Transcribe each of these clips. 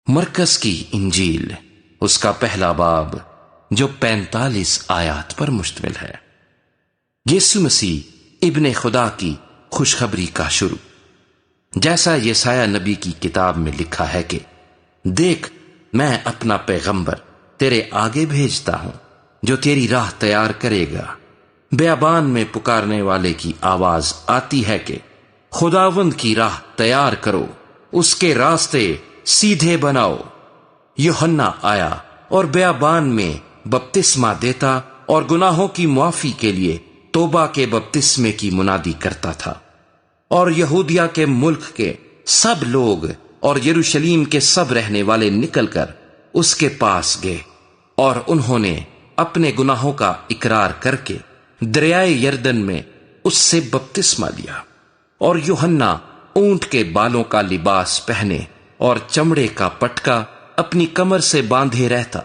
مرکز کی انجیل، اس کا پہلا باب جو 45 آیات پر مشتمل ہے۔ یسوع مسیح ابن خدا کی خوشخبری کا شروع۔ جیسا یسایہ نبی کی کتاب میں لکھا ہے کہ دیکھ، میں اپنا پیغمبر تیرے آگے بھیجتا ہوں جو تیری راہ تیار کرے گا۔ بیابان میں پکارنے والے کی آواز آتی ہے کہ خداوند کی راہ تیار کرو، اس کے راستے سیدھے بناؤ۔ یوحنا آیا اور بیابان میں بپتسمہ دیتا اور گناہوں کی معافی کے لیے توبہ کے بپتسمے کی منادی کرتا تھا، اور یہودیہ کے ملک کے سب لوگ اور یروشلیم کے سب رہنے والے نکل کر اس کے پاس گئے، اور انہوں نے اپنے گناہوں کا اقرار کر کے دریائے یردن میں اس سے بپتسمہ لیا۔ اور یوحنا اونٹ کے بالوں کا لباس پہنے اور چمڑے کا پٹکا اپنی کمر سے باندھے رہتا،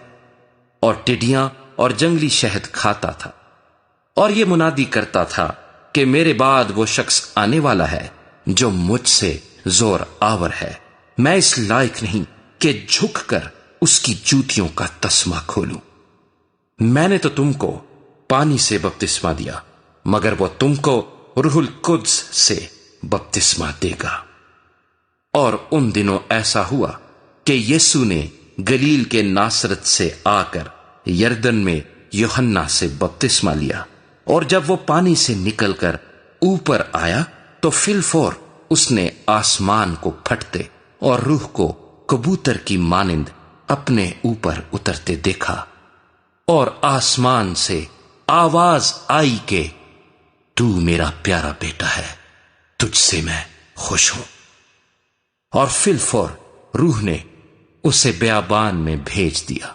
اور ٹڈیاں اور جنگلی شہد کھاتا تھا، اور یہ منادی کرتا تھا کہ میرے بعد وہ شخص آنے والا ہے جو مجھ سے زور آور ہے، میں اس لائق نہیں کہ جھک کر اس کی جوتیوں کا تسمہ کھولوں۔ میں نے تو تم کو پانی سے بپتسمہ دیا، مگر وہ تم کو روح القدس سے بپتسمہ دے گا۔ اور ان دنوں ایسا ہوا کہ یسوع نے گلیل کے ناصرت سے آ کر یردن میں یوحنا سے بپتسمہ لیا، اور جب وہ پانی سے نکل کر اوپر آیا تو فی الفور اس نے آسمان کو پھٹتے اور روح کو کبوتر کی مانند اپنے اوپر اترتے دیکھا، اور آسمان سے آواز آئی کہ تو میرا پیارا بیٹا ہے، تجھ سے میں خوش ہوں۔ اور فی الفور روح نے اسے بیابان میں بھیج دیا،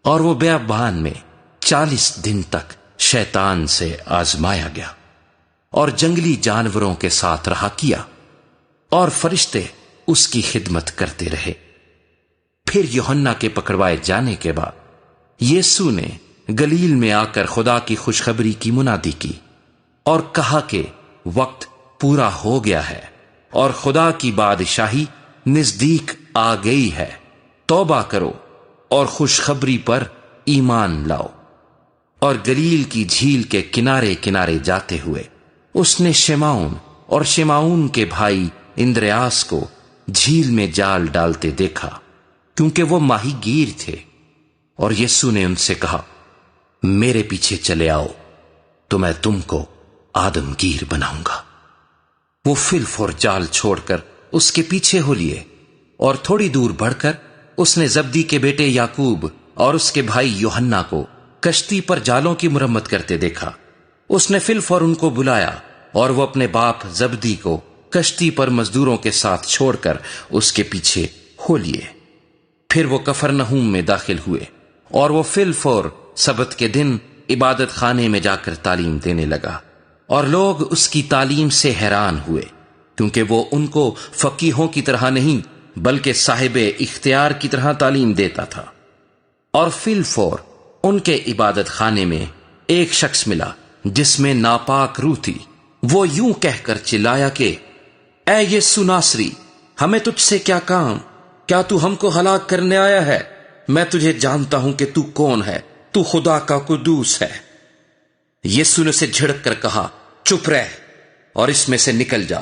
اور وہ بیابان میں 40 دن تک شیطان سے آزمایا گیا، اور جنگلی جانوروں کے ساتھ رہا کیا، اور فرشتے اس کی خدمت کرتے رہے۔ پھر یوحنا کے پکڑوائے جانے کے بعد یسوع نے گلیل میں آ کر خدا کی خوشخبری کی منادی کی، اور کہا کہ وقت پورا ہو گیا ہے اور خدا کی بادشاہی نزدیک آ گئی ہے، توبہ کرو اور خوشخبری پر ایمان لاؤ۔ اور گلیل کی جھیل کے کنارے کنارے جاتے ہوئے اس نے شمعون اور شمعون کے بھائی اندریاس کو جھیل میں جال ڈالتے دیکھا، کیونکہ وہ ماہی گیر تھے۔ اور یسوع نے ان سے کہا، میرے پیچھے چلے آؤ تو میں تم کو آدم گیر بناؤں گا۔ وہ فی الفور جال چھوڑ کر اس کے پیچھے ہو لیے، اور تھوڑی دور بڑھ کر اس نے زبدی کے بیٹے یعقوب اور اس کے بھائی یوحنا کو کشتی پر جالوں کی مرمت کرتے دیکھا۔ اس نے فی الفور ان کو بلایا، اور وہ اپنے باپ زبدی کو کشتی پر مزدوروں کے ساتھ چھوڑ کر اس کے پیچھے ہو لیے۔ پھر وہ کفرنہوم میں داخل ہوئے، اور وہ فی الفور سبت کے دن عبادت خانے میں جا کر تعلیم دینے لگا، اور لوگ اس کی تعلیم سے حیران ہوئے، کیونکہ وہ ان کو فقیہوں کی طرح نہیں بلکہ صاحب اختیار کی طرح تعلیم دیتا تھا۔ اور فی الفور ان کے عبادت خانے میں ایک شخص ملا جس میں ناپاک روح تھی۔ وہ یوں کہہ کر چلایا کہ اے یسوع ناصری، ہمیں تجھ سے کیا کام؟ کیا تو ہم کو ہلاک کرنے آیا ہے؟ میں تجھے جانتا ہوں کہ تو کون ہے، تو خدا کا قدوس ہے۔ یسوع نے اسے جھڑک کر کہا، چپ رہ اور اس میں سے نکل جا۔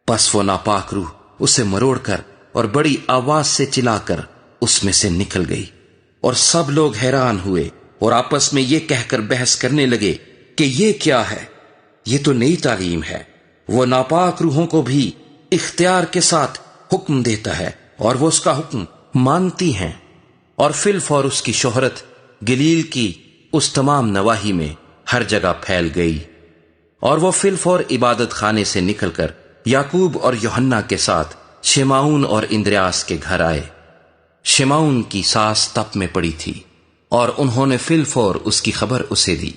پس وہ ناپاک روح اسے مروڑ کر اور بڑی آواز سے چلا کر اس میں سے نکل گئی، اور سب لوگ حیران ہوئے اور آپس میں یہ کہہ کر بحث کرنے لگے کہ یہ کیا ہے؟ یہ تو نئی تعلیم ہے، وہ ناپاک روحوں کو بھی اختیار کے ساتھ حکم دیتا ہے، اور وہ اس کا حکم مانتی ہیں۔ اور فی الفور اس کی شہرت گلیل کی اس تمام نواحی میں ہر جگہ پھیل گئی، اور وہ فی الفور عبادت خانے سے نکل کر یعقوب اور یوحنا کے ساتھ شمعون اور اندریاس کے گھر آئے۔ شمعون کی ساس تپ میں پڑی تھی، اور انہوں نے فی الفور اس کی خبر اسے دی۔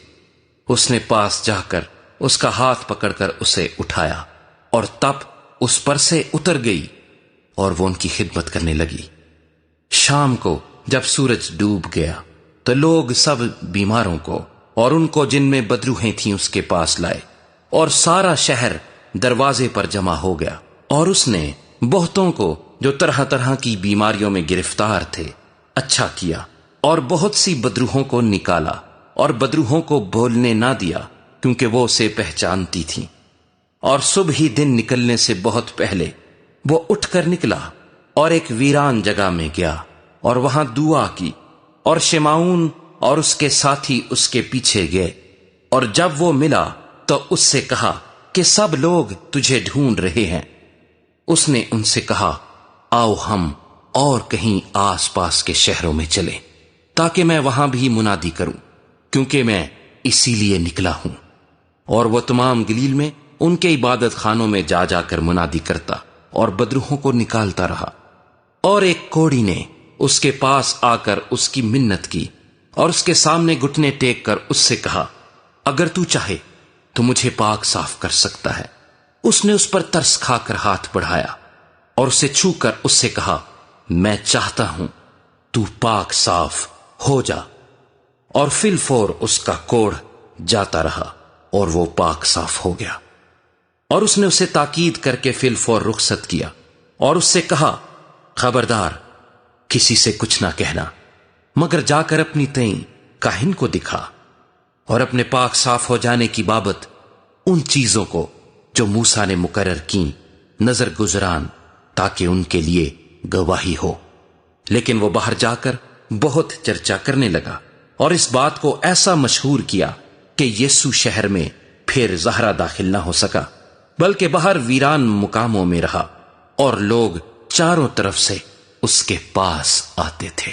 اس نے پاس جا کر اس کا ہاتھ پکڑ کر اسے اٹھایا، اور تپ اس پر سے اتر گئی، اور وہ ان کی خدمت کرنے لگی۔ شام کو جب سورج ڈوب گیا تو لوگ سب بیماروں کو اور ان کو جن میں بدروحیں تھیں اس کے پاس لائے، اور سارا شہر دروازے پر جمع ہو گیا، اور اس نے بہتوں کو جو طرح طرح کی بیماریوں میں گرفتار تھے اچھا کیا، اور بہت سی بدروحوں کو نکالا، اور بدروحوں کو بولنے نہ دیا کیونکہ وہ اسے پہچانتی تھیں۔ اور صبح ہی دن نکلنے سے بہت پہلے وہ اٹھ کر نکلا اور ایک ویران جگہ میں گیا اور وہاں دعا کی، اور شمعون اور اس کے ساتھی اس کے پیچھے گئے، اور جب وہ ملا تو اس سے کہا کہ سب لوگ تجھے ڈھونڈ رہے ہیں۔ اس نے ان سے کہا، آؤ ہم اور کہیں آس پاس کے شہروں میں چلیں تاکہ میں وہاں بھی منادی کروں، کیونکہ میں اسی لیے نکلا ہوں۔ اور وہ تمام گلیل میں ان کے عبادت خانوں میں جا جا کر منادی کرتا اور بدروحوں کو نکالتا رہا۔ اور ایک کوڑی نے اس کے پاس آ کر اس کی منت کی اور اس کے سامنے گھٹنے ٹیک کر اس سے کہا، اگر تو چاہے تو مجھے پاک صاف کر سکتا ہے۔ اس نے اس پر ترس کھا کر ہاتھ بڑھایا اور اسے چھو کر اس سے کہا، میں چاہتا ہوں تو پاک صاف ہو جا۔ اور فی الفور اس کا کوڑھ جاتا رہا اور وہ پاک صاف ہو گیا۔ اور اس نے اسے تاکید کر کے فی الفور رخصت کیا اور اس سے کہا، خبردار کسی سے کچھ نہ کہنا، مگر جا کر اپنی تئیں کاہن کو دکھا، اور اپنے پاک صاف ہو جانے کی بابت ان چیزوں کو جو موسیٰ نے مقرر کیں نظر گزران، تاکہ ان کے لیے گواہی ہو۔ لیکن وہ باہر جا کر بہت چرچا کرنے لگا اور اس بات کو ایسا مشہور کیا کہ یسوع شہر میں پھر زہرہ داخل نہ ہو سکا، بلکہ باہر ویران مقاموں میں رہا، اور لوگ چاروں طرف سے اس کے پاس آتے تھے۔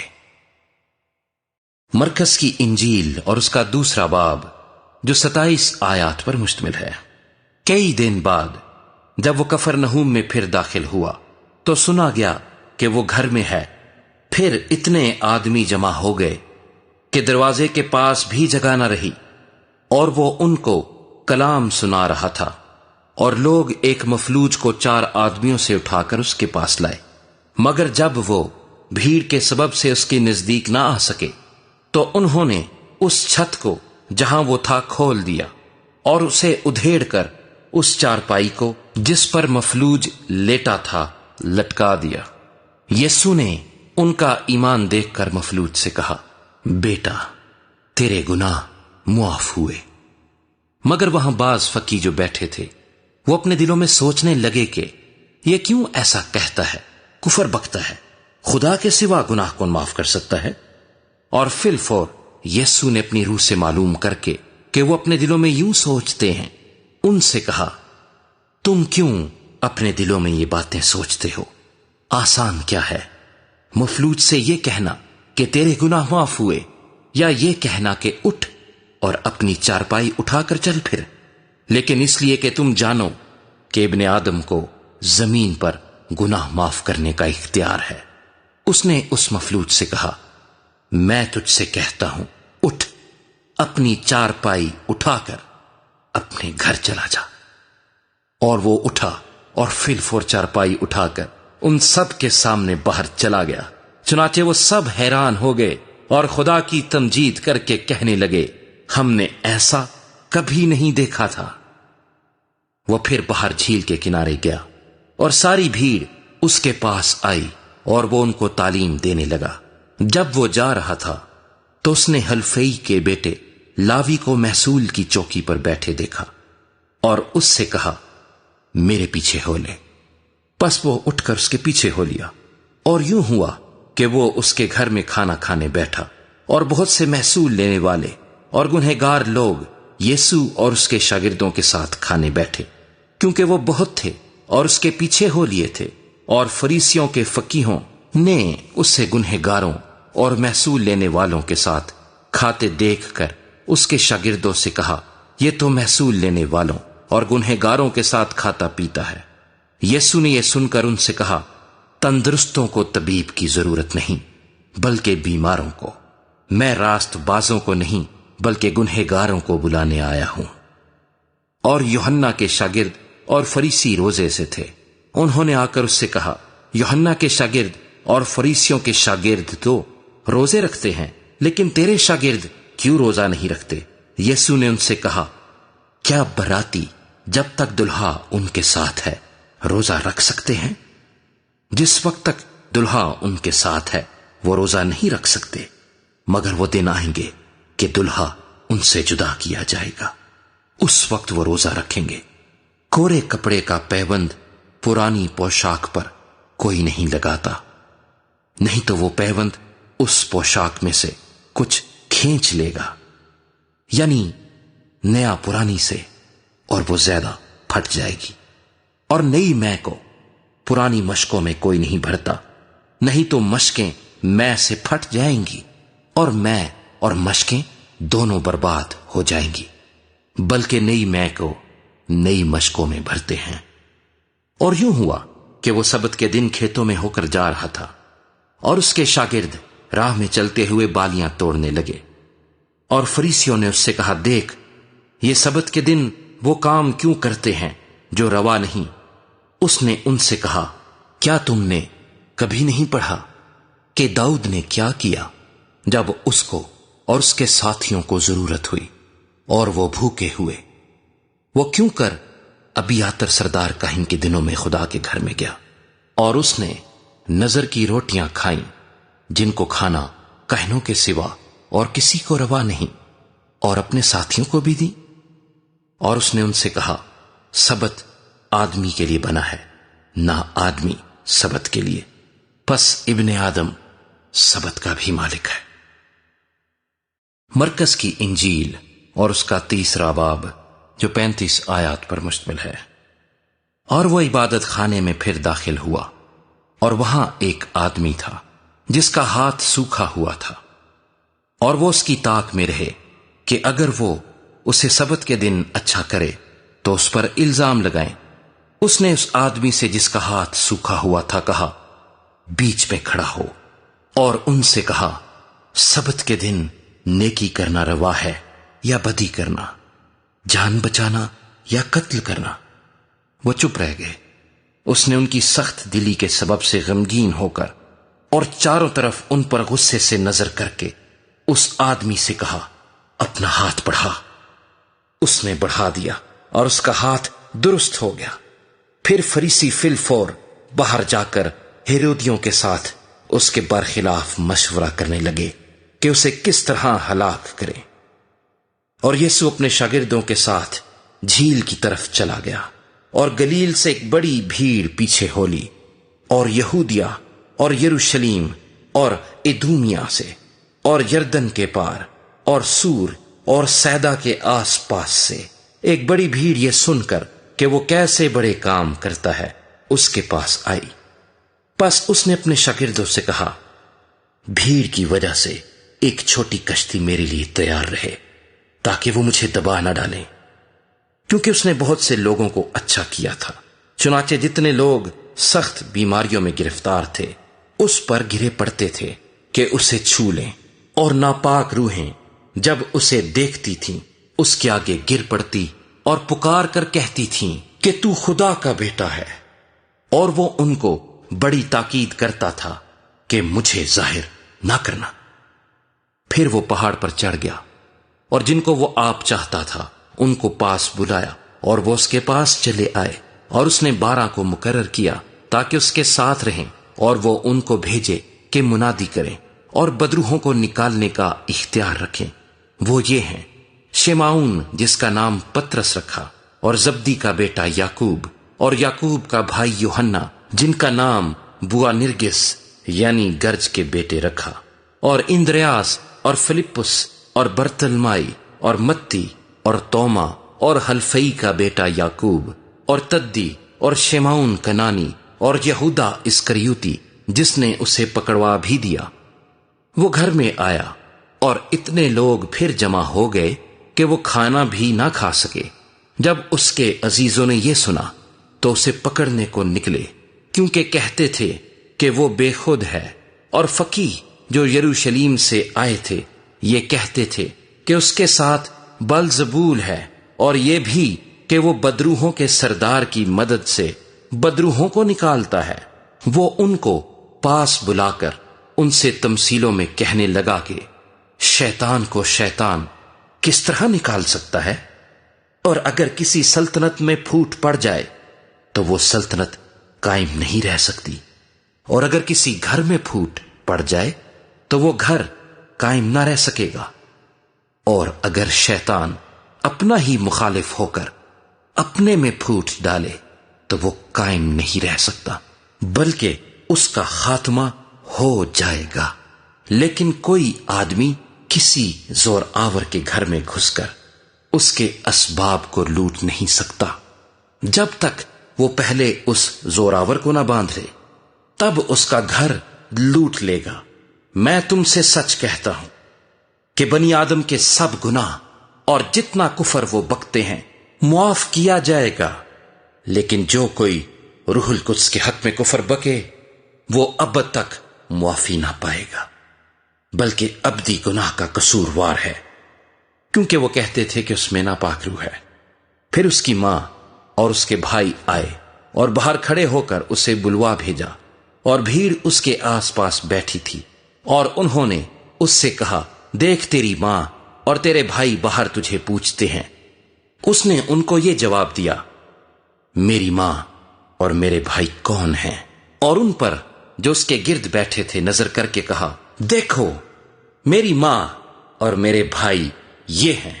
مرکز کی انجیل اور اس کا دوسرا باب جو 27 آیات پر مشتمل ہے۔ کئی دن بعد جب وہ کفرنہوم میں پھر داخل ہوا تو سنا گیا کہ وہ گھر میں ہے۔ پھر اتنے آدمی جمع ہو گئے کہ دروازے کے پاس بھی جگہ نہ رہی، اور وہ ان کو کلام سنا رہا تھا۔ اور لوگ ایک مفلوج کو 4 آدمیوں سے اٹھا کر اس کے پاس لائے، مگر جب وہ بھیڑ کے سبب سے اس کے نزدیک نہ آ سکے تو انہوں نے اس چھت کو جہاں وہ تھا کھول دیا اور اسے ادھیڑ کر اس چارپائی کو جس پر مفلوج لیٹا تھا لٹکا دیا۔ یسوع نے ان کا ایمان دیکھ کر مفلوج سے کہا، بیٹا تیرے گناہ معاف ہوئے۔ مگر وہاں بعض فقی جو بیٹھے تھے وہ اپنے دلوں میں سوچنے لگے کہ یہ کیوں ایسا کہتا ہے، کفر بکتا ہے، خدا کے سوا گناہ کون معاف کر سکتا ہے؟ اور فی الفور یسوع نے اپنی روح سے معلوم کر کے کہ وہ اپنے دلوں میں یوں سوچتے ہیں، ان سے کہا، تم کیوں اپنے دلوں میں یہ باتیں سوچتے ہو؟ آسان کیا ہے، مفلوج سے یہ کہنا کہ تیرے گناہ معاف ہوئے، یا یہ کہنا کہ اٹھ اور اپنی چارپائی اٹھا کر چل پھر؟ لیکن اس لیے کہ تم جانو کہ ابن آدم کو زمین پر گناہ معاف کرنے کا اختیار ہے۔ اس نے اس مفلوج سے کہا، میں تجھ سے کہتا ہوں، اٹھ، اپنی چارپائی اٹھا کر اپنے گھر چلا جا۔ اور وہ اٹھا اور فی الفور چارپائی اٹھا کر ان سب کے سامنے باہر چلا گیا۔ چنانچہ وہ سب حیران ہو گئے اور خدا کی تمجید کر کے کہنے لگے، ہم نے ایسا کبھی نہیں دیکھا تھا۔ وہ پھر باہر جھیل کے کنارے گیا اور ساری بھیڑ اس کے پاس آئی اور وہ ان کو تعلیم دینے لگا۔ جب وہ جا رہا تھا تو اس نے حلفئی کے بیٹے لاوی کو محصول کی چوکی پر بیٹھے دیکھا اور اس سے کہا، میرے پیچھے ہو لے۔ پس وہ اٹھ کر اس کے پیچھے ہو لیا، اور یوں ہوا کہ وہ اس کے گھر میں کھانا کھانے بیٹھا، اور بہت سے محصول لینے والے اور گنہگار لوگ یسوع اور اس کے شاگردوں کے ساتھ کھانے بیٹھے، کیونکہ وہ بہت تھے اور اس کے پیچھے ہو لیے تھے۔ اور فریسیوں کے فقیہوں نے اسے گنہگاروں اور محصول لینے والوں کے ساتھ کھاتے دیکھ کر اس کے شاگردوں سے کہا، یہ تو محصول لینے والوں اور گنہگاروں کے ساتھ کھاتا پیتا ہے۔ یسوع نے یہ سن کر ان سے کہا، تندرستوں کو طبیب کی ضرورت نہیں بلکہ بیماروں کو، میں راست بازوں کو نہیں بلکہ گنہگاروں کو بلانے آیا ہوں۔ اور یوحنا کے شاگرد اور فریسی روزے سے تھے، انہوں نے آ کر اس سے کہا، یوحنا کے شاگرد اور فریسیوں کے شاگرد تو روزے رکھتے ہیں، لیکن تیرے شاگرد کیوں روزہ نہیں رکھتے؟ یسوع نے ان سے کہا، کیا براتی جب تک دلہا ان کے ساتھ ہے روزہ رکھ سکتے ہیں؟ جس وقت تک دلہا ان کے ساتھ ہے وہ روزہ نہیں رکھ سکتے، مگر وہ دن آئیں گے کہ دلہا ان سے جدا کیا جائے گا، اس وقت وہ روزہ رکھیں گے۔ کورے کپڑے کا پیوند پرانی پوشاک پر کوئی نہیں لگاتا، نہیں تو وہ پیوند اس پوشاک میں سے کچھ کھینچ لے گا، یعنی نیا پرانی سے، اور وہ زیادہ پھٹ جائے گی۔ اور نئی مے کو پرانی مشکوں میں کوئی نہیں بھرتا، نہیں تو مشکیں مے سے پھٹ جائیں گی، اور مے اور مشکیں دونوں برباد ہو جائیں گی، بلکہ نئی مے کو نئی مشکوں میں بھرتے ہیں۔ اور یوں ہوا کہ وہ سبت کے دن کھیتوں میں ہو کر جا رہا تھا، اور اس کے شاگرد راہ میں چلتے ہوئے بالیاں توڑنے لگے، اور فریسیوں نے اس سے کہا، دیکھ، یہ سبت کے دن وہ کام کیوں کرتے ہیں جو روا نہیں؟ اس نے ان سے کہا، کیا تم نے کبھی نہیں پڑھا کہ داؤد نے کیا کیا جب اس کو اور اس کے ساتھیوں کو ضرورت ہوئی اور وہ بھوکے ہوئے؟ وہ کیوں کر ابیاتر سردار کاہن کے دنوں میں خدا کے گھر میں گیا، اور اس نے نذر کی روٹیاں کھائیں جن کو کھانا کاہنوں کے سوا اور کسی کو روا نہیں، اور اپنے ساتھیوں کو بھی دی۔ اور اس نے ان سے کہا، سبت آدمی کے لیے بنا ہے، نہ آدمی سبت کے لیے، پس ابن آدم سبت کا بھی مالک ہے۔ مرکز کی انجیل اور اس کا 30واں باب جو 35 آیات پر مشتمل ہے۔ اور وہ عبادت خانے میں پھر داخل ہوا، اور وہاں ایک آدمی تھا جس کا ہاتھ سوکھا ہوا تھا، اور وہ اس کی طاق میں رہے کہ اگر وہ اسے سبت کے دن اچھا کرے تو اس پر الزام لگائیں۔ اس نے اس آدمی سے جس کا ہاتھ سوکھا ہوا تھا کہا، بیچ میں کھڑا ہو، اور ان سے کہا، سبت کے دن نیکی کرنا روا ہے یا بدی کرنا، جان بچانا یا قتل کرنا؟ وہ چپ رہ گئے۔ اس نے ان کی سخت دلی کے سبب سے غمگین ہو کر اور چاروں طرف ان پر غصے سے نظر کر کے اس آدمی سے کہا، اپنا ہاتھ بڑھا۔ اس نے بڑھا دیا اور اس کا ہاتھ درست ہو گیا۔ پھر فریسی فی الفور باہر جا کر ہیرودیوں کے ساتھ اس کے برخلاف مشورہ کرنے لگے کہ اسے کس طرح ہلاک کریں۔ اور یسوع اپنے شاگردوں کے ساتھ جھیل کی طرف چلا گیا، اور گلیل سے ایک بڑی بھیڑ پیچھے ہو لی، اور یہودیا اور یروشلیم اور ادومیہ سے اور یردن کے پار اور سور اور سیدا کے آس پاس سے ایک بڑی بھیڑ یہ سن کر کہ وہ کیسے بڑے کام کرتا ہے اس کے پاس آئی۔ پس اس نے اپنے شاگردوں سے کہا، بھیڑ کی وجہ سے ایک چھوٹی کشتی میرے لیے تیار رہے تاکہ وہ مجھے دبا نہ ڈالیں، کیونکہ اس نے بہت سے لوگوں کو اچھا کیا تھا۔ چنانچہ جتنے لوگ سخت بیماریوں میں گرفتار تھے اس پر گرے پڑتے تھے کہ اسے چھو لیں، اور ناپاک روحیں جب اسے دیکھتی تھیں اس کے آگے گر پڑتی اور پکار کر کہتی تھیں کہ تو خدا کا بیٹا ہے۔ اور وہ ان کو بڑی تاکید کرتا تھا کہ مجھے ظاہر نہ کرنا۔ پھر وہ پہاڑ پر چڑھ گیا، اور جن کو وہ آپ چاہتا تھا ان کو پاس بلایا، اور وہ اس کے پاس چلے آئے، اور اس نے 12 کو مقرر کیا تاکہ اس کے ساتھ رہیں، اور وہ ان کو بھیجے کہ منادی کریں اور بدروحوں کو نکالنے کا اختیار رکھیں۔ وہ یہ ہیں، شمعون جس کا نام پترس رکھا، اور زبدی کا بیٹا یعقوب، اور یعقوب کا بھائی یوحنا جن کا نام بوا نرگس یعنی گرج کے بیٹے رکھا، اور اندریاس اور فلپس اور برتلمائی اور متی اور توما اور حلفئی کا بیٹا یعقوب، اور تدی اور شمعون کنانی، اور یہودا اسکریوتی جس نے اسے پکڑوا بھی دیا۔ وہ گھر میں آیا، اور اتنے لوگ پھر جمع ہو گئے کہ وہ کھانا بھی نہ کھا سکے۔ جب اس کے عزیزوں نے یہ سنا تو اسے پکڑنے کو نکلے، کیونکہ کہتے تھے کہ وہ بے خود ہے۔ اور فقیہ جو یروشلیم سے آئے تھے یہ کہتے تھے کہ اس کے ساتھ بلزبول ہے، اور یہ بھی کہ وہ بدروحوں کے سردار کی مدد سے بدروحوں کو نکالتا ہے۔ وہ ان کو پاس بلا کر ان سے تمثیلوں میں کہنے لگا کہ شیطان کو شیطان کس طرح نکال سکتا ہے؟ اور اگر کسی سلطنت میں پھوٹ پڑ جائے تو وہ سلطنت قائم نہیں رہ سکتی۔ اور اگر کسی گھر میں پھوٹ پڑ جائے تو وہ گھر قائم نہ رہ سکے گا، اور اگر شیطان اپنا ہی مخالف ہو کر اپنے میں پھوٹ ڈالے تو وہ قائم نہیں رہ سکتا، بلکہ اس کا خاتمہ ہو جائے گا۔ لیکن کوئی آدمی کسی زور آور کے گھر میں گھس کر اس کے اسباب کو لوٹ نہیں سکتا جب تک وہ پہلے اس زور آور کو نہ باندھ لے، تب اس کا گھر لوٹ لے گا۔ میں تم سے سچ کہتا ہوں کہ بنی آدم کے سب گناہ اور جتنا کفر وہ بکتے ہیں معاف کیا جائے گا، لیکن جو کوئی روح القدس کے حق میں کفر بکے وہ ابد تک معافی نہ پائے گا، بلکہ ابدی گناہ کا قصوروار ہے، کیونکہ وہ کہتے تھے کہ اس میں ناپاک روح ہے۔ پھر اس کی ماں اور اس کے بھائی آئے اور باہر کھڑے ہو کر اسے بلوا بھیجا، اور بھیڑ اس کے آس پاس بیٹھی تھی، اور انہوں نے اس سے کہا، دیکھ تیری ماں اور تیرے بھائی باہر تجھے پوچھتے ہیں۔ اس نے ان کو یہ جواب دیا، میری ماں اور میرے بھائی کون ہیں؟ اور ان پر جو اس کے گرد بیٹھے تھے نظر کر کے کہا، دیکھو میری ماں اور میرے بھائی یہ ہیں،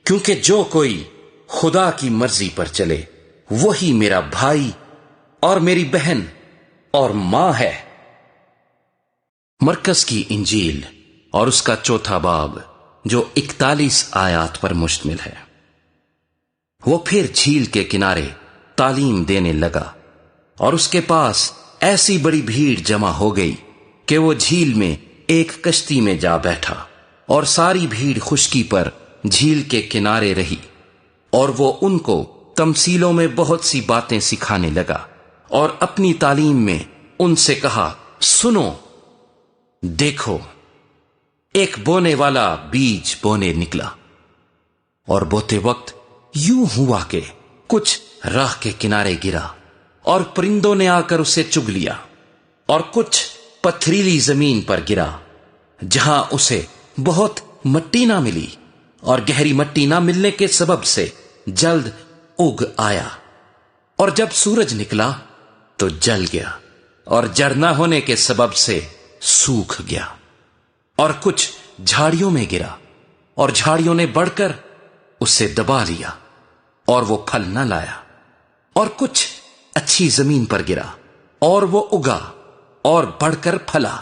کیونکہ جو کوئی خدا کی مرضی پر چلے وہی میرا بھائی اور میری بہن اور ماں ہے۔ مرکز کی انجیل اور اس کا 4 باب جو 41 آیات پر مشتمل ہے۔ وہ پھر جھیل کے کنارے تعلیم دینے لگا، اور اس کے پاس ایسی بڑی بھیڑ جمع ہو گئی کہ وہ جھیل میں ایک کشتی میں جا بیٹھا، اور ساری بھیڑ خشکی پر جھیل کے کنارے رہی، اور وہ ان کو تمثیلوں میں بہت سی باتیں سکھانے لگا، اور اپنی تعلیم میں ان سے کہا، سنو، دیکھو ایک بونے والا بیج بونے نکلا، اور بوتے وقت یوں ہوا کہ کچھ راہ کے کنارے گرا، اور پرندوں نے آ کر اسے چگ لیا، اور کچھ پتھریلی زمین پر گرا جہاں اسے بہت مٹی نہ ملی، اور گہری مٹی نہ ملنے کے سبب سے جلد اگ آیا، اور جب سورج نکلا تو جل گیا، اور جڑ نہ ہونے کے سبب سے سوکھ گیا۔ اور کچھ جھاڑیوں میں گرا، اور جھاڑیوں نے بڑھ کر اسے دبا لیا، اور وہ پھل نہ لایا۔ اور کچھ اچھی زمین پر گرا، اور وہ اگا اور بڑھ کر پھلا،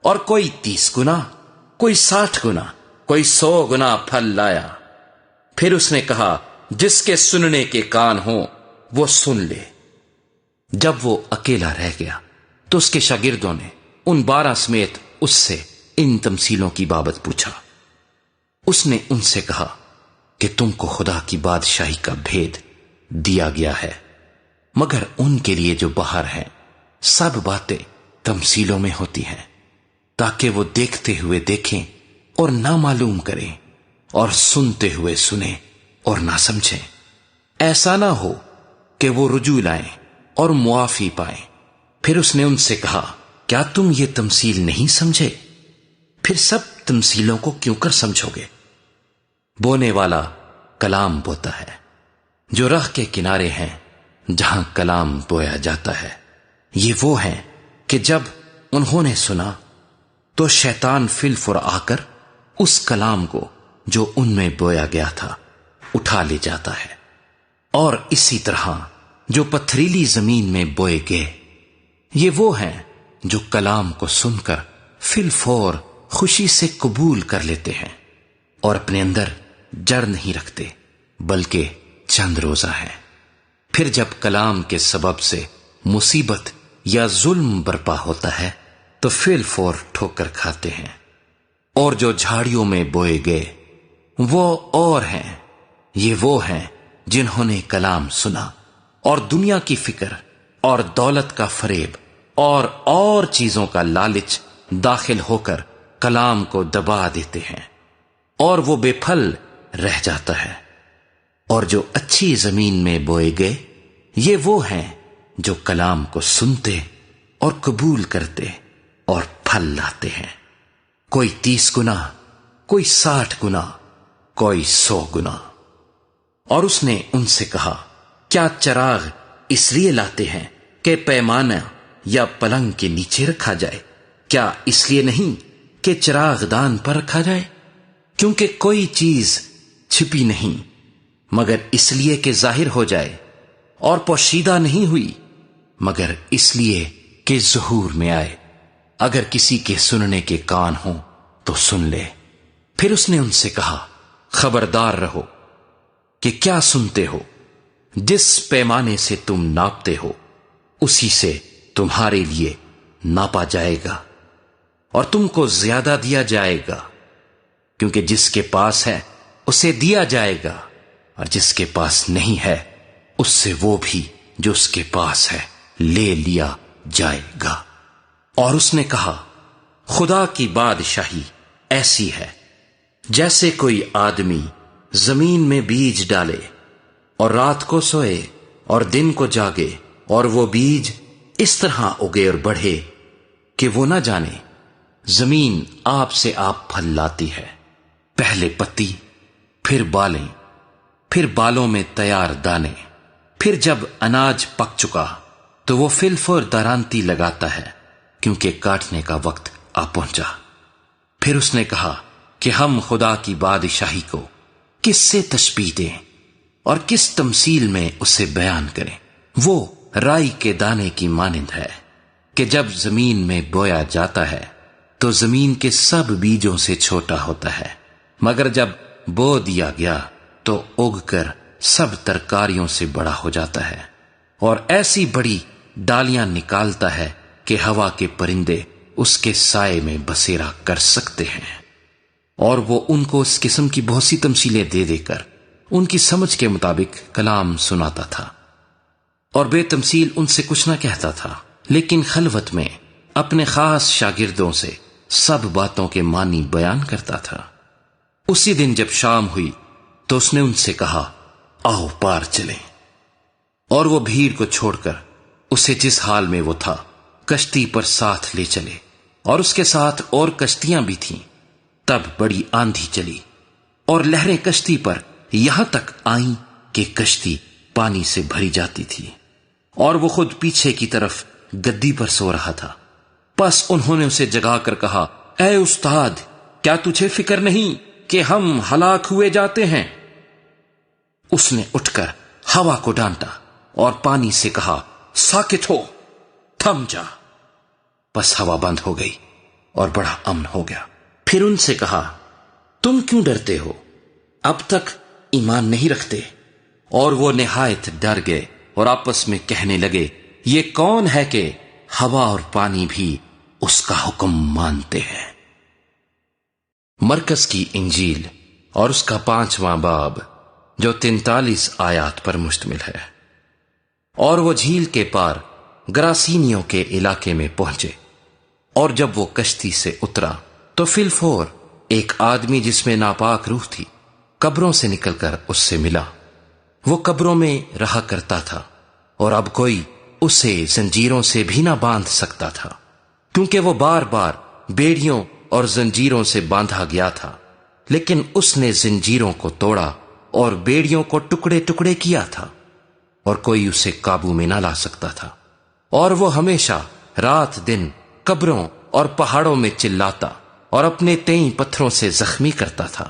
اور کوئی 30 گنا، کوئی 60 گنا، کوئی 100 گنا پھل لایا۔ پھر اس نے کہا، جس کے سننے کے کان ہوں وہ سن لے۔ جب وہ اکیلا رہ گیا تو اس کے شاگردوں نے ان 12 سمیت اس سے ان تمثیلوں کی بابت پوچھا۔ اس نے ان سے کہا کہ تم کو خدا کی بادشاہی کا بھید دیا گیا ہے، مگر ان کے لیے جو باہر ہیں سب باتیں تمثیلوں میں ہوتی ہیں، تاکہ وہ دیکھتے ہوئے دیکھیں اور نہ معلوم کریں، اور سنتے ہوئے سنیں اور نہ سمجھیں۔ ایسا نہ ہو کہ وہ رجوع لائیں اور معافی پائیں۔ پھر اس نے ان سے کہا، کیا تم یہ تمثیل نہیں سمجھے؟ پھر سب تمثیلوں کو کیوں کر سمجھو گے؟ بونے والا کلام بوتا ہے، جو راہ کے کنارے ہیں جہاں کلام بویا جاتا ہے، یہ وہ ہیں کہ جب انہوں نے سنا تو شیطان فی الفور آ کر اس کلام کو جو ان میں بویا گیا تھا اٹھا لے جاتا ہے۔ اور اسی طرح جو پتھریلی زمین میں بوئے گئے، یہ وہ ہیں جو کلام کو سن کر فی الفور خوشی سے قبول کر لیتے ہیں، اور اپنے اندر جڑ نہیں رکھتے، بلکہ چند روزہ ہیں۔ پھر جب کلام کے سبب سے مصیبت یا ظلم برپا ہوتا ہے تو فی الفور ٹھوکر کھاتے ہیں۔ اور جو جھاڑیوں میں بوئے گئے وہ اور ہیں، یہ وہ ہیں جنہوں نے کلام سنا، اور دنیا کی فکر اور دولت کا فریب اور چیزوں کا لالچ داخل ہو کر کلام کو دبا دیتے ہیں، اور وہ بے پھل رہ جاتا ہے۔ اور جو اچھی زمین میں بوئے گئے، یہ وہ ہیں جو کلام کو سنتے اور قبول کرتے اور پھل لاتے ہیں، کوئی 30 گنا، کوئی 60 گنا، کوئی 100 گنا۔ اور اس نے ان سے کہا، کیا چراغ اس لیے لاتے ہیں کہ پیمانہ یا پلنگ کے نیچے رکھا جائے؟ کیا اس لیے نہیں کہ چراغ دان پر رکھا جائے؟ کیونکہ کوئی چیز چھپی نہیں مگر اس لیے کہ ظاہر ہو جائے، اور پوشیدہ نہیں ہوئی مگر اس لیے کہ ظہور میں آئے۔ اگر کسی کے سننے کے کان ہوں تو سن لے۔ پھر اس نے ان سے کہا، خبردار رہو کہ کیا سنتے ہو؟ جس پیمانے سے تم ناپتے ہو اسی سے تمہارے لیے ناپا جائے گا اور تم کو زیادہ دیا جائے گا، کیونکہ جس کے پاس ہے اسے دیا جائے گا، اور جس کے پاس نہیں ہے اس سے وہ بھی جو اس کے پاس ہے لے لیا جائے گا۔ اور اس نے کہا، خدا کی بادشاہی ایسی ہے جیسے کوئی آدمی زمین میں بیج ڈالے اور رات کو سوئے اور دن کو جاگے، اور وہ بیج اس طرح اگے اور بڑھے کہ وہ نہ جانے۔ زمین آپ سے آپ پھل لاتی ہے، پہلے پتی، پھر بالیں، پھر بالوں میں تیار دانے، پھر جب اناج پک چکا تو وہ فی الفور درانتی لگاتا ہے، کیونکہ کاٹنے کا وقت آ پہنچا۔ پھر اس نے کہا کہ ہم خدا کی بادشاہی کو کس سے تشبیہ دیں اور کس تمثیل میں اسے بیان کریں؟ وہ رائی کے دانے کی مانند ہے کہ جب زمین میں بویا جاتا ہے تو زمین کے سب بیجوں سے چھوٹا ہوتا ہے، مگر جب بو دیا گیا تو اگ کر سب ترکاریوں سے بڑا ہو جاتا ہے، اور ایسی بڑی ڈالیاں نکالتا ہے کہ ہوا کے پرندے اس کے سائے میں بسیرا کر سکتے ہیں۔ اور وہ ان کو اس قسم کی بہت سی تمثیلیں دے دے کر ان کی سمجھ کے مطابق کلام سناتا تھا، اور بے تمثیل ان سے کچھ نہ کہتا تھا، لیکن خلوت میں اپنے خاص شاگردوں سے سب باتوں کے معنی بیان کرتا تھا۔ اسی دن جب شام ہوئی تو اس نے ان سے کہا، آؤ پار چلیں۔ اور وہ بھیڑ کو چھوڑ کر اسے جس حال میں وہ تھا کشتی پر ساتھ لے چلے، اور اس کے ساتھ اور کشتیاں بھی تھیں۔ تب بڑی آندھی چلی اور لہریں کشتی پر یہاں تک آئیں کہ کشتی پانی سے بھری جاتی تھی، اور وہ خود پیچھے کی طرف گدی پر سو رہا تھا۔ پس انہوں نے اسے جگا کر کہا، اے استاد، کیا تجھے فکر نہیں کہ ہم ہلاک ہوئے جاتے ہیں؟ اس نے اٹھ کر ہوا کو ڈانٹا اور پانی سے کہا، ساکت ہو، تھم جا۔ پس ہوا بند ہو گئی اور بڑا امن ہو گیا۔ پھر ان سے کہا، تم کیوں ڈرتے ہو؟ اب تک ایمان نہیں رکھتے؟ اور وہ نہایت ڈر گئے اور آپس میں کہنے لگے، یہ کون ہے کہ ہوا اور پانی بھی اس کا حکم مانتے ہیں؟ مرکز کی انجیل اور اس کا 5واں باب، جو 43 آیات پر مشتمل ہے۔ اور وہ جھیل کے پار گراسینیوں کے علاقے میں پہنچے، اور جب وہ کشتی سے اترا تو فی الفور ایک آدمی جس میں ناپاک روح تھی قبروں سے نکل کر اس سے ملا۔ وہ قبروں میں رہا کرتا تھا، اور اب کوئی اسے زنجیروں سے بھی نہ باندھ سکتا تھا، کیونکہ وہ بار بار بیڑیوں اور زنجیروں سے باندھا گیا تھا۔ لیکن اس نے زنجیروں کو توڑا اور بیڑیوں کو ٹکڑے ٹکڑے کیا تھا، اور کوئی اسے قابو میں نہ لا سکتا تھا۔ اور وہ ہمیشہ رات دن قبروں اور پہاڑوں میں چلاتا اور اپنے تئیں پتھروں سے زخمی کرتا تھا۔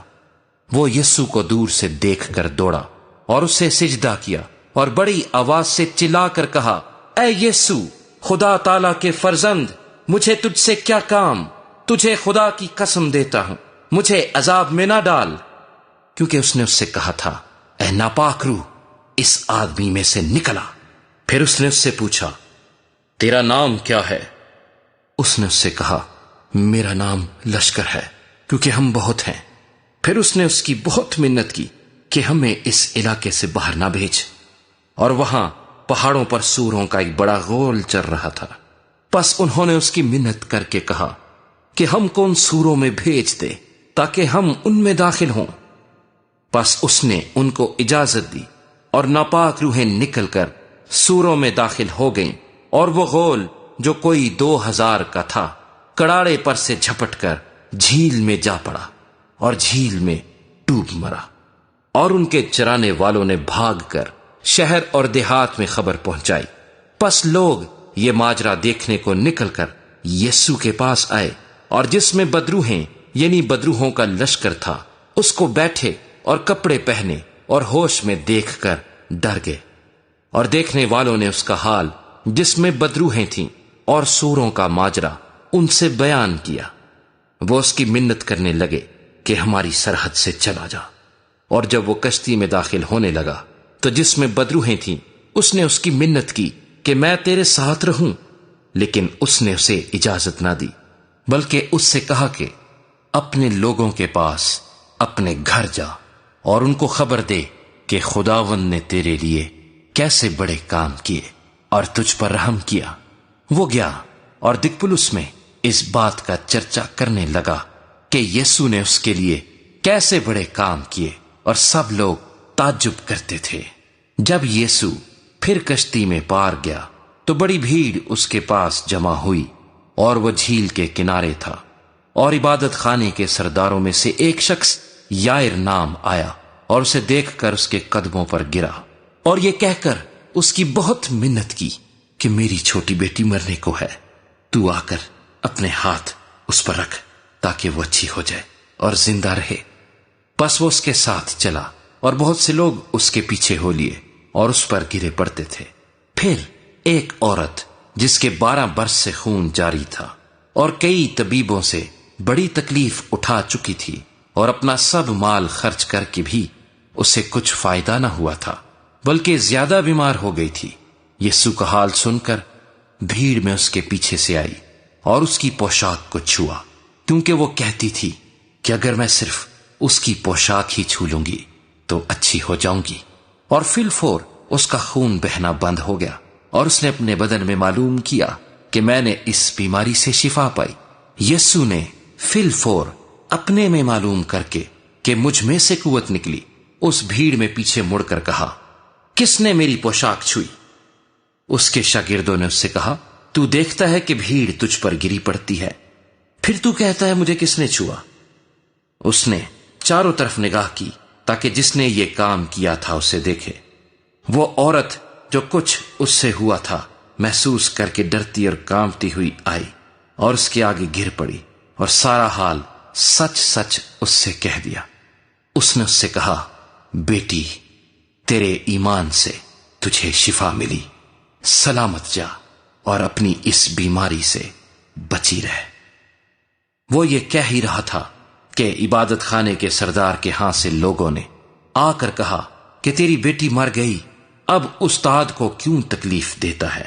وہ یسوع کو دور سے دیکھ کر دوڑا اور اسے سجدہ کیا، اور بڑی آواز سے چلا کر کہا، اے یسوع، خدا تعالیٰ کے فرزند، مجھے تجھ سے کیا کام؟ تجھے خدا کی قسم دیتا ہوں، مجھے عذاب میں نہ ڈال۔ کیونکہ اس نے اس سے کہا تھا، اے ناپاک روح، اس آدمی میں سے نکلا۔ پھر اس نے اس سے پوچھا، تیرا نام کیا ہے؟ اس نے اس سے کہا، میرا نام لشکر ہے، کیونکہ ہم بہت ہیں۔ پھر اس نے اس کی بہت منت کی کہ ہمیں اس علاقے سے باہر نہ بھیج، اور وہاں پہاڑوں پر سوروں کا ایک بڑا غول چل رہا تھا۔ پس انہوں نے اس کی منت کر کے کہا کہ ہم کو ان سوروں میں بھیج دے تاکہ ہم ان میں داخل ہوں۔ پس اس نے ان کو اجازت دی، اور ناپاک روحیں نکل کر سوروں میں داخل ہو گئیں، اور وہ غول جو کوئی 2000 کا تھا کڑاڑے پر سے جھپٹ کر جھیل میں جا پڑا اور جھیل میں ڈوب مرا۔ اور ان کے چرانے والوں نے بھاگ کر شہر اور دیہات میں خبر پہنچائی۔ پس لوگ یہ ماجرا دیکھنے کو نکل کر یسوع کے پاس آئے، اور جس میں بدروہیں یعنی بدروہوں کا لشکر تھا اس کو بیٹھے اور کپڑے پہنے اور ہوش میں دیکھ کر ڈر گئے۔ اور دیکھنے والوں نے اس کا حال جس میں بدروہیں تھیں اور سوروں کا ماجرا ان سے بیان کیا۔ وہ اس کی منت کرنے لگے کہ ہماری سرحد سے چلا جا۔ اور جب وہ کشتی میں داخل ہونے لگا تو جس میں بدروہیں تھیں اس نے اس کی منت کی کہ میں تیرے ساتھ رہوں، لیکن اس نے اسے اجازت نہ دی، بلکہ اس سے کہا کہ اپنے لوگوں کے پاس اپنے گھر جا اور ان کو خبر دے کہ خداوند نے تیرے لیے کیسے بڑے کام کیے اور تجھ پر رحم کیا۔ وہ گیا اور دکپولس میں اس بات کا چرچا کرنے لگا کہ یسوع نے اس کے لیے کیسے بڑے کام کیے، اور سب لوگ تعجب کرتے تھے۔ جب یسوع پھر کشتی میں پار گیا تو بڑی بھیڑ اس کے پاس جمع ہوئی، اور وہ جھیل کے کنارے تھا، اور عبادت خانے کے سرداروں میں سے ایک شخص یائر نام آیا اور اسے دیکھ کر اس کے قدموں پر گرا اور یہ کہہ کر اس کی بہت منت کی کہ میری چھوٹی بیٹی مرنے کو ہے، تو آ کر اپنے ہاتھ اس پر رکھ تاکہ وہ اچھی ہو جائے اور زندہ رہے۔ پس وہ اس کے ساتھ چلا، اور بہت سے لوگ اس کے پیچھے ہو لیے اور اس پر گرے پڑتے تھے۔ پھر ایک عورت جس کے 12 برس سے خون جاری تھا اور کئی طبیبوں سے بڑی تکلیف اٹھا چکی تھی، اور اپنا سب مال خرچ کر کے بھی اسے کچھ فائدہ نہ ہوا تھا، بلکہ زیادہ بیمار ہو گئی تھی، یسوع کا حال سن کر بھیڑ میں اس کے پیچھے سے آئی اور اس کی پوشاک کو چھوا، کیونکہ وہ کہتی تھی کہ اگر میں صرف اس کی پوشاک ہی چھو لوں گی تو اچھی ہو جاؤں گی۔ اور فی الفور اس کا خون بہنا بند ہو گیا، اور اس نے اپنے بدن میں معلوم کیا کہ میں نے اس بیماری سے شفا پائی۔ یسوع نے فی الفور اپنے میں معلوم کر کے کہ مجھ میں سے قوت نکلی، اس بھیڑ میں پیچھے مڑ کر کہا، کس نے میری پوشاک چھوئی؟ اس کے شاگردوں نے اس سے کہا، تو دیکھتا ہے کہ بھیڑ تجھ پر گری پڑتی ہے، پھر تو کہتا ہے مجھے کس نے چھوا؟ اس نے چاروں طرف نگاہ کی تاکہ جس نے یہ کام کیا تھا اسے دیکھے۔ وہ عورت جو کچھ اس سے ہوا تھا محسوس کر کے ڈرتی اور کانپتی ہوئی آئی اور اس کے آگے گر پڑی اور سارا حال سچ سچ اس سے کہہ دیا۔ اس نے اس سے کہا، بیٹی، تیرے ایمان سے تجھے شفا ملی، سلامت جا اور اپنی اس بیماری سے بچی رہ۔ وہ یہ کہہ ہی رہا تھا کہ عبادت خانے کے سردار کے ہاں سے لوگوں نے آ کر کہا کہ تیری بیٹی مر گئی، اب استاد کو کیوں تکلیف دیتا ہے؟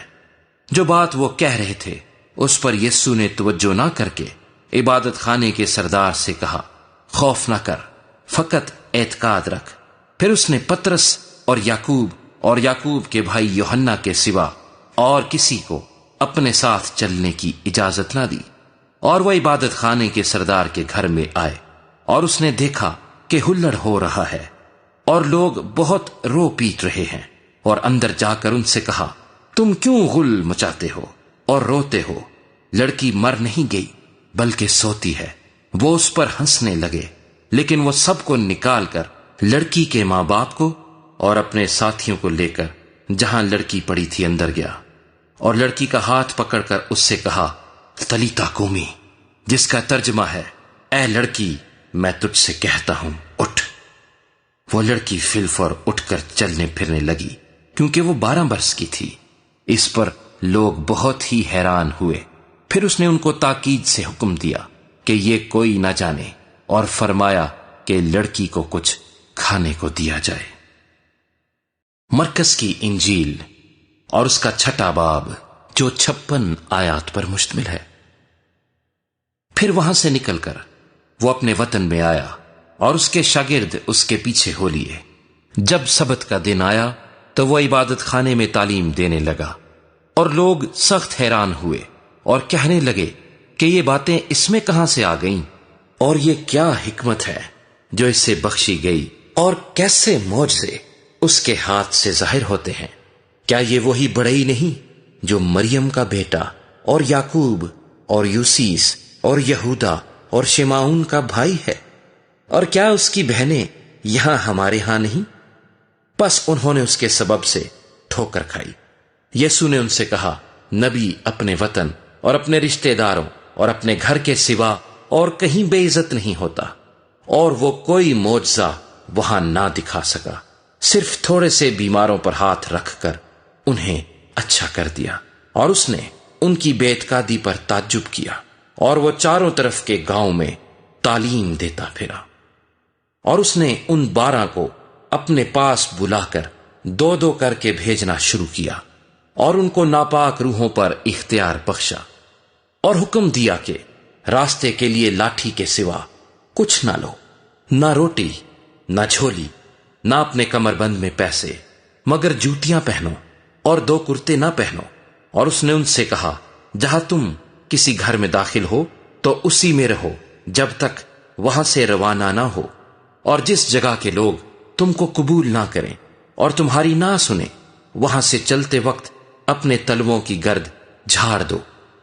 جو بات وہ کہہ رہے تھے اس پر یسوع نے توجہ نہ کر کے عبادت خانے کے سردار سے کہا، خوف نہ کر، فقط اعتقاد رکھ۔ پھر اس نے پترس اور یعقوب کے بھائی یوحنا کے سوا اور کسی کو اپنے ساتھ چلنے کی اجازت نہ دی، اور وہ عبادت خانے کے سردار کے گھر میں آئے، اور اس نے دیکھا کہ ہلڑ ہو رہا ہے اور لوگ بہت رو پیٹ رہے ہیں، اور اندر جا کر ان سے کہا، تم کیوں غل مچاتے ہو اور روتے ہو؟ لڑکی مر نہیں گئی بلکہ سوتی ہے۔ وہ اس پر ہنسنے لگے، لیکن وہ سب کو نکال کر لڑکی کے ماں باپ کو اور اپنے ساتھیوں کو لے کر جہاں لڑکی پڑی تھی اندر گیا، اور لڑکی کا ہاتھ پکڑ کر اس سے کہا، تلیتا کومی، جس کا ترجمہ ہے، اے لڑکی میں تجھ سے کہتا ہوں اٹھ۔ وہ لڑکی فی الفور اٹھ کر چلنے پھرنے لگی، کیونکہ وہ 12 برس کی تھی۔ اس پر لوگ بہت ہی حیران ہوئے۔ پھر اس نے ان کو تاکید سے حکم دیا کہ یہ کوئی نہ جانے، اور فرمایا کہ لڑکی کو کچھ کھانے کو دیا جائے۔ مرکز کی انجیل اور اس کا 6واں باب، جو 56 آیات پر مشتمل ہے۔ پھر وہاں سے نکل کر وہ اپنے وطن میں آیا، اور اس کے شاگرد اس کے پیچھے ہو لیے۔ جب سبت کا دن آیا تو وہ عبادت خانے میں تعلیم دینے لگا، اور لوگ سخت حیران ہوئے اور کہنے لگے کہ یہ باتیں اس میں کہاں سے آ گئیں، اور یہ کیا حکمت ہے جو اس سے بخشی گئی، اور کیسے معجزے اس کے ہاتھ سے ظاہر ہوتے ہیں؟ کیا یہ وہی بڑئی نہیں جو مریم کا بیٹا اور یعقوب اور یوسیس اور یہودا اور شمعون کا بھائی ہے؟ اور کیا اس کی بہنیں یہاں ہمارے ہاں نہیں؟ پس انہوں نے اس کے سبب سے ٹھوکر کھائی۔ یسوع نے ان سے کہا، نبی اپنے وطن اور اپنے رشتہ داروں اور اپنے گھر کے سوا اور کہیں بے عزت نہیں ہوتا، اور وہ کوئی معجزہ وہاں نہ دکھا سکا، صرف تھوڑے سے بیماروں پر ہاتھ رکھ کر انہیں اچھا کر دیا، اور اس نے ان کی بے اعتقادی پر تعجب کیا، اور وہ چاروں طرف کے گاؤں میں تعلیم دیتا پھرا۔ اور اس نے ان 12 کو اپنے پاس بلا کر 2 کر کے بھیجنا شروع کیا، اور ان کو ناپاک روحوں پر اختیار بخشا، اور حکم دیا کہ راستے کے لیے لاٹھی کے سوا کچھ نہ لو، نہ روٹی، نہ جھولی، نہ اپنے کمر بند میں پیسے، مگر جوتیاں پہنو اور 2 کرتے نہ پہنو۔ اور اس نے ان سے کہا، جہاں تم کسی گھر میں داخل ہو تو اسی میں رہو جب تک وہاں سے روانہ نہ ہو، اور جس جگہ کے لوگ تم کو قبول نہ کریں اور تمہاری نہ سنیں، وہاں سے چلتے وقت اپنے تلووں کی گرد جھاڑ دو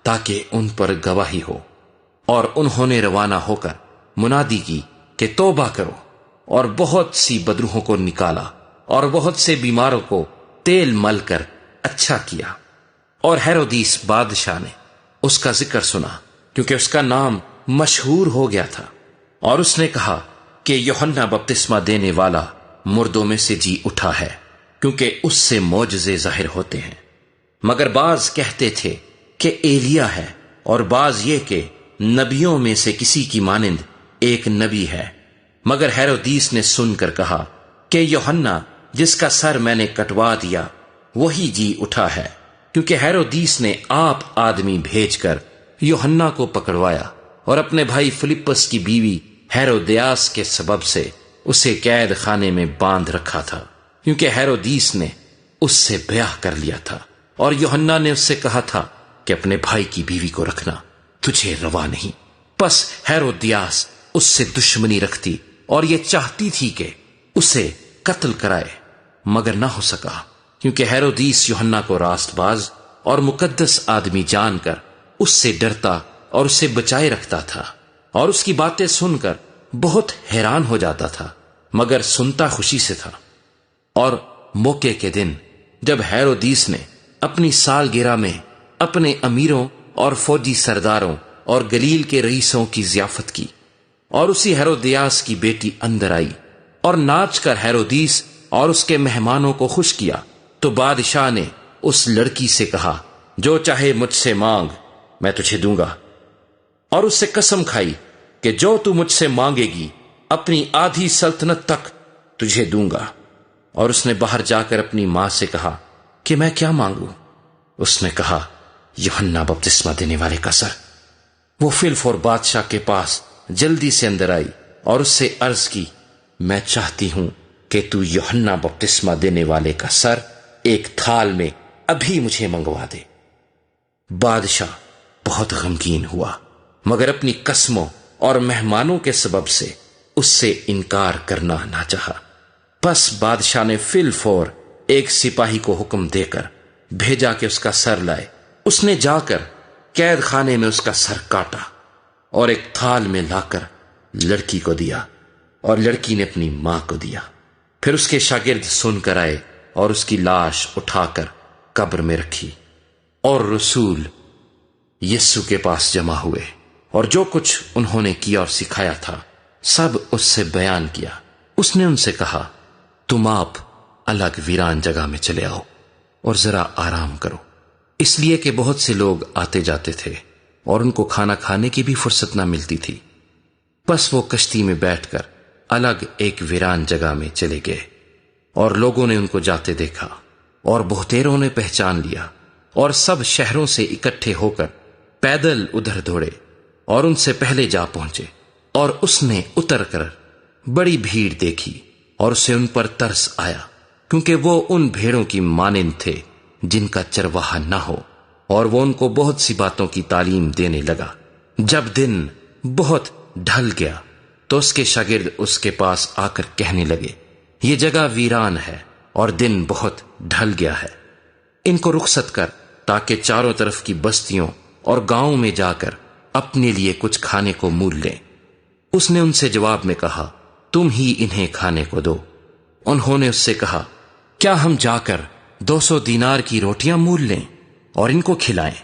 تاکہ ان پر گواہی ہو۔ اور انہوں نے روانہ ہو کر منادی کی کہ توبہ کرو، اور بہت سی بدروحوں کو نکالا، اور بہت سے بیماروں کو تیل مل کر اچھا کیا۔ اور ہیرودیس بادشاہ نے اس کا ذکر سنا، کیونکہ اس کا نام مشہور ہو گیا تھا، اور اس نے کہا کہ یوحنا بپتسمہ دینے والا مردوں میں سے جی اٹھا ہے، کیونکہ اس سے معجزے ظاہر ہوتے ہیں۔ مگر بعض کہتے تھے کہ ایلیا ہے، اور بعض یہ کہ نبیوں میں سے کسی کی مانند ایک نبی ہے۔ مگر ہیرودیس نے سن کر کہا کہ یوحنا جس کا سر میں نے کٹوا دیا وہی جی اٹھا ہے، کیونکہ ہیرودیس نے آپ آدمی بھیج کر یوحنا کو پکڑوایا، اور اپنے بھائی فلپس کی بیوی ہیرودیاس کے سبب سے اسے قید خانے میں باندھ رکھا تھا، کیونکہ ہیرودیس نے اس سے بیاہ کر لیا تھا، اور یوحنا نے اس سے کہا تھا کہ اپنے بھائی کی بیوی کو رکھنا تجھے روا نہیں۔ پس ہیرودیاس اس سے دشمنی رکھتی اور یہ چاہتی تھی کہ اسے قتل کرائے، مگر نہ ہو سکا، کیونکہ ہیرودیس یوحنا کو راست باز اور مقدس آدمی جان کر اس سے ڈرتا اور اسے بچائے رکھتا تھا، اور اس کی باتیں سن کر بہت حیران ہو جاتا تھا، مگر سنتا خوشی سے تھا۔ اور موقع کے دن جب ہیرودیس نے اپنی سالگرہ میں اپنے امیروں اور فوجی سرداروں اور گلیل کے رئیسوں کی ضیافت کی، اور اسی ہیرودیاس کی بیٹی اندر آئی اور ناچ کر ہیرودیس اور اس کے مہمانوں کو خوش کیا، تو بادشاہ نے اس لڑکی سے کہا، جو چاہے مجھ سے مانگ میں تجھے دوں گا، اور اس سے قسم کھائی کہ جو تو مجھ سے مانگے گی اپنی آدھی سلطنت تک تجھے دوں گا۔ اور اس نے باہر جا کر اپنی ماں سے کہا کہ میں کیا مانگوں؟ اس نے کہا، یوحنا بپتسمہ دینے والے کا سر۔ وہ فی الفور بادشاہ کے پاس جلدی سے اندر آئی اور اس سے عرض کی، میں چاہتی ہوں کہ تو یوحنا بپتسمہ دینے والے کا سر ایک تھال میں ابھی مجھے منگوا دے۔ بادشاہ بہت غمگین ہوا، مگر اپنی قسموں اور مہمانوں کے سبب سے اس سے انکار کرنا نہ چاہا۔ پس بادشاہ نے فی الفور ایک سپاہی کو حکم دے کر بھیجا کہ اس کا سر لائے۔ اس نے جا کر قید خانے میں اس کا سر کاٹا اور ایک تھال میں لا کر لڑکی کو دیا، اور لڑکی نے اپنی ماں کو دیا۔ پھر اس کے شاگرد سن کر آئے اور اس کی لاش اٹھا کر قبر میں رکھی، اور رسول یسوع کے پاس جمع ہوئے، اور جو کچھ انہوں نے کیا اور سکھایا تھا سب اس سے بیان کیا۔ اس نے ان سے کہا، تم آپ الگ ویران جگہ میں چلے آؤ اور ذرا آرام کرو، اس لیے کہ بہت سے لوگ آتے جاتے تھے اور ان کو کھانا کھانے کی بھی فرصت نہ ملتی تھی۔ پس وہ کشتی میں بیٹھ کر الگ ایک ویران جگہ میں چلے گئے، اور لوگوں نے ان کو جاتے دیکھا، اور بہتیروں نے پہچان لیا، اور سب شہروں سے اکٹھے ہو کر پیدل ادھر دوڑے اور ان سے پہلے جا پہنچے۔ اور اس نے اتر کر بڑی بھیڑ دیکھی اور اسے ان پر ترس آیا، کیونکہ وہ ان بھیڑوں کی مانند تھے جن کا چرواہا نہ ہو، اور وہ ان کو بہت سی باتوں کی تعلیم دینے لگا۔ جب دن بہت ڈھل گیا تو اس کے شاگرد اس کے پاس آ کر کہنے لگے، یہ جگہ ویران ہے اور دن بہت ڈھل گیا ہے، ان کو رخصت کر تاکہ چاروں طرف کی بستیوں اور گاؤں میں جا کر اپنے لیے کچھ کھانے کو مول لیں۔ اس نے ان سے جواب میں کہا، تم ہی انہیں کھانے کو دو۔ انہوں نے اس سے کہا، کیا ہم جا کر 200 دینار کی روٹیاں مول لیں؟ اور ان کو کھلائیں۔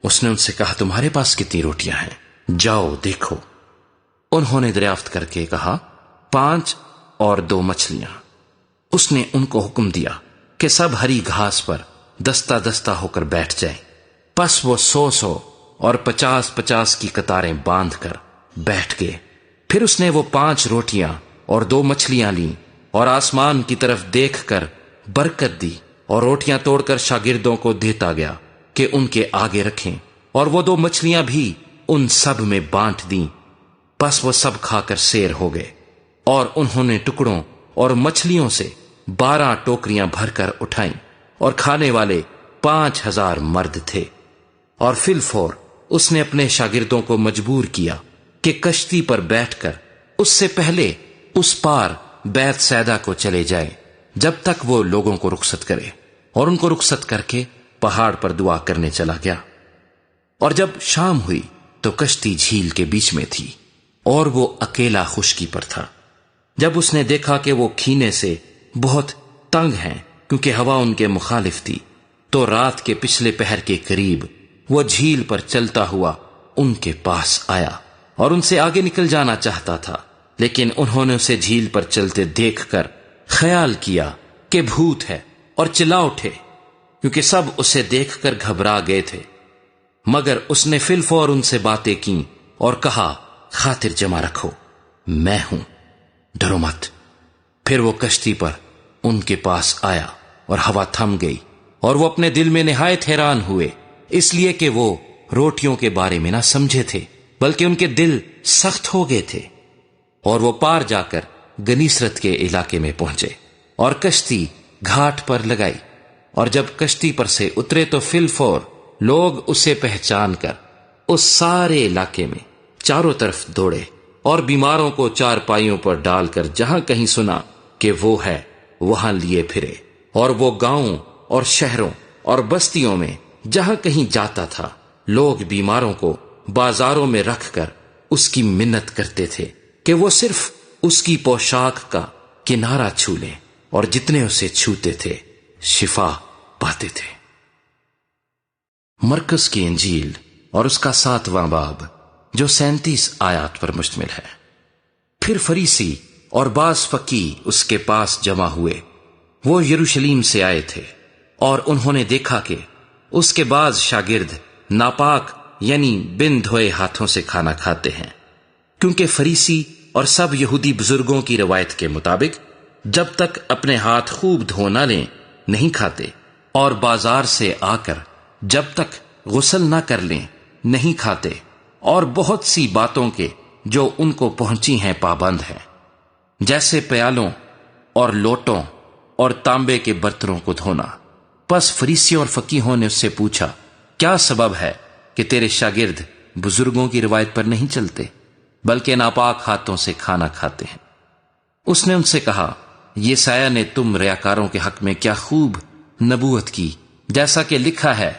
اس نے ان سے کہا تمہارے پاس کتنی روٹیاں ہیں؟ جاؤ دیکھو۔ انہوں نے دریافت کر کے کہا 5 اور 2 مچھلیاں۔ اس نے ان کو حکم دیا کہ سب ہری گھاس پر دستہ دستہ ہو کر بیٹھ جائیں۔ پس وہ 100 اور 50 کی قطاریں باندھ کر بیٹھ گئے۔ پھر اس نے وہ 5 روٹیاں اور 2 مچھلیاں لیں اور آسمان کی طرف دیکھ کر برکت دی اور روٹیاں توڑ کر شاگردوں کو دیتا گیا کہ ان کے آگے رکھیں، اور وہ 2 مچھلیاں بھی ان سب میں بانٹ دیں۔ پس وہ سب کھا کر سیر ہو گئے، اور انہوں نے ٹکڑوں اور مچھلیوں سے 12 ٹوکریاں بھر کر اٹھائیں، اور کھانے والے 5000 مرد تھے۔ اور فی الفور اس نے اپنے شاگردوں کو مجبور کیا کہ کشتی پر بیٹھ کر اس سے پہلے اس پار بیت سیدہ کو چلے جائیں جب تک وہ لوگوں کو رخصت کرے، اور ان کو رخصت کر کے پہاڑ پر دعا کرنے چلا گیا۔ اور جب شام ہوئی تو کشتی جھیل کے بیچ میں تھی اور وہ اکیلا خشکی پر تھا۔ جب اس نے دیکھا کہ وہ کھینے سے بہت تنگ ہیں کیونکہ ہوا ان کے مخالف تھی، تو رات کے پچھلے پہر کے قریب وہ جھیل پر چلتا ہوا ان کے پاس آیا اور ان سے آگے نکل جانا چاہتا تھا، لیکن انہوں نے اسے جھیل پر چلتے دیکھ کر خیال کیا کہ بھوت ہے اور چلا اٹھے، کیونکہ سب اسے دیکھ کر گھبرا گئے تھے۔ مگر اس نے فی الفور ان سے باتیں کیں اور کہا خاطر جمع رکھو، میں ہوں، ڈرو مت۔ پھر وہ کشتی پر ان کے پاس آیا اور ہوا تھم گئی، اور وہ اپنے دل میں نہایت حیران ہوئے، اس لیے کہ وہ روٹیوں کے بارے میں نہ سمجھے تھے بلکہ ان کے دل سخت ہو گئے تھے۔ اور وہ پار جا کر گنیسرت کے علاقے میں پہنچے اور کشتی گھاٹ پر لگائی، اور جب کشتی پر سے اترے تو فی الفور لوگ اسے پہچان کر اس سارے علاقے میں چاروں طرف دوڑے، اور بیماروں کو چارپائیوں پر ڈال کر جہاں کہیں سنا کہ وہ ہے وہاں لیے پھرے، اور وہ گاؤں اور شہروں اور بستیوں میں جہاں کہیں جاتا تھا لوگ بیماروں کو بازاروں میں رکھ کر اس کی منت کرتے تھے کہ وہ صرف اس کی پوشاک کا کنارہ چھو لیں، اور جتنے اسے چھوتے تھے شفا پاتے تھے۔ مرکز کی انجیل اور اس کا 7واں باب جو 37 آیات پر مشتمل ہے۔ پھر فریسی اور بعض فقیہ اس کے پاس جمع ہوئے، وہ یروشلیم سے آئے تھے، اور انہوں نے دیکھا کہ اس کے بعض شاگرد ناپاک یعنی بن دھوئے ہاتھوں سے کھانا کھاتے ہیں، کیونکہ فریسی اور سب یہودی بزرگوں کی روایت کے مطابق جب تک اپنے ہاتھ خوب دھو نہ لیں نہیں کھاتے، اور بازار سے آ کر جب تک غسل نہ کر لیں نہیں کھاتے، اور بہت سی باتوں کے جو ان کو پہنچی ہیں پابند ہیں، جیسے پیالوں اور لوٹوں اور تانبے کے برتنوں کو دھونا۔ پس فریسیوں اور فقیہوں نے اس سے پوچھا کیا سبب ہے کہ تیرے شاگرد بزرگوں کی روایت پر نہیں چلتے بلکہ ناپاک ہاتھوں سے کھانا کھاتے ہیں؟ اس نے ان سے کہا یسایہ نے تم ریاکاروں کے حق میں کیا خوب نبوت کی، جیسا کہ لکھا ہے،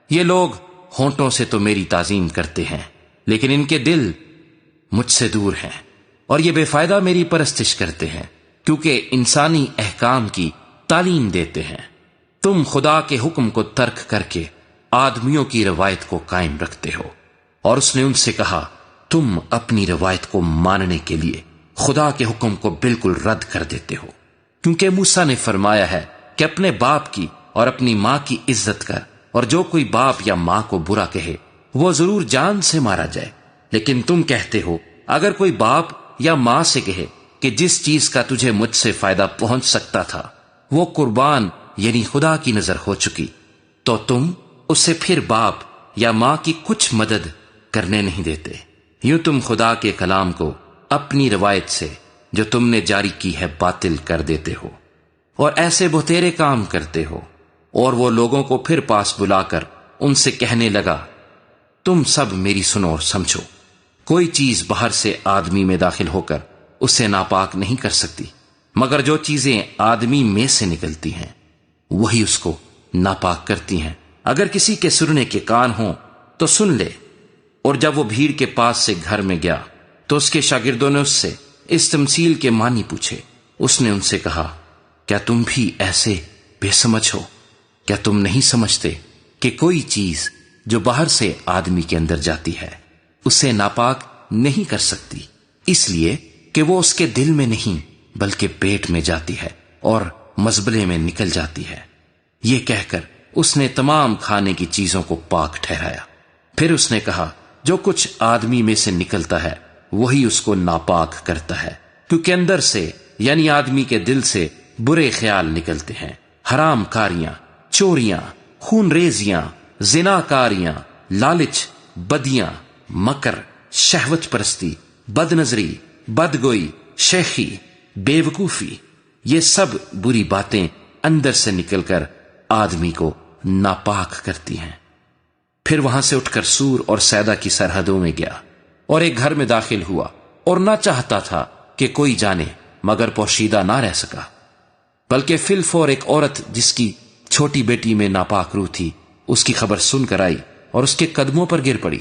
یہ لوگ ہونٹوں سے تو میری تعظیم کرتے ہیں لیکن ان کے دل مجھ سے دور ہیں، اور یہ بے فائدہ میری پرستش کرتے ہیں کیونکہ انسانی احکام کی تعلیم دیتے ہیں۔ تم خدا کے حکم کو ترک کر کے آدمیوں کی روایت کو قائم رکھتے ہو۔ اور اس نے ان سے کہا تم اپنی روایت کو ماننے کے لیے خدا کے حکم کو بالکل رد کر دیتے ہو، کیونکہ موسیٰ نے فرمایا ہے کہ اپنے باپ کی اور اپنی ماں کی عزت کر، اور جو کوئی باپ یا ماں کو برا کہے وہ ضرور جان سے مارا جائے۔ لیکن تم کہتے ہو اگر کوئی باپ یا ماں سے کہے کہ جس چیز کا تجھے مجھ سے فائدہ پہنچ سکتا تھا وہ قربان یعنی خدا کی نظر ہو چکی، تو تم اسے پھر باپ یا ماں کی کچھ مدد کرنے نہیں دیتے۔ یوں تم خدا کے کلام کو اپنی روایت سے جو تم نے جاری کی ہے باطل کر دیتے ہو، اور ایسے بہتیرے کام کرتے ہو۔ اور وہ لوگوں کو پھر پاس بلا کر ان سے کہنے لگا تم سب میری سنو اور سمجھو، کوئی چیز باہر سے آدمی میں داخل ہو کر اسے ناپاک نہیں کر سکتی، مگر جو چیزیں آدمی میں سے نکلتی ہیں وہی اس کو ناپاک کرتی ہیں۔ اگر کسی کے سننے کے کان ہوں تو سن لے۔ اور جب وہ بھیڑ کے پاس سے گھر میں گیا تو اس کے شاگردوں نے اس سے اس تمثیل کے معنی پوچھے۔ اس نے ان سے کہا کیا تم بھی ایسے بے سمجھ ہو؟ کیا تم نہیں سمجھتے کہ کوئی چیز جو باہر سے آدمی کے اندر جاتی ہے اسے ناپاک نہیں کر سکتی، اس لیے کہ وہ اس کے دل میں نہیں بلکہ پیٹ میں جاتی ہے اور مزبلے میں نکل جاتی ہے۔ یہ کہہ کر اس نے تمام کھانے کی چیزوں کو پاک ٹھہرایا۔ پھر اس نے کہا، جو کچھ آدمی میں سے نکلتا ہے وہی اس کو ناپاک کرتا ہے، کیونکہ اندر سے یعنی آدمی کے دل سے برے خیال نکلتے ہیں، حرام کاریاں، چوریاں، خون ریزیاں، زناکاریاں، لالچ، بدیاں، مکر، شہوت پرستی، بد نظری، بدگوئی، شیخی، بے وقوفی، یہ سب بری باتیں اندر سے نکل کر آدمی کو ناپاک کرتی ہیں۔ پھر وہاں سے اٹھ کر سور اور سیدا کی سرحدوں میں گیا اور ایک گھر میں داخل ہوا اور نہ چاہتا تھا کہ کوئی جانے، مگر پوشیدہ نہ رہ سکا، بلکہ فی الفور ایک عورت جس کی چھوٹی بیٹی میں ناپاک روح تھی اس کی خبر سن کر آئی اور اس کے قدموں پر گر پڑی۔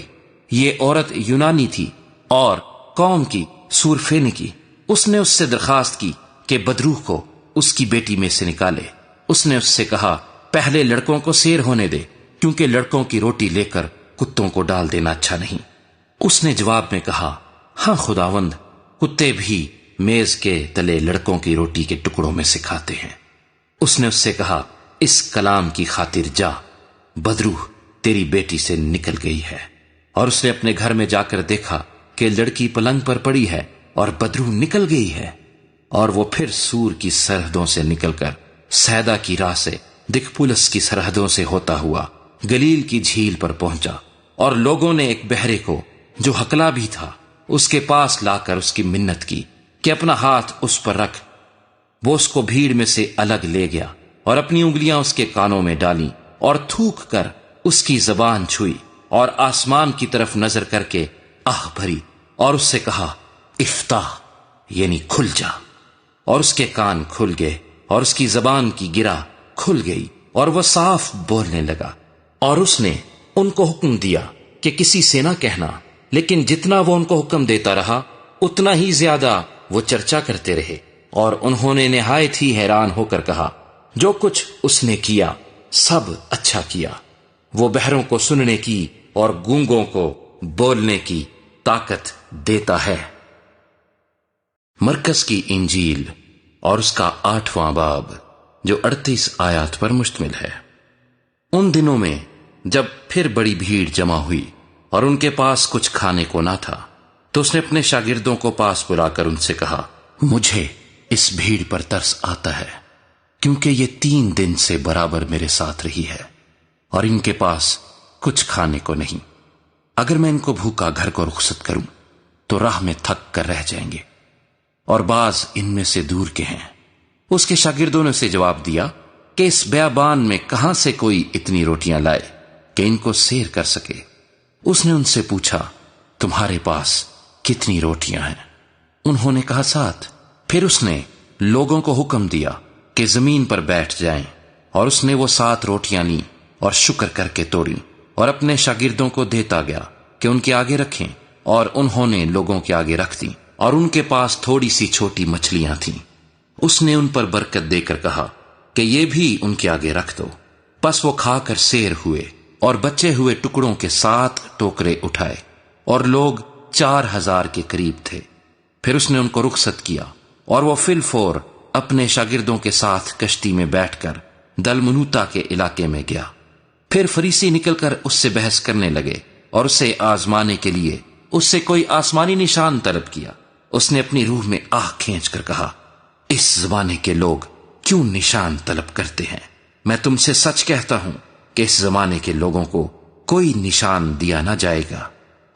یہ عورت یونانی تھی اور قوم کی سورفینی کی۔ اس نے اس سے درخواست کی کہ بدروح کو اس کی بیٹی میں سے نکالے۔ اس نے اس سے کہا، پہلے لڑکوں کو سیر ہونے دے، کیونکہ لڑکوں کی روٹی لے کر کتوں کو ڈال دینا اچھا نہیں۔ اس نے جواب میں کہا، ہاں خداوند، کتے بھی میز کے تلے لڑکوں کی روٹی کے ٹکڑوں میں سے کھاتے ہیں۔ اس نے اس سے کہا، اس کلام کی خاطر جا، بدروح تیری بیٹی سے نکل گئی ہے۔ اور اس نے اپنے گھر میں جا کر دیکھا کہ لڑکی پلنگ پر پڑی ہے اور بدروح نکل گئی ہے۔ اور وہ پھر سور کی سرحدوں سے نکل کر سیدا کی راہ سے دکپولس کی سرحدوں سے ہوتا ہوا گلیل کی جھیل پر پہنچا، اور لوگوں نے ایک بہرے کو جو ہکلا بھی تھا اس کے پاس لا کر اس کی منت کی کہ اپنا ہاتھ اس پر رکھ۔ وہ اس کو بھیڑ میں سے الگ لے گیا اور اپنی انگلیاں اس کے کانوں میں ڈالیں اور تھوک کر اس کی زبان چھوئی اور آسمان کی طرف نظر کر کے آہ بھری اور اس سے کہا، افتح، یعنی کھل جا۔ اور اس کے کان کھل گئے اور اس کی زبان کی گرہ کھل گئی اور وہ صاف بولنے لگا۔ اور اس نے ان کو حکم دیا کہ کسی سے نہ کہنا، لیکن جتنا وہ ان کو حکم دیتا رہا اتنا ہی زیادہ وہ چرچا کرتے رہے، اور انہوں نے نہایت ہی حیران ہو کر کہا، جو کچھ اس نے کیا سب اچھا کیا۔ وہ بہروں کو سننے کی اور گونگوں کو بولنے کی طاقت دیتا ہے۔ مرکز کی انجیل اور اس کا 8واں باب جو 38 آیات پر مشتمل ہے۔ ان دنوں میں جب پھر بڑی بھیڑ جمع ہوئی اور ان کے پاس کچھ کھانے کو نہ تھا، تو اس نے اپنے شاگردوں کو پاس بلا کر ان سے کہا، مجھے اس بھیڑ پر ترس آتا ہے، کیونکہ یہ 3 دن سے برابر میرے ساتھ رہی ہے اور ان کے پاس کچھ کھانے کو نہیں۔ اگر میں ان کو بھوکا گھر کو رخصت کروں تو راہ میں تھک کر رہ جائیں گے، اور بعض ان میں سے دور کے ہیں۔ اس کے شاگردوں نے اسے جواب دیا کہ اس بیابان میں کہاں سے کوئی اتنی روٹیاں لائے کہ ان کو سیر کر سکے۔ اس نے ان سے پوچھا، تمہارے پاس کتنی روٹیاں ہیں؟ انہوں نے کہا 7۔ پھر اس نے لوگوں کو حکم دیا کہ زمین پر بیٹھ جائیں، اور اس نے وہ 7 روٹیاں لیں اور شکر کر کے توڑیں اور اپنے شاگردوں کو دیتا گیا کہ ان کے آگے رکھیں، اور انہوں نے لوگوں کے آگے رکھ دیں، اور ان کے پاس تھوڑی سی چھوٹی مچھلیاں تھیں۔ اس نے ان پر برکت دے کر کہا کہ یہ بھی ان کے آگے رکھ دو۔ پس وہ کھا کر سیر ہوئے اور بچے ہوئے ٹکڑوں کے 7 ٹوکرے اٹھائے، اور لوگ 4000 کے قریب تھے۔ پھر اس نے ان کو رخصت کیا اور وہ فی الفور اپنے شاگردوں کے ساتھ کشتی میں بیٹھ کر دلمنوتا کے علاقے میں گیا۔ پھر فریسی نکل کر اس سے بحث کرنے لگے اور اسے آزمانے کے لیے اس سے کوئی آسمانی نشان طلب کیا۔ اس نے اپنی روح میں آہ کھینچ کر کہا، اس زمانے کے لوگ کیوں نشان طلب کرتے ہیں؟ میں تم سے سچ کہتا ہوں کہ اس زمانے کے لوگوں کو کوئی نشان دیا نہ جائے گا۔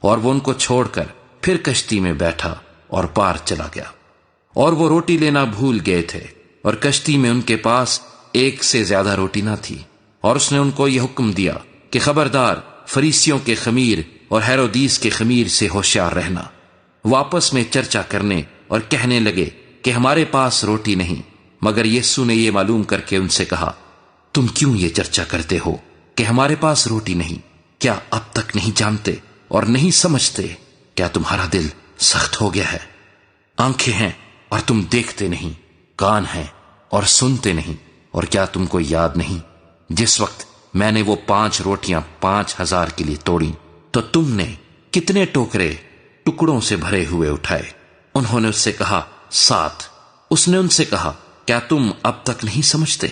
اور وہ ان کو چھوڑ کر پھر کشتی میں بیٹھا اور پار چلا گیا۔ اور وہ روٹی لینا بھول گئے تھے، اور کشتی میں ان کے پاس 1 سے زیادہ روٹی نہ تھی۔ اور اس نے ان کو یہ حکم دیا کہ خبردار، فریسیوں کے خمیر اور ہیرودیس کے خمیر سے ہوشیار رہنا۔ وہ آپس میں چرچا کرنے اور کہنے لگے کہ ہمارے پاس روٹی نہیں۔ مگر یسوع نے یہ معلوم کر کے ان سے کہا، تم کیوں یہ چرچا کرتے ہو کہ ہمارے پاس روٹی نہیں؟ کیا اب تک نہیں جانتے اور نہیں سمجھتے؟ کیا تمہارا دل سخت ہو گیا ہے؟ آنکھیں ہیں اور تم دیکھتے نہیں، کان ہیں اور سنتے نہیں، اور کیا تم کو یاد نہیں جس وقت میں نے وہ 5 روٹیاں 5,000 کے لیے توڑی تو تم نے کتنے ٹوکرے ٹکڑوں سے بھرے ہوئے اٹھائے؟ انہوں نے اس سے کہا 7۔ اس نے ان سے کہا کیا تم اب تک نہیں سمجھتے؟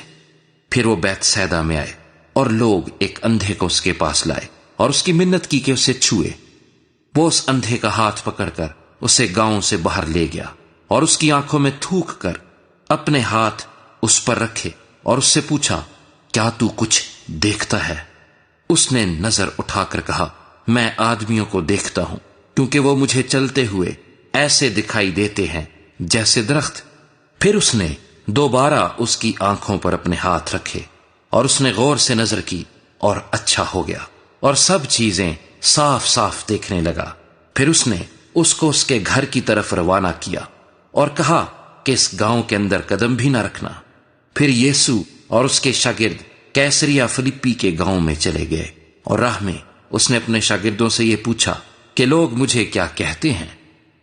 پھر وہ بیت سیدا میں آئے اور لوگ ایک اندھے کو اس کے پاس لائے اور اس کی منت کی کہ اسے چھوئے۔ وہ اس اندھے کا ہاتھ پکڑ کر اسے گاؤں سے باہر لے گیا اور اس کی آنکھوں میں تھوک کر اپنے ہاتھ اس پر رکھے اور اس سے پوچھا کیا تو کچھ دیکھتا ہے؟ اس نے نظر اٹھا کر کہا میں آدمیوں کو دیکھتا ہوں، کیونکہ وہ مجھے چلتے ہوئے ایسے دکھائی دیتے ہیں جیسے درخت۔ پھر اس نے دوبارہ اس کی آنکھوں پر اپنے ہاتھ رکھے اور اس نے غور سے نظر کی اور اچھا ہو گیا اور سب چیزیں صاف صاف دیکھنے لگا۔ پھر اس نے اس کو اس کے گھر کی طرف روانہ کیا اور کہا کہ اس گاؤں کے اندر قدم بھی نہ رکھنا۔ پھر یسوع اور اس کے شاگرد کیسریا فلپی کے گاؤں میں چلے گئے اور راہ میں اس نے اپنے شاگردوں سے یہ پوچھا کہ لوگ مجھے کیا کہتے ہیں؟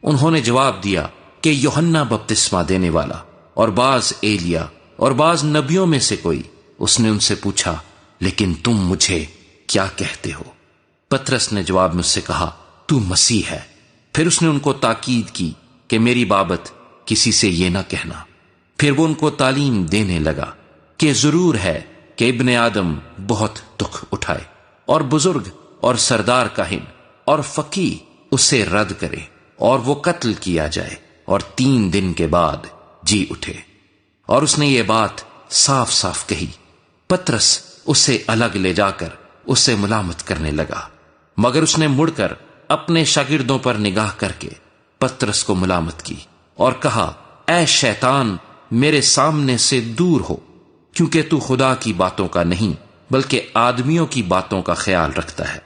انہوں نے جواب دیا کہ یوحنا بپتسمہ دینے والا، اور بعض ایلیا اور بعض نبیوں میں سے کوئی۔ اس نے ان سے پوچھا لیکن تم مجھے کیا کہتے ہو؟ پترس نے جواب میں اس سے کہا تو مسیح ہے۔ پھر اس نے ان کو تاکید کی کہ میری بابت کسی سے یہ نہ کہنا۔ پھر وہ ان کو تعلیم دینے لگا کہ ضرور ہے کہ ابن آدم بہت دکھ اٹھائے اور بزرگ اور سردار کاہن اور فقیہ اسے رد کرے اور وہ قتل کیا جائے اور 3 دن کے بعد جی اٹھے۔ اور اس نے یہ بات صاف صاف کہی۔ پترس اسے الگ لے جا کر اسے ملامت کرنے لگا، مگر اس نے مڑ کر اپنے شاگردوں پر نگاہ کر کے پترس کو ملامت کی اور کہا اے شیطان، میرے سامنے سے دور ہو، کیونکہ تو خدا کی باتوں کا نہیں بلکہ آدمیوں کی باتوں کا خیال رکھتا ہے۔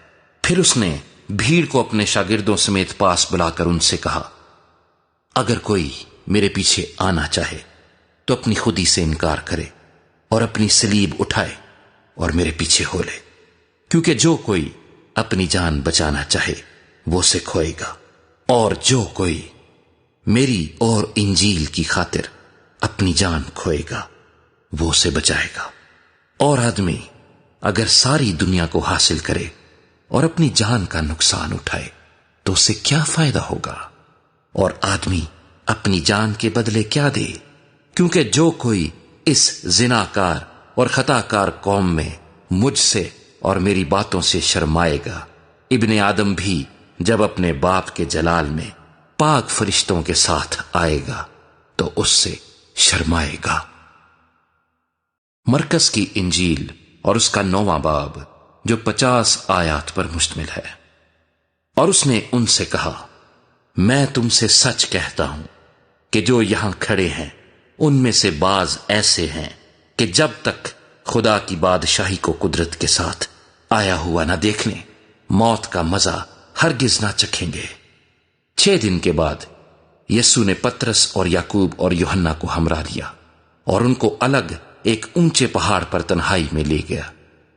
پھر اس نے بھیڑ کو اپنے شاگردوں سمیت پاس بلا کر ان سے کہا اگر کوئی میرے پیچھے آنا چاہے تو اپنی خودی سے انکار کرے اور اپنی صلیب اٹھائے اور میرے پیچھے ہو لے، کیونکہ جو کوئی اپنی جان بچانا چاہے وہ اسے کھوئے گا، اور جو کوئی میری اور انجیل کی خاطر اپنی جان کھوئے گا وہ اسے بچائے گا۔ اور آدمی اگر ساری دنیا کو حاصل کرے اور اپنی جان کا نقصان اٹھائے تو اسے کیا فائدہ ہوگا؟ اور آدمی اپنی جان کے بدلے کیا دے؟ کیونکہ جو کوئی اس زناکار اور خطا کار قوم میں مجھ سے اور میری باتوں سے شرمائے گا، ابن آدم بھی جب اپنے باپ کے جلال میں پاک فرشتوں کے ساتھ آئے گا تو اس سے شرمائے گا۔ مرکز کی انجیل اور اس کا 9واں باب جو 50 آیات پر مشتمل ہے۔ اور اس نے ان سے کہا میں تم سے سچ کہتا ہوں کہ جو یہاں کھڑے ہیں ان میں سے بعض ایسے ہیں کہ جب تک خدا کی بادشاہی کو قدرت کے ساتھ آیا ہوا نہ دیکھ لیں موت کا مزہ ہرگز نہ چکھیں گے۔ 6 دن کے بعد یسوع نے پترس اور یعقوب اور یوحنا کو ہمراہ لیا اور ان کو الگ ایک اونچے پہاڑ پر تنہائی میں لے گیا،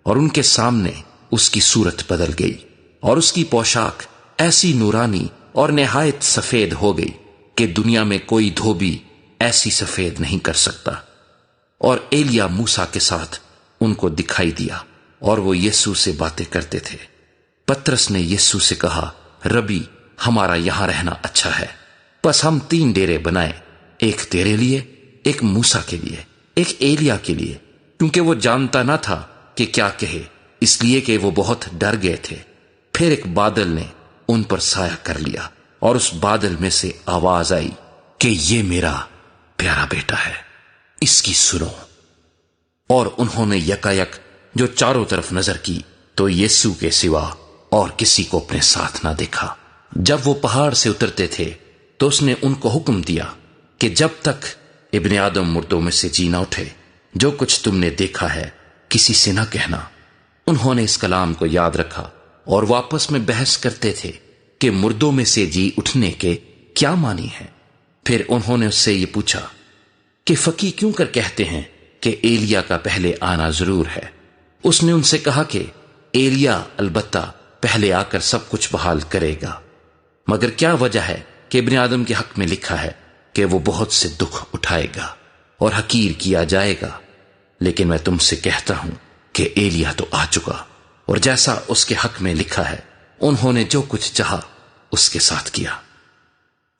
اور ان کے سامنے اس کی صورت بدل گئی اور اس کی پوشاک ایسی نورانی اور نہایت سفید ہو گئی کہ دنیا میں کوئی دھوبی ایسی سفید نہیں کر سکتا۔ اور ایلیا موسیٰ کے ساتھ ان کو دکھائی دیا اور وہ یسوع سے باتیں کرتے تھے۔ پترس نے یسوع سے کہا ربی، ہمارا یہاں رہنا اچھا ہے، بس ہم 3 ڈیرے بنائیں، ایک تیرے لیے، ایک موسیٰ کے لیے، ایک ایلیا کے لیے، کیونکہ وہ جانتا نہ تھا کہ کیا کہے، اس لیے کہ وہ بہت ڈر گئے تھے۔ پھر ایک بادل نے ان پر سایہ کر لیا اور اس بادل میں سے آواز آئی کہ یہ میرا پیارا بیٹا ہے، اس کی سنو۔ اور انہوں نے یکایک جو چاروں طرف نظر کی تو یسوع کے سوا اور کسی کو اپنے ساتھ نہ دیکھا۔ جب وہ پہاڑ سے اترتے تھے تو اس نے ان کو حکم دیا کہ جب تک ابن آدم مردوں میں سے جی نہ اٹھے جو کچھ تم نے دیکھا ہے کسی سے نہ کہنا۔ انہوں نے اس کلام کو یاد رکھا اور وہ آپس میں بحث کرتے تھے کہ مردوں میں سے جی اٹھنے کے کیا معنی ہے۔ پھر انہوں نے اس سے یہ پوچھا کہ فقیہ کیوں کر کہتے ہیں کہ ایلیا کا پہلے آنا ضرور ہے؟ اس نے ان سے کہا کہ ایلیا البتہ پہلے آ کر سب کچھ بحال کرے گا، مگر کیا وجہ ہے کہ ابن آدم کے حق میں لکھا ہے کہ وہ بہت سے دکھ اٹھائے گا اور حقیر کیا جائے گا۔ لیکن میں تم سے کہتا ہوں کہ ایلیا تو آ چکا، اور جیسا اس کے حق میں لکھا ہے انہوں نے جو کچھ چاہا اس کے ساتھ کیا۔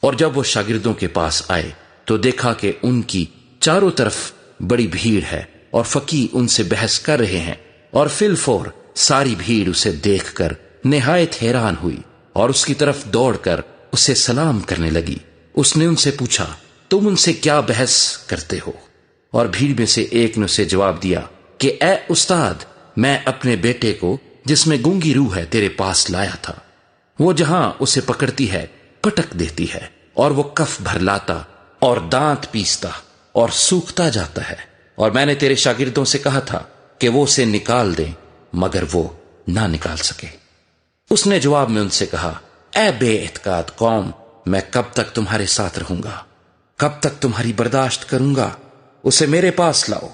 اور جب وہ شاگردوں کے پاس آئے تو دیکھا کہ ان کی چاروں طرف بڑی بھیڑ ہے اور فقیہ ان سے بحث کر رہے ہیں، اور فی الفور ساری بھیڑ اسے دیکھ کر نہایت حیران ہوئی اور اس کی طرف دوڑ کر اسے سلام کرنے لگی۔ اس نے ان سے پوچھا، تم ان سے کیا بحث کرتے ہو؟ اور بھیڑ میں سے ایک نے اسے جواب دیا کہ اے استاد، میں اپنے بیٹے کو جس میں گونگی روح ہے تیرے پاس لایا تھا۔ وہ جہاں اسے پکڑتی ہے پٹک دیتی ہے، اور وہ کف بھر لاتا اور دانت پیستا اور سوکھتا جاتا ہے، اور میں نے تیرے شاگردوں سے کہا تھا کہ وہ اسے نکال دیں مگر وہ نہ نکال سکے۔ اس نے جواب میں ان سے کہا، اے بے اعتقاد قوم، میں کب تک تمہارے ساتھ رہوں گا؟ کب تک تمہاری برداشت کروں گا؟ اسے میرے پاس لاؤ۔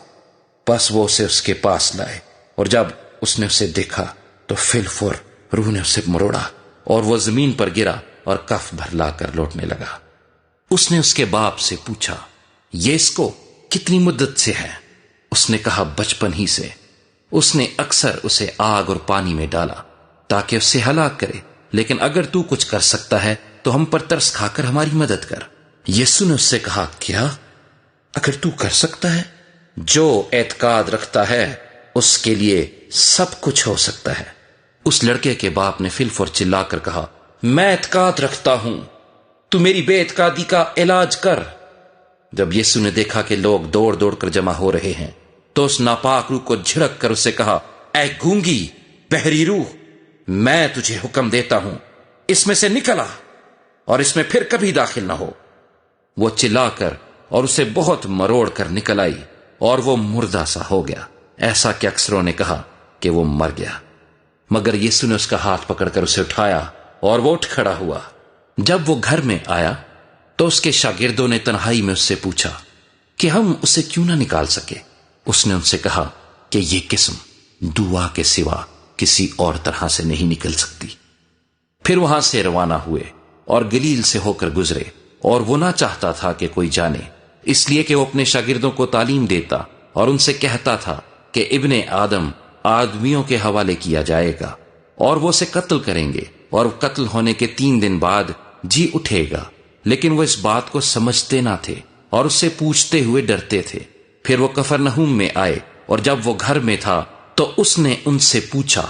پس وہ اسے اس کے پاس لائے، اور جب اس نے اسے دیکھا تو فی الفور روح نے اسے مروڑا اور وہ زمین پر گرا اور کف بھر لا کر لوٹنے لگا۔ اس نے اس کے باپ سے پوچھا، یہ اس کو کتنی مدت سے ہے؟ اس نے کہا، بچپن ہی سے۔ اس نے اکثر اسے آگ اور پانی میں ڈالا تاکہ اسے ہلاک کرے، لیکن اگر تو کچھ کر سکتا ہے تو ہم پر ترس کھا کر ہماری مدد کر۔ یسوع نے اس سے کہا، کیا اگر تو کر سکتا ہے؟ جو اعتقاد رکھتا ہے اس کے لیے سب کچھ ہو سکتا ہے۔ اس لڑکے کے باپ نے فی الفور چلا کر کہا، میں اعتقاد رکھتا ہوں، تو میری بے اعتقادی کا علاج کر۔ جب یسوع نے دیکھا کہ لوگ دوڑ دوڑ کر جمع ہو رہے ہیں تو اس ناپاک روح کو جھڑک کر اسے کہا، اے گونگی بہری روح، میں تجھے حکم دیتا ہوں، اس میں سے نکل آ اور اس میں پھر کبھی داخل نہ ہو۔ وہ چلا کر اور اسے بہت مروڑ کر نکل آئی، اور وہ مردہ سا ہو گیا، ایسا کہ اکثروں نے کہا کہ وہ مر گیا۔ مگر یسوع نے اس کا ہاتھ پکڑ کر اسے اٹھایا اور وہ اٹھ کھڑا ہوا۔ جب وہ گھر میں آیا تو اس کے شاگردوں نے تنہائی میں اس سے پوچھا کہ ہم اسے کیوں نہ نکال سکے؟ اس نے ان سے کہا کہ یہ قسم دعا کے سوا کسی اور طرح سے نہیں نکل سکتی۔ پھر وہاں سے روانہ ہوئے اور گلیل سے ہو کر گزرے، اور وہ نہ چاہتا تھا کہ کوئی جانے، اس لیے کہ وہ اپنے شاگردوں کو تعلیم دیتا اور ان سے کہتا تھا کہ ابن آدم آدمیوں کے حوالے کیا جائے گا، اور وہ اسے قتل کریں گے، اور قتل ہونے کے 3 دن بعد جی اٹھے گا۔ لیکن وہ اس بات کو سمجھتے نہ تھے اور اس سے پوچھتے ہوئے ڈرتے تھے۔ پھر وہ کفرنہوم میں آئے، اور جب وہ گھر میں تھا تو اس نے ان سے پوچھا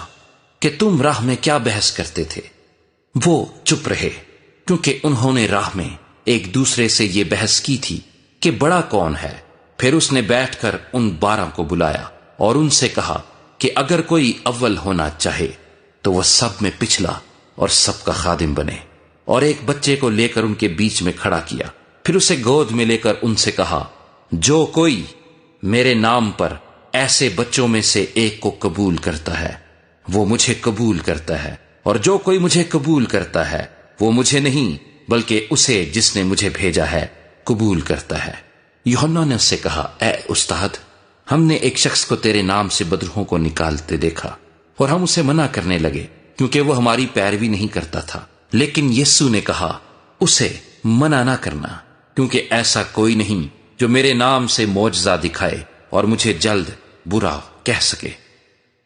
کہ تم راہ میں کیا بحث کرتے تھے؟ وہ چپ رہے، کیونکہ انہوں نے راہ میں ایک دوسرے سے یہ بحث کی تھی کہ بڑا کون ہے۔ پھر اس نے بیٹھ کر ان 12 کو بلایا اور ان سے کہا کہ اگر کوئی اول ہونا چاہے تو وہ سب میں پچھلا اور سب کا خادم بنے، اور ایک بچے کو لے کر ان کے بیچ میں کھڑا کیا۔ پھر اسے گود میں لے کر ان سے کہا، جو کوئی میرے نام پر ایسے بچوں میں سے ایک کو قبول کرتا ہے وہ مجھے قبول کرتا ہے، اور جو کوئی مجھے قبول کرتا ہے وہ مجھے نہیں بلکہ اسے جس نے مجھے بھیجا ہے قبول کرتا ہے۔ یوحنا نے اس سے کہا، اے استاد، ہم نے ایک شخص کو تیرے نام سے بدروحوں کو نکالتے دیکھا، اور ہم اسے منع کرنے لگے کیونکہ وہ ہماری پیروی نہیں کرتا تھا۔ لیکن یسوع نے کہا، اسے منع نہ کرنا، کیونکہ ایسا کوئی نہیں جو میرے نام سے معجزہ دکھائے اور مجھے جلد برا کہہ سکے،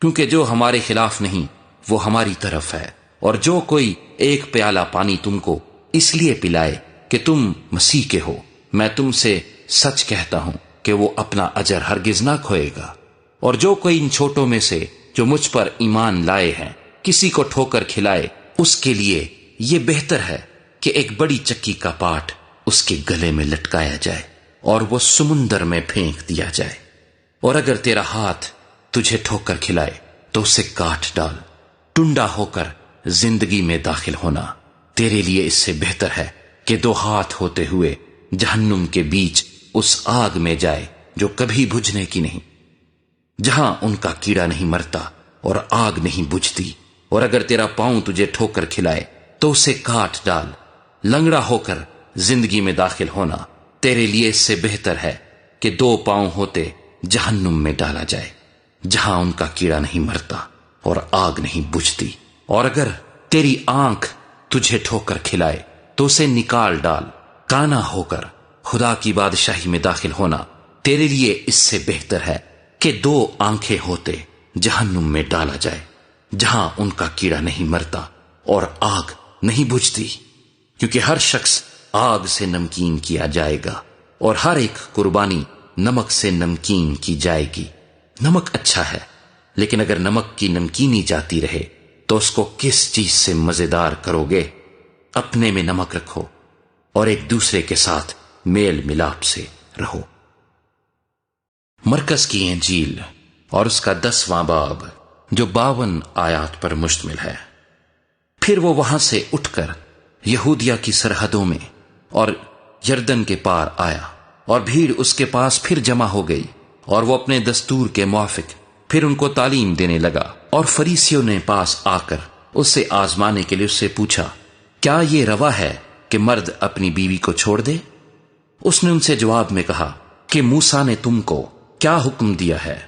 کیونکہ جو ہمارے خلاف نہیں وہ ہماری طرف ہے۔ اور جو کوئی ایک پیالہ پانی تم کو اس لیے پلائے کہ تم مسیح کے ہو، میں تم سے سچ کہتا ہوں کہ وہ اپنا اجر ہرگز نہ کھوئے گا۔ اور جو کوئی ان چھوٹوں میں سے جو مجھ پر ایمان لائے ہیں کسی کو ٹھوکر کھلائے، اس کے لیے یہ بہتر ہے کہ ایک بڑی چکی کا پاٹ اس کے گلے میں لٹکایا جائے اور وہ سمندر میں پھینک دیا جائے۔ اور اگر تیرا ہاتھ تجھے ٹھوکر کھلائے تو اسے کاٹ ڈال۔ ٹنڈا ہو کر زندگی میں داخل ہونا تیرے لیے اس سے بہتر ہے کہ 2 ہاتھ ہوتے ہوئے جہنم کے بیچ اس آگ میں جائے جو کبھی بجھنے کی نہیں، جہاں ان کا کیڑا نہیں مرتا اور آگ نہیں بجھتی۔ اور اگر تیرا پاؤں تجھے ٹھوکر کھلائے تو اسے کاٹ ڈال۔ لنگڑا ہو کر زندگی میں داخل ہونا تیرے لیے اس سے بہتر ہے کہ 2 پاؤں ہوتے جہنم میں ڈالا جائے، جہاں ان کا کیڑا نہیں مرتا اور آگ نہیں بجھتی۔ اور اگر تیری آنکھ تجھے ٹھوکر کھلائے تو اسے نکال ڈال۔ کانا ہو کر خدا کی بادشاہی میں داخل ہونا تیرے لیے اس سے بہتر ہے کہ 2 آنکھیں ہوتے جہنم میں ڈالا جائے، جہاں ان کا کیڑا نہیں مرتا اور آگ نہیں بجھتی، کیونکہ ہر شخص آگ سے نمکین کیا جائے گا اور ہر ایک قربانی نمک سے نمکین کی جائے گی۔ نمک اچھا ہے، لیکن اگر نمک کی نمکینی جاتی رہے تو اس کو کس چیز سے مزیدار کرو گے؟ اپنے میں نمک رکھو اور ایک دوسرے کے ساتھ میل ملاپ سے رہو۔ مرکز کی انجیل اور اس کا 10واں باب جو 52 آیات پر مشتمل ہے۔ پھر وہ وہاں سے اٹھ کر یہودیہ کی سرحدوں میں اور یردن کے پار آیا، اور بھیڑ اس کے پاس پھر جمع ہو گئی، اور وہ اپنے دستور کے موافق پھر ان کو تعلیم دینے لگا۔ اور فریسیوں نے پاس آ کر اس سے آزمانے کے لیے اس سے پوچھا، کیا یہ روا ہے کہ مرد اپنی بیوی کو چھوڑ دے؟ اس نے ان سے جواب میں کہا کہ موسیٰ نے تم کو کیا حکم دیا ہے؟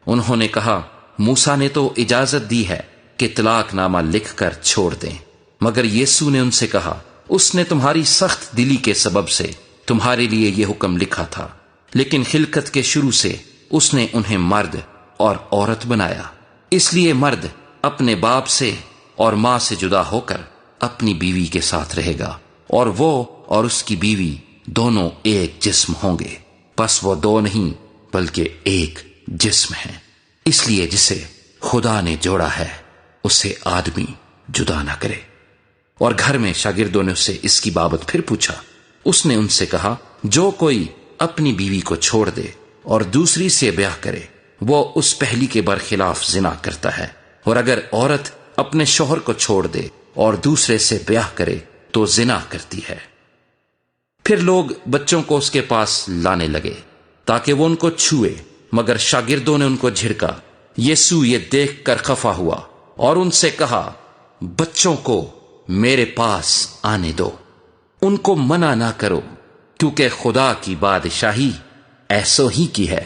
انہوں نے کہا، موسیٰ نے تو اجازت دی ہے کہ طلاق نامہ لکھ کر چھوڑ دیں۔ مگر یسوع نے ان سے کہا، اس نے تمہاری سخت دلی کے سبب سے تمہارے لیے یہ حکم لکھا تھا، لیکن خلقت کے شروع سے اس نے انہیں مرد اور عورت بنایا۔ اس لیے مرد اپنے باپ سے اور ماں سے جدا ہو کر اپنی بیوی کے ساتھ رہے گا، اور وہ اور اس کی بیوی دونوں ایک جسم ہوں گے۔ پس وہ دو نہیں بلکہ ایک جسم ہیں۔ اس لیے جسے خدا نے جوڑا ہے اسے آدمی جدا نہ کرے۔ اور گھر میں شاگردوں نے اس سے اس کی بابت پھر پوچھا۔ اس نے ان سے کہا، جو کوئی اپنی بیوی کو چھوڑ دے اور دوسری سے بیاہ کرے وہ اس پہلی کے برخلاف زنا کرتا ہے، اور اگر عورت اپنے شوہر کو چھوڑ دے اور دوسرے سے بیاہ کرے تو زنا کرتی ہے۔ پھر لوگ بچوں کو اس کے پاس لانے لگے تاکہ وہ ان کو چھوئے، مگر شاگردوں نے ان کو جھڑکا۔ یسوع یہ دیکھ کر خفا ہوا اور ان سے کہا، بچوں کو میرے پاس آنے دو، ان کو منع نہ کرو، کیونکہ خدا کی بادشاہی ایسو ہی کی ہے۔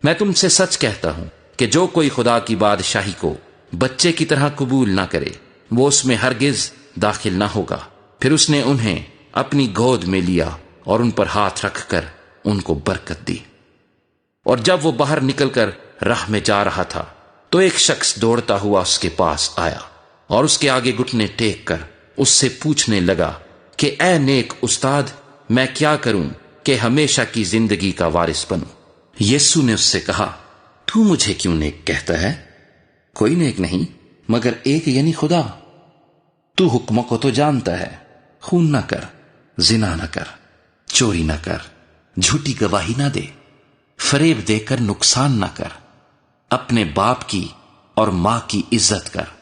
میں تم سے سچ کہتا ہوں کہ جو کوئی خدا کی بادشاہی کو بچے کی طرح قبول نہ کرے وہ اس میں ہرگز داخل نہ ہوگا۔ پھر اس نے انہیں اپنی گود میں لیا اور ان پر ہاتھ رکھ کر ان کو برکت دی۔ اور جب وہ باہر نکل کر راہ میں جا رہا تھا تو ایک شخص دوڑتا ہوا اس کے پاس آیا اور اس کے آگے گھٹنے ٹیک کر اس سے پوچھنے لگا کہ اے نیک استاد، میں کیا کروں کہ ہمیشہ کی زندگی کا وارث بنوں؟ یسوع نے اس سے کہا، تو مجھے کیوں نیک کہتا ہے؟ کوئی نیک نہیں مگر ایک، یعنی خدا۔ تو حکموں کو تو جانتا ہے، خون نہ کر، زنا نہ کر، چوری نہ کر، جھوٹی گواہی نہ دے، فریب دے کر نقصان نہ کر، اپنے باپ کی اور ماں کی عزت کر۔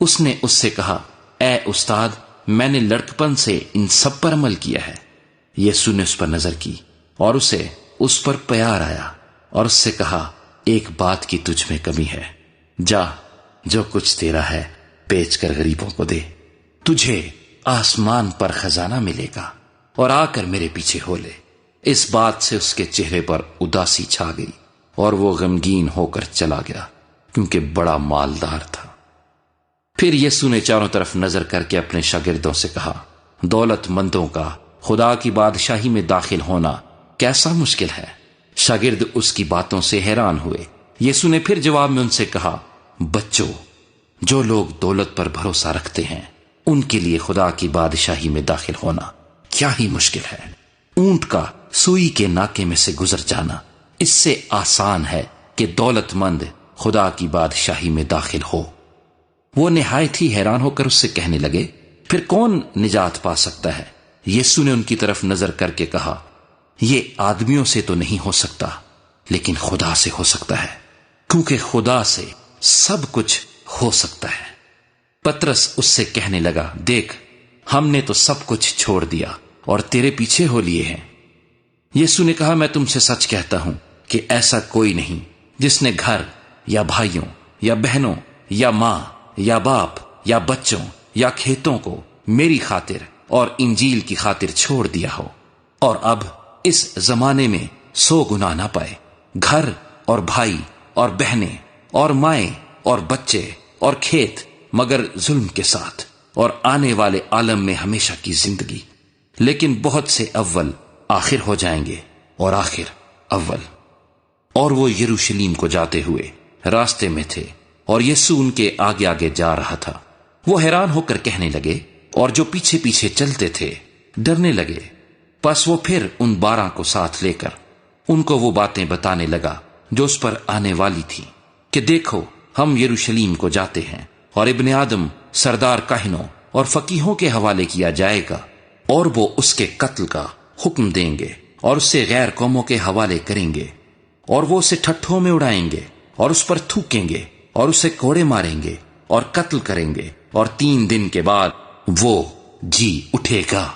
اس نے اس سے کہا، اے استاد، میں نے لڑکپن سے ان سب پر عمل کیا ہے۔ یسوع نے اس پر نظر کی اور اسے اس پر پیار آیا اور اس سے کہا، ایک بات کی تجھ میں کمی ہے، جا جو کچھ تیرا ہے بیچ کر غریبوں کو دے، تجھے آسمان پر خزانہ ملے گا، اور آ کر میرے پیچھے ہو لے۔ اس بات سے اس کے چہرے پر اداسی چھا گئی اور وہ غمگین ہو کر چلا گیا، کیونکہ بڑا مالدار تھا۔ پھر یسوع نے چاروں طرف نظر کر کے اپنے شاگردوں سے کہا، دولت مندوں کا خدا کی بادشاہی میں داخل ہونا کیسا مشکل ہے۔ شاگرد اس کی باتوں سے حیران ہوئے۔ یسوع نے پھر جواب میں ان سے کہا، بچوں، جو لوگ دولت پر بھروسہ رکھتے ہیں ان کے لیے خدا کی بادشاہی میں داخل ہونا کیا ہی مشکل ہے۔ اونٹ کا سوئی کے ناکے میں سے گزر جانا اس سے آسان ہے کہ دولت مند خدا کی بادشاہی میں داخل ہو۔ وہ نہایت ہی حیران ہو کر اس سے کہنے لگے، پھر کون نجات پا سکتا ہے؟ یسوع نے ان کی طرف نظر کر کے کہا، یہ آدمیوں سے تو نہیں ہو سکتا لیکن خدا سے ہو سکتا ہے، کیونکہ خدا سے سب کچھ ہو سکتا ہے۔ پترس اس سے کہنے لگا، دیکھ، ہم نے تو سب کچھ چھوڑ دیا اور تیرے پیچھے ہو لیے ہیں۔ یسوع نے کہا، میں تم سے سچ کہتا ہوں کہ ایسا کوئی نہیں جس نے گھر یا بھائیوں یا بہنوں یا ماں یا باپ یا بچوں یا کھیتوں کو میری خاطر اور انجیل کی خاطر چھوڑ دیا ہو اور اب اس زمانے میں 100 گنا نہ پائے، گھر اور بھائی اور بہنیں اور مائیں اور بچے اور کھیت، مگر ظلم کے ساتھ، اور آنے والے عالم میں ہمیشہ کی زندگی۔ لیکن بہت سے اول آخر ہو جائیں گے اور آخر اول۔ اور وہ یروشلیم کو جاتے ہوئے راستے میں تھے اور یسوع ان کے آگے آگے جا رہا تھا۔ وہ حیران ہو کر کہنے لگے، اور جو پیچھے پیچھے چلتے تھے ڈرنے لگے۔ پس وہ پھر ان 12 کو ساتھ لے کر ان کو وہ باتیں بتانے لگا جو اس پر آنے والی تھی، کہ دیکھو ہم یروشلیم کو جاتے ہیں، اور ابن آدم سردار کاہنوں اور فقیہوں کے حوالے کیا جائے گا، اور وہ اس کے قتل کا حکم دیں گے اور اسے غیر قوموں کے حوالے کریں گے، اور وہ اسے ٹھٹھوں میں اڑائیں گے اور اس پر تھوکیں گے اور اسے کوڑے ماریں گے اور قتل کریں گے، اور 3 دن کے بعد وہ جی اٹھے گا۔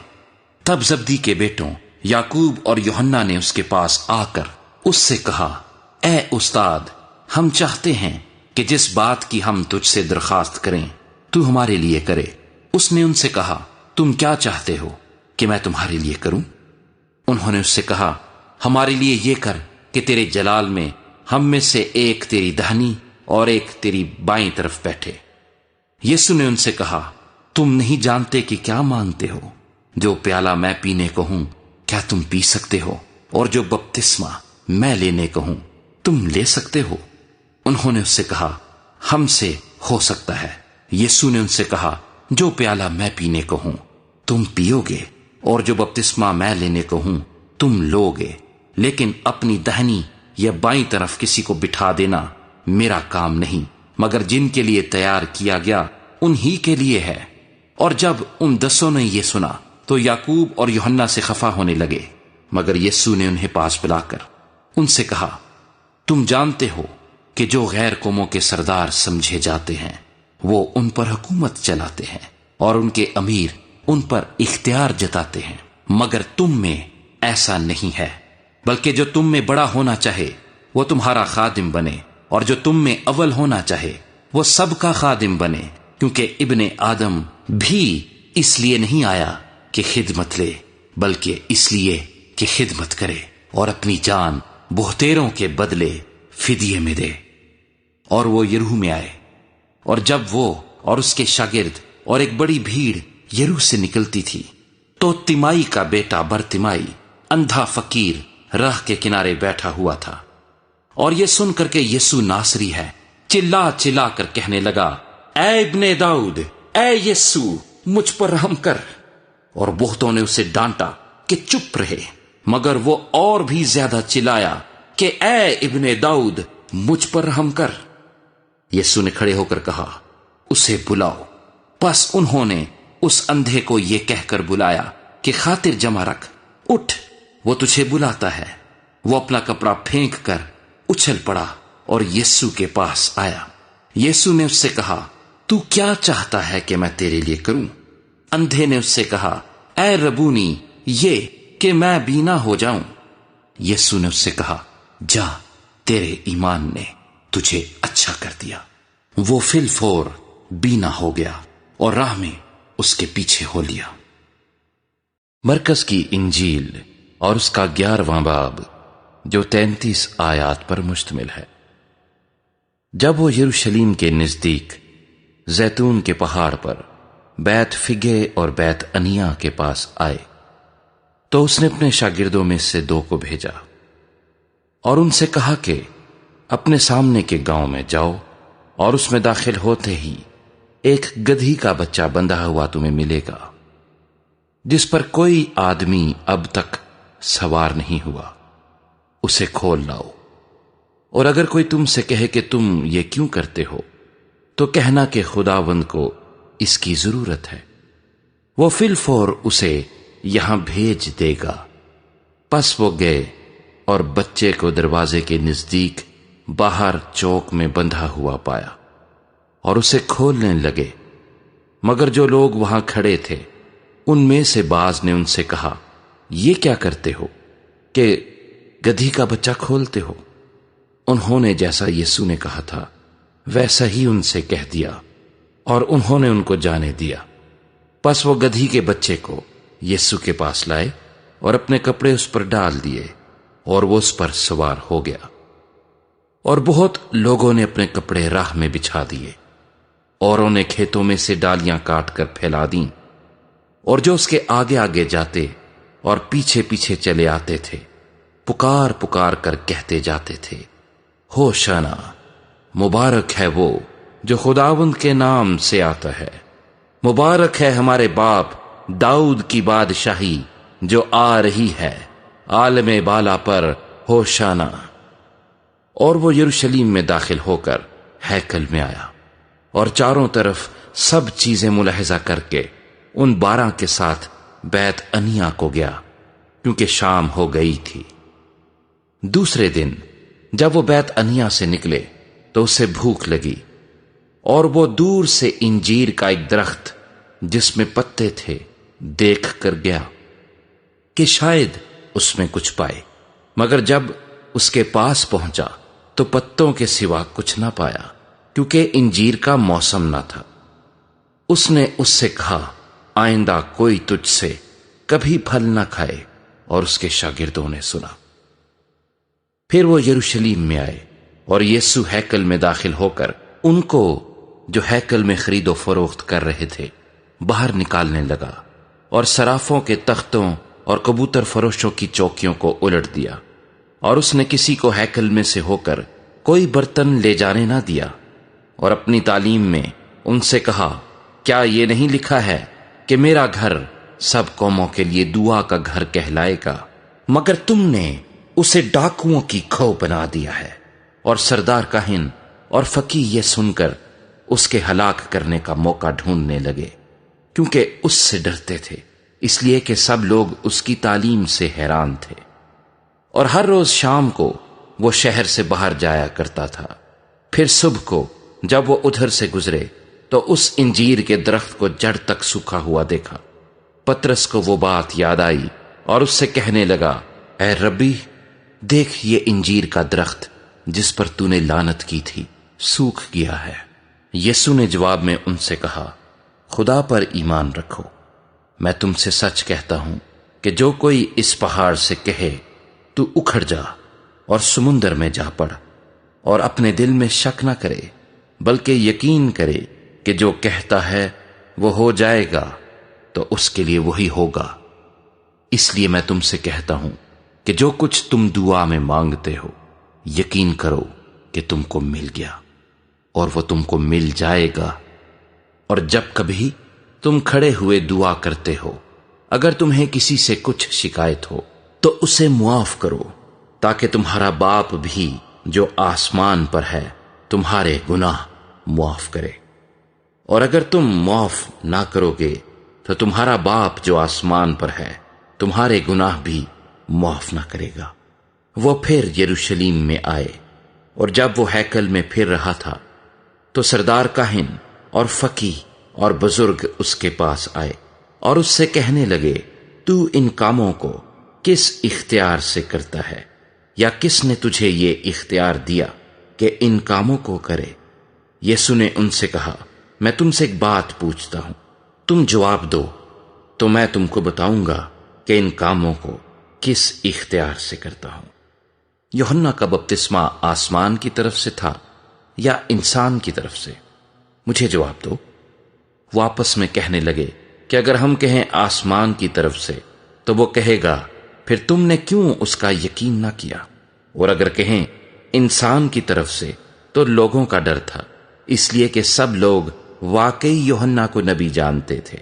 تب زبدی کے بیٹوں یعقوب اور یوحنا نے اس کے پاس آ کر اس سے کہا، اے استاد، ہم چاہتے ہیں کہ جس بات کی ہم تجھ سے درخواست کریں تو ہمارے لیے کرے۔ اس نے ان سے کہا، تم کیا چاہتے ہو کہ میں تمہارے لیے کروں؟ انہوں نے اس سے کہا، ہمارے لیے یہ کر کہ تیرے جلال میں ہم میں سے ایک تیری دہنی اور ایک تیری بائیں طرف بیٹھے۔ یسوع نے ان سے کہا، تم نہیں جانتے کہ کیا مانگتے ہو؟ جو پیالہ میں پینے کو ہوں کیا تم پی سکتے ہو؟ اور جو بپتسمہ میں لینے کو ہوں تم لے سکتے ہو؟ انہوں نے اس سے کہا، ہم سے ہو سکتا ہے۔ یسوع نے ان سے کہا، جو پیالہ میں پینے کو ہوں تم پیو گے، اور جو بپتسمہ میں لینے کو ہوں تم لو گے، لیکن اپنی دہنی یا بائیں طرف کسی کو بٹھا دینا میرا کام نہیں، مگر جن کے لیے تیار کیا گیا انہی کے لیے ہے۔ اور جب ان 10 نے یہ سنا تو یعقوب اور یوحنا سے خفا ہونے لگے، مگر یسوع نے انہیں پاس بلا کر ان سے کہا، تم جانتے ہو کہ جو غیر قوموں کے سردار سمجھے جاتے ہیں وہ ان پر حکومت چلاتے ہیں، اور ان کے امیر ان پر اختیار جتاتے ہیں، مگر تم میں ایسا نہیں ہے، بلکہ جو تم میں بڑا ہونا چاہے وہ تمہارا خادم بنے، اور جو تم میں اول ہونا چاہے وہ سب کا خادم بنے، کیونکہ ابن آدم بھی اس لیے نہیں آیا کہ خدمت لے، بلکہ اس لیے کہ خدمت کرے اور اپنی جان بہتیروں کے بدلے فدیے میں دے۔ اور وہ یریحو میں آئے، اور جب وہ اور اس کے شاگرد اور ایک بڑی بھیڑ یریحو سے نکلتی تھی تو تیمائی کا بیٹا برتیمائی اندھا فقیر راہ کے کنارے بیٹھا ہوا تھا، اور یہ سن کر کہ یسوع ناصری ہے چلا چلا کر کہنے لگا، اے ابن داؤد، اے یسوع مجھ پر رحم کر۔ اور بہتوں نے اسے ڈانٹا کہ چپ رہے، مگر وہ اور بھی زیادہ چلایا کہ اے ابن داؤد مجھ پر رحم کر۔ یسوع نے کھڑے ہو کر کہا، اسے بلاؤ۔ پس انہوں نے اس اندھے کو یہ کہہ کر بلایا کہ خاطر جمع رکھ، اٹھ، وہ تجھے بلاتا ہے۔ وہ اپنا کپڑا پھینک کر اچھل پڑا اور یسوع کے پاس آیا۔ یسوع نے اس سے کہا، تو کیا چاہتا ہے کہ میں تیرے لیے کروں؟ اندھے نے اس سے کہا، اے ربونی، یہ کہ میں بینا ہو جاؤں۔ یسوع نے اس سے کہا، جا، تیرے ایمان نے تجھے اچھا کر دیا۔ وہ فی الفور بینا ہو گیا اور راہ میں اس کے پیچھے ہو لیا۔ مرکز کی انجیل اور اس کا 11واں باب، جو 33 آیات پر مشتمل ہے۔ جب وہ یروشلیم کے نزدیک زیتون کے پہاڑ پر بیت فگے اور بیت انیا کے پاس آئے تو اس نے اپنے شاگردوں میں سے 2 کو بھیجا اور ان سے کہا کہ اپنے سامنے کے گاؤں میں جاؤ، اور اس میں داخل ہوتے ہی ایک گدھی کا بچہ بندھا ہوا تمہیں ملے گا، جس پر کوئی آدمی اب تک سوار نہیں ہوا، اسے کھول لاؤ۔ اور اگر کوئی تم سے کہے کہ تم یہ کیوں کرتے ہو تو کہنا کہ خداوند کو اس کی ضرورت ہے، وہ فی الفور اسے یہاں بھیج دے گا۔ پس وہ گئے اور بچے کو دروازے کے نزدیک باہر چوک میں بندھا ہوا پایا اور اسے کھولنے لگے، مگر جو لوگ وہاں کھڑے تھے ان میں سے بعض نے ان سے کہا، یہ کیا کرتے ہو کہ گدھی کا بچہ کھولتے ہو؟ انہوں نے جیسا یسوع نے کہا تھا ویسا ہی ان سے کہہ دیا، اور انہوں نے ان کو جانے دیا۔ پس وہ گدھی کے بچے کو یسوع کے پاس لائے اور اپنے کپڑے اس پر ڈال دیے، اور وہ اس پر سوار ہو گیا۔ اور بہت لوگوں نے اپنے کپڑے راہ میں بچھا دیے، اوروں نے کھیتوں میں سے ڈالیاں کاٹ کر پھیلا دیں، اور جو اس کے آگے آگے جاتے اور پیچھے پیچھے چلے آتے تھے پکار پکار کر کہتے جاتے تھے، ہوشنا، مبارک ہے وہ جو خداوند کے نام سے آتا ہے۔ مبارک ہے ہمارے باپ داؤد کی بادشاہی جو آ رہی ہے، عالم بالا پر ہوشانہ۔ اور وہ یروشلیم میں داخل ہو کر ہیکل میں آیا اور چاروں طرف سب چیزیں ملاحظہ کر کے ان 12 کے ساتھ بیت انیا کو گیا، کیونکہ شام ہو گئی تھی۔ دوسرے دن جب وہ بیت انیا سے نکلے تو اسے بھوک لگی، اور وہ دور سے انجیر کا ایک درخت جس میں پتے تھے دیکھ کر گیا کہ شاید اس میں کچھ پائے، مگر جب اس کے پاس پہنچا تو پتوں کے سوا کچھ نہ پایا، کیونکہ انجیر کا موسم نہ تھا۔ اس نے اس سے کہا، آئندہ کوئی تجھ سے کبھی پھل نہ کھائے، اور اس کے شاگردوں نے سنا۔ پھر وہ یروشلیم میں آئے، اور یسوع ہیکل میں داخل ہو کر ان کو جو ہیکل میں خرید و فروخت کر رہے تھے باہر نکالنے لگا، اور صرافوں کے تختوں اور کبوتر فروشوں کی چوکیوں کو الٹ دیا، اور اس نے کسی کو ہیکل میں سے ہو کر کوئی برتن لے جانے نہ دیا، اور اپنی تعلیم میں ان سے کہا، کیا یہ نہیں لکھا ہے کہ میرا گھر سب قوموں کے لیے دعا کا گھر کہلائے گا؟ مگر تم نے اسے ڈاکوؤں کی کھو بنا دیا ہے۔ اور سردار کاہن اور فقیہ یہ سن کر اس کے ہلاک کرنے کا موقع ڈھونڈنے لگے، کیونکہ اس سے ڈرتے تھے، اس لیے کہ سب لوگ اس کی تعلیم سے حیران تھے۔ اور ہر روز شام کو وہ شہر سے باہر جایا کرتا تھا۔ پھر صبح کو جب وہ ادھر سے گزرے تو اس انجیر کے درخت کو جڑ تک سوکھا ہوا دیکھا۔ پترس کو وہ بات یاد آئی اور اس سے کہنے لگا، اے ربی، دیکھ یہ انجیر کا درخت جس پر تو نے لعنت کی تھی سوکھ گیا ہے۔ یسوع نے جواب میں ان سے کہا، خدا پر ایمان رکھو۔ میں تم سے سچ کہتا ہوں کہ جو کوئی اس پہاڑ سے کہے تو اکھڑ جا اور سمندر میں جا پڑ، اور اپنے دل میں شک نہ کرے بلکہ یقین کرے کہ جو کہتا ہے وہ ہو جائے گا، تو اس کے لیے وہی ہوگا۔ اس لیے میں تم سے کہتا ہوں کہ جو کچھ تم دعا میں مانگتے ہو یقین کرو کہ تم کو مل گیا، اور وہ تم کو مل جائے گا۔ اور جب کبھی تم کھڑے ہوئے دعا کرتے ہو، اگر تمہیں کسی سے کچھ شکایت ہو تو اسے معاف کرو، تاکہ تمہارا باپ بھی جو آسمان پر ہے تمہارے گناہ معاف کرے۔ اور اگر تم معاف نہ کرو گے تو تمہارا باپ جو آسمان پر ہے تمہارے گناہ بھی معاف نہ کرے گا۔ وہ پھر یروشلیم میں آئے، اور جب وہ ہیکل میں پھر رہا تھا تو سردار کاہن اور فقیہ اور بزرگ اس کے پاس آئے اور اس سے کہنے لگے، تو ان کاموں کو کس اختیار سے کرتا ہے، یا کس نے تجھے یہ اختیار دیا کہ ان کاموں کو کرے؟ یسوع نے ان سے کہا، میں تم سے ایک بات پوچھتا ہوں، تم جواب دو تو میں تم کو بتاؤں گا کہ ان کاموں کو کس اختیار سے کرتا ہوں۔ یوحنا کا بپتسمہ آسمان کی طرف سے تھا یا انسان کی طرف سے؟ مجھے جواب دو۔ وہ آپس میں کہنے لگے کہ اگر ہم کہیں آسمان کی طرف سے تو وہ کہے گا، پھر تم نے کیوں اس کا یقین نہ کیا؟ اور اگر کہیں انسان کی طرف سے تو لوگوں کا ڈر تھا، اس لیے کہ سب لوگ واقعی یوحنا کو نبی جانتے تھے۔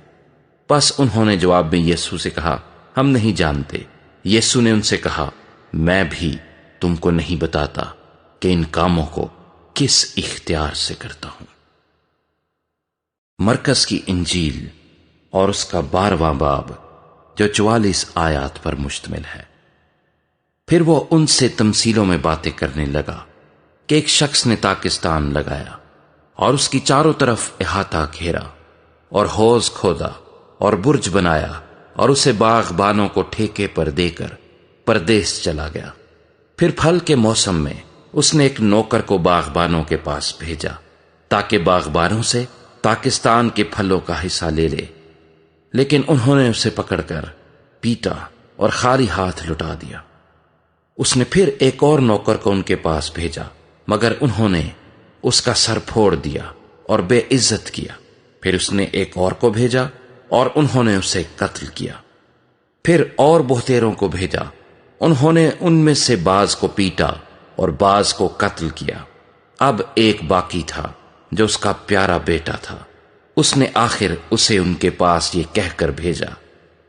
پس انہوں نے جواب میں یسوع سے کہا، ہم نہیں جانتے۔ یسوع نے ان سے کہا، میں بھی تم کو نہیں بتاتا کہ ان کاموں کو کس اختیار سے کرتا ہوں۔ مرکز کی انجیل اور اس کا 12واں باب جو 44 آیات پر مشتمل ہے۔ پھر وہ ان سے تمثیلوں میں باتیں کرنے لگا کہ ایک شخص نے تاکستان لگایا اور اس کی چاروں طرف احاطہ گھیرا اور حوض کھودا اور برج بنایا اور اسے باغبانوں کو ٹھیکے پر دے کر پردیس چلا گیا۔ پھر پھل کے موسم میں اس نے ایک نوکر کو باغبانوں کے پاس بھیجا تاکہ باغبانوں سے تاکستان کے پھلوں کا حصہ لے لے، لیکن انہوں نے اسے پکڑ کر پیٹا اور خالی ہاتھ لٹا دیا۔ اس نے پھر ایک اور نوکر کو ان کے پاس بھیجا، مگر انہوں نے اس کا سر پھوڑ دیا اور بے عزت کیا۔ پھر اس نے ایک اور کو بھیجا اور انہوں نے اسے قتل کیا۔ پھر اور بہتیروں کو بھیجا، انہوں نے ان میں سے بعض کو پیٹا اور بعض کو قتل کیا۔ اب ایک باقی تھا جو اس کا پیارا بیٹا تھا، اس نے آخر اسے ان کے پاس یہ کہہ کر بھیجا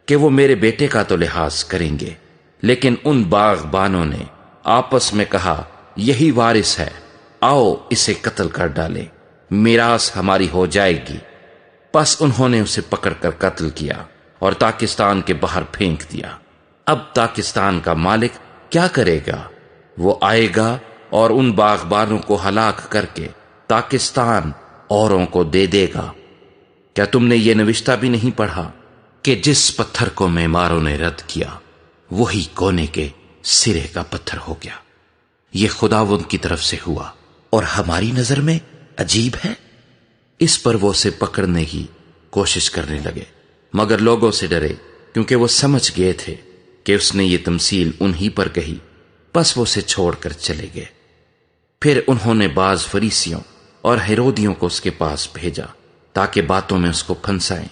کہ وہ میرے بیٹے کا تو لحاظ کریں گے، لیکن ان باغبانوں نے آپس میں کہا یہی وارث ہے، آؤ اسے قتل کر ڈالیں، میراث ہماری ہو جائے گی۔ پس انہوں نے اسے پکڑ کر قتل کیا اور تاکستان کے باہر پھینک دیا۔ اب تاکستان کا مالک کیا کرے گا؟ وہ آئے گا اور ان باغبانوں کو ہلاک کر کے تاکستان اوروں کو دے دے گا۔ کیا تم نے یہ نوشتہ بھی نہیں پڑھا کہ جس پتھر کو معماروں نے رد کیا وہی کونے کے سرے کا پتھر ہو گیا؟ یہ خداوند کی طرف سے ہوا اور ہماری نظر میں عجیب ہے۔ اس پر وہ اسے پکڑنے کی کوشش کرنے لگے، مگر لوگوں سے ڈرے، کیونکہ وہ سمجھ گئے تھے کہ اس نے یہ تمثیل انہی پر کہی۔ پس وہ اسے چھوڑ کر چلے گئے۔ پھر انہوں نے بعض فریسیوں اور ہیرودیوں کو اس کے پاس بھیجا تاکہ باتوں میں اس کو پھنسائیں،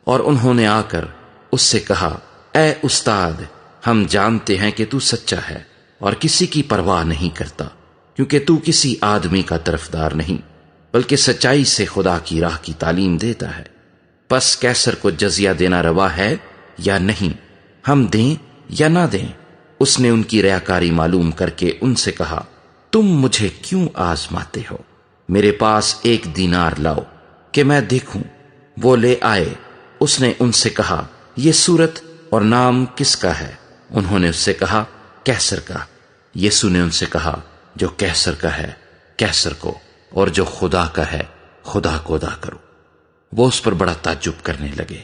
اور انہوں نے آ کر اس سے کہا، اے استاد، ہم جانتے ہیں کہ تو سچا ہے اور کسی کی پرواہ نہیں کرتا، کیونکہ تو کسی آدمی کا طرفدار نہیں بلکہ سچائی سے خدا کی راہ کی تعلیم دیتا ہے۔ پس کیسر کو جزیہ دینا روا ہے یا نہیں؟ ہم دیں یا نہ دیں؟ اس نے ان کی ریاکاری معلوم کر کے ان سے کہا، تم مجھے کیوں آزماتے ہو؟ میرے پاس 1 دینار لاؤ کہ میں دیکھوں۔ وہ لے آئے۔ اس نے ان سے کہا، یہ صورت اور نام کس کا ہے؟ انہوں نے اس سے کہا، کیسر کا۔ یسوع نے ان سے کہا، جو کیسر کا ہے کیسر کو، اور جو خدا کا ہے خدا کو ادا کرو۔ وہ اس پر بڑا تعجب کرنے لگے۔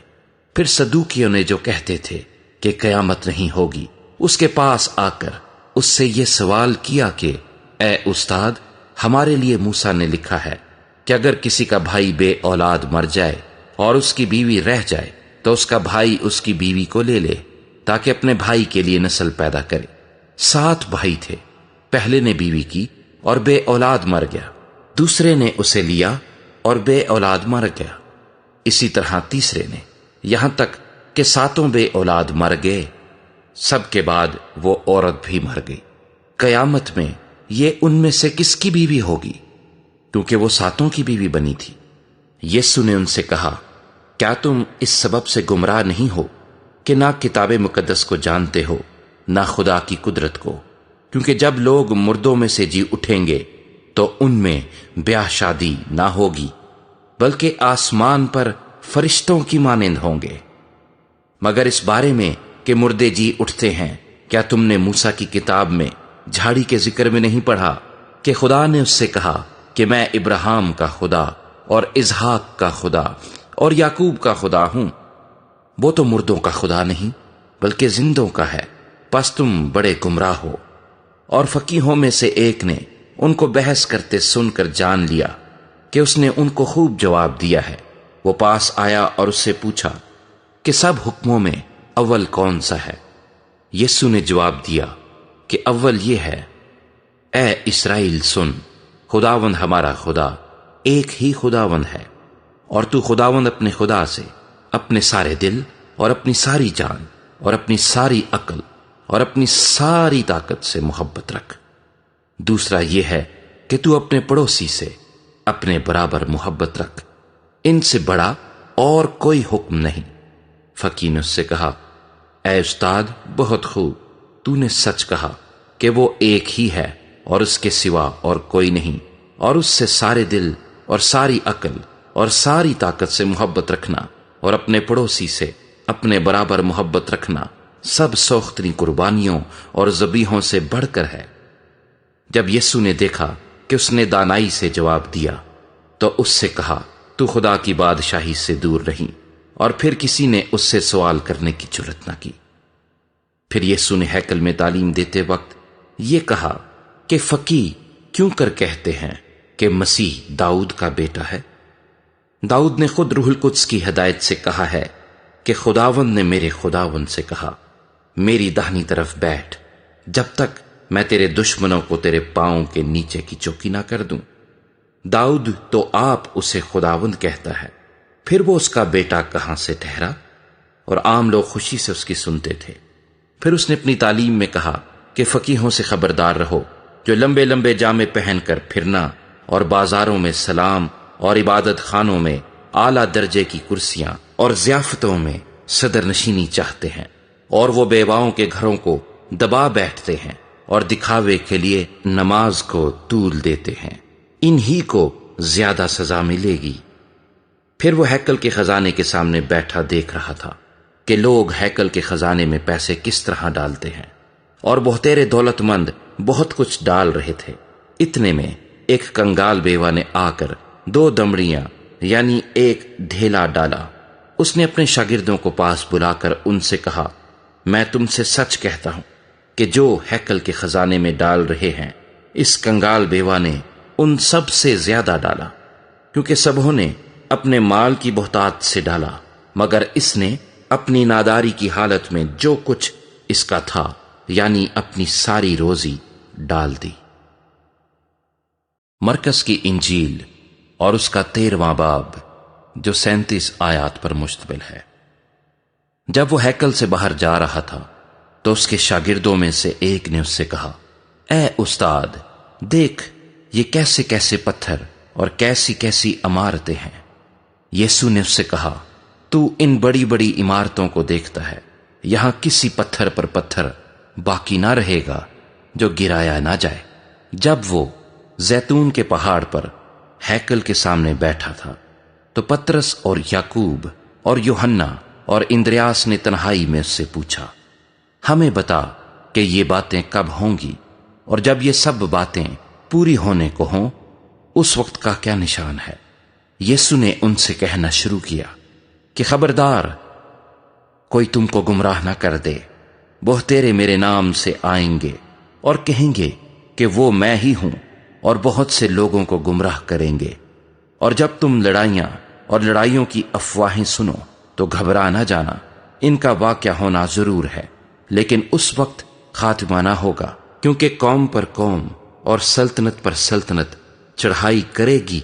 پھر صدوقیوں نے جو کہتے تھے کہ قیامت نہیں ہوگی، اس کے پاس آ کر اس سے یہ سوال کیا کہ اے استاد، ہمارے لیے موسیٰ نے لکھا ہے کہ اگر کسی کا بھائی بے اولاد مر جائے اور اس کی بیوی رہ جائے تو اس کا بھائی اس کی بیوی کو لے لے تاکہ اپنے بھائی کے لیے نسل پیدا کرے۔ 7 بھائی تھے، پہلے نے بیوی کی اور بے اولاد مر گیا، دوسرے نے اسے لیا اور بے اولاد مر گیا، اسی طرح تیسرے نے، یہاں تک کہ 7 بے اولاد مر گئے۔ سب کے بعد وہ عورت بھی مر گئی۔ قیامت میں یہ ان میں سے کس کی بیوی ہوگی؟ کیونکہ وہ 7 کی بیوی بنی تھی۔ یسوع نے ان سے کہا، کیا تم اس سبب سے گمراہ نہیں ہو کہ نہ کتاب مقدس کو جانتے ہو نہ خدا کی قدرت کو؟ کیونکہ جب لوگ مردوں میں سے جی اٹھیں گے تو ان میں بیاہ شادی نہ ہوگی، بلکہ آسمان پر فرشتوں کی مانند ہوں گے۔ مگر اس بارے میں کہ مردے جی اٹھتے ہیں، کیا تم نے موسیٰ کی کتاب میں جھاڑی کے ذکر میں نہیں پڑھا کہ خدا نے اس سے کہا کہ میں ابراہیم کا خدا اور اسحاق کا خدا اور یعقوب کا خدا ہوں؟ وہ تو مردوں کا خدا نہیں بلکہ زندوں کا ہے۔ پس تم بڑے گمراہ ہو۔ اور فقیہوں میں سے ایک نے ان کو بحث کرتے سن کر جان لیا کہ اس نے ان کو خوب جواب دیا ہے۔ وہ پاس آیا اور اس سے پوچھا کہ سب حکموں میں اول کون سا ہے؟ یسوع نے جواب دیا کہ اول یہ ہے، اے اسرائیل سن، خداوند ہمارا خدا ایک ہی خداوند ہے، اور تو خداوند اپنے خدا سے اپنے سارے دل اور اپنی ساری جان اور اپنی ساری عقل اور اپنی ساری طاقت سے محبت رکھ۔ دوسرا یہ ہے کہ تو اپنے پڑوسی سے اپنے برابر محبت رکھ۔ ان سے بڑا اور کوئی حکم نہیں۔ فقیر نے اس سے کہا، اے استاد، بہت خوب، تو نے سچ کہا کہ وہ ایک ہی ہے اور اس کے سوا اور کوئی نہیں، اور اس سے سارے دل اور ساری عقل اور ساری طاقت سے محبت رکھنا اور اپنے پڑوسی سے اپنے برابر محبت رکھنا سب سوختنی قربانیوں اور ذبیحوں سے بڑھ کر ہے۔ جب یسوع نے دیکھا کہ اس نے دانائی سے جواب دیا تو اس سے کہا، تو خدا کی بادشاہی سے دور رہی۔ اور پھر کسی نے اس سے سوال کرنے کی جرات نہ کی۔ پھر یسوع نے ہیکل میں تعلیم دیتے وقت یہ کہا کہ فقیہ کیوں کر کہتے ہیں کہ مسیح داؤد کا بیٹا ہے؟ داؤد نے خود روح القدس کی ہدایت سے کہا ہے کہ خداوند نے میرے خداوند سے کہا، میری داہنی طرف بیٹھ جب تک میں تیرے دشمنوں کو تیرے پاؤں کے نیچے کی چوکی نہ کر دوں۔ داؤد تو آپ اسے خداوند کہتا ہے، پھر وہ اس کا بیٹا کہاں سے ٹھہرا؟ اور عام لوگ خوشی سے اس کی سنتے تھے۔ پھر اس نے اپنی تعلیم میں کہا کہ فقیہوں سے خبردار رہو، جو لمبے لمبے جامے پہن کر پھرنا اور بازاروں میں سلام اور عبادت خانوں میں اعلیٰ درجے کی کرسیاں اور ضیافتوں میں صدر نشینی چاہتے ہیں، اور وہ بیواؤں کے گھروں کو دبا بیٹھتے ہیں اور دکھاوے کے لیے نماز کو طول دیتے ہیں، انہی کو زیادہ سزا ملے گی۔ پھر وہ ہیکل کے خزانے کے سامنے بیٹھا دیکھ رہا تھا کہ لوگ ہیکل کے خزانے میں پیسے کس طرح ڈالتے ہیں، اور بہتیرے دولت مند بہت کچھ ڈال رہے تھے۔ اتنے میں ایک کنگال بیوہ نے آ کر 2 دمڑیاں یعنی ایک ڈھیلا ڈالا۔ اس نے اپنے شاگردوں کو پاس بلا کر ان سے کہا، میں تم سے سچ کہتا ہوں کہ جو ہیکل کے خزانے میں ڈال رہے ہیں، اس کنگال بیوہ نے ان سب سے زیادہ ڈالا، کیونکہ سبوں نے اپنے مال کی بہتات سے ڈالا، مگر اس نے اپنی ناداری کی حالت میں جو کچھ اس کا تھا یعنی اپنی ساری روزی ڈال دی۔ مرکز کی انجیل اور اس کا 13واں باب جو 37 آیات پر مشتمل ہے۔ جب وہ ہیکل سے باہر جا رہا تھا تو اس کے شاگردوں میں سے ایک نے اس سے کہا، اے استاد، دیکھ یہ کیسے کیسے پتھر اور کیسی کیسی عمارتیں ہیں۔ یسوع نے اس سے کہا، تو ان بڑی بڑی عمارتوں کو دیکھتا ہے، یہاں کسی پتھر پر پتھر باقی نہ رہے گا جو گرایا نہ جائے۔ جب وہ زیتون کے پہاڑ پر ہیکل کے سامنے بیٹھا تھا تو پترس اور یعقوب اور یوحنا اور اندریاس نے تنہائی میں اس سے پوچھا، ہمیں بتا کہ یہ باتیں کب ہوں گی، اور جب یہ سب باتیں پوری ہونے کو ہوں اس وقت کا کیا نشان ہے؟ یسوع نے ان سے کہنا شروع کیا کہ خبردار کوئی تم کو گمراہ نہ کر دے۔ بہتیرے میرے نام سے آئیں گے اور کہیں گے کہ وہ میں ہی ہوں، اور بہت سے لوگوں کو گمراہ کریں گے۔ اور جب تم لڑائیاں اور لڑائیوں کی افواہیں سنو تو گھبرا نہ جانا، ان کا واقعہ ہونا ضرور ہے، لیکن اس وقت خاتمہ نہ ہوگا، کیونکہ قوم پر قوم اور سلطنت پر سلطنت چڑھائی کرے گی،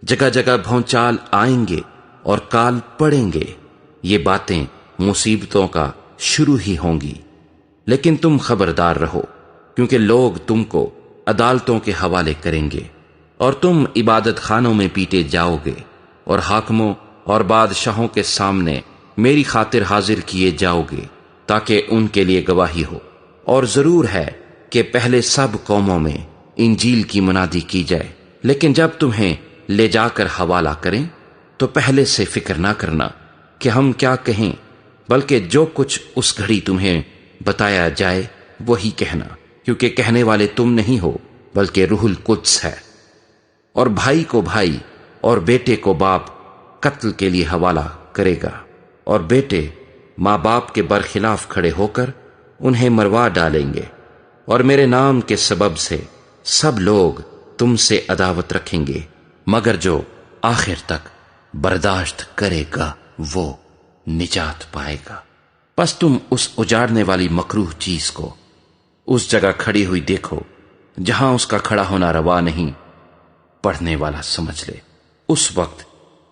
جگہ جگہ بھونچال آئیں گے اور کال پڑیں گے۔ یہ باتیں مصیبتوں کا شروع ہی ہوں گی، لیکن تم خبردار رہو، کیونکہ لوگ تم کو عدالتوں کے حوالے کریں گے، اور تم عبادت خانوں میں پیٹے جاؤ گے، اور حاکموں اور بادشاہوں کے سامنے میری خاطر حاضر کیے جاؤ گے، تاکہ ان کے لیے گواہی ہو۔ اور ضرور ہے کہ پہلے سب قوموں میں انجیل کی منادی کی جائے، لیکن جب تمہیں لے جا کر حوالہ کریں تو پہلے سے فکر نہ کرنا کہ ہم کیا کہیں، بلکہ جو کچھ اس گھڑی تمہیں بتایا جائے وہی کہنا، کیونکہ کہنے والے تم نہیں ہو بلکہ روح القدس ہے۔ اور بھائی کو بھائی اور بیٹے کو باپ قتل کے لیے حوالہ کرے گا، اور بیٹے ماں باپ کے برخلاف کھڑے ہو کر انہیں مروا ڈالیں گے، اور میرے نام کے سبب سے سب لوگ تم سے عداوت رکھیں گے، مگر جو آخر تک برداشت کرے گا وہ نجات پائے گا۔ پس تم اس اجاڑنے والی مکروہ چیز کو اس جگہ کھڑی ہوئی دیکھو جہاں اس کا کھڑا ہونا روا نہیں، پڑھنے والا سمجھ لے۔ اس وقت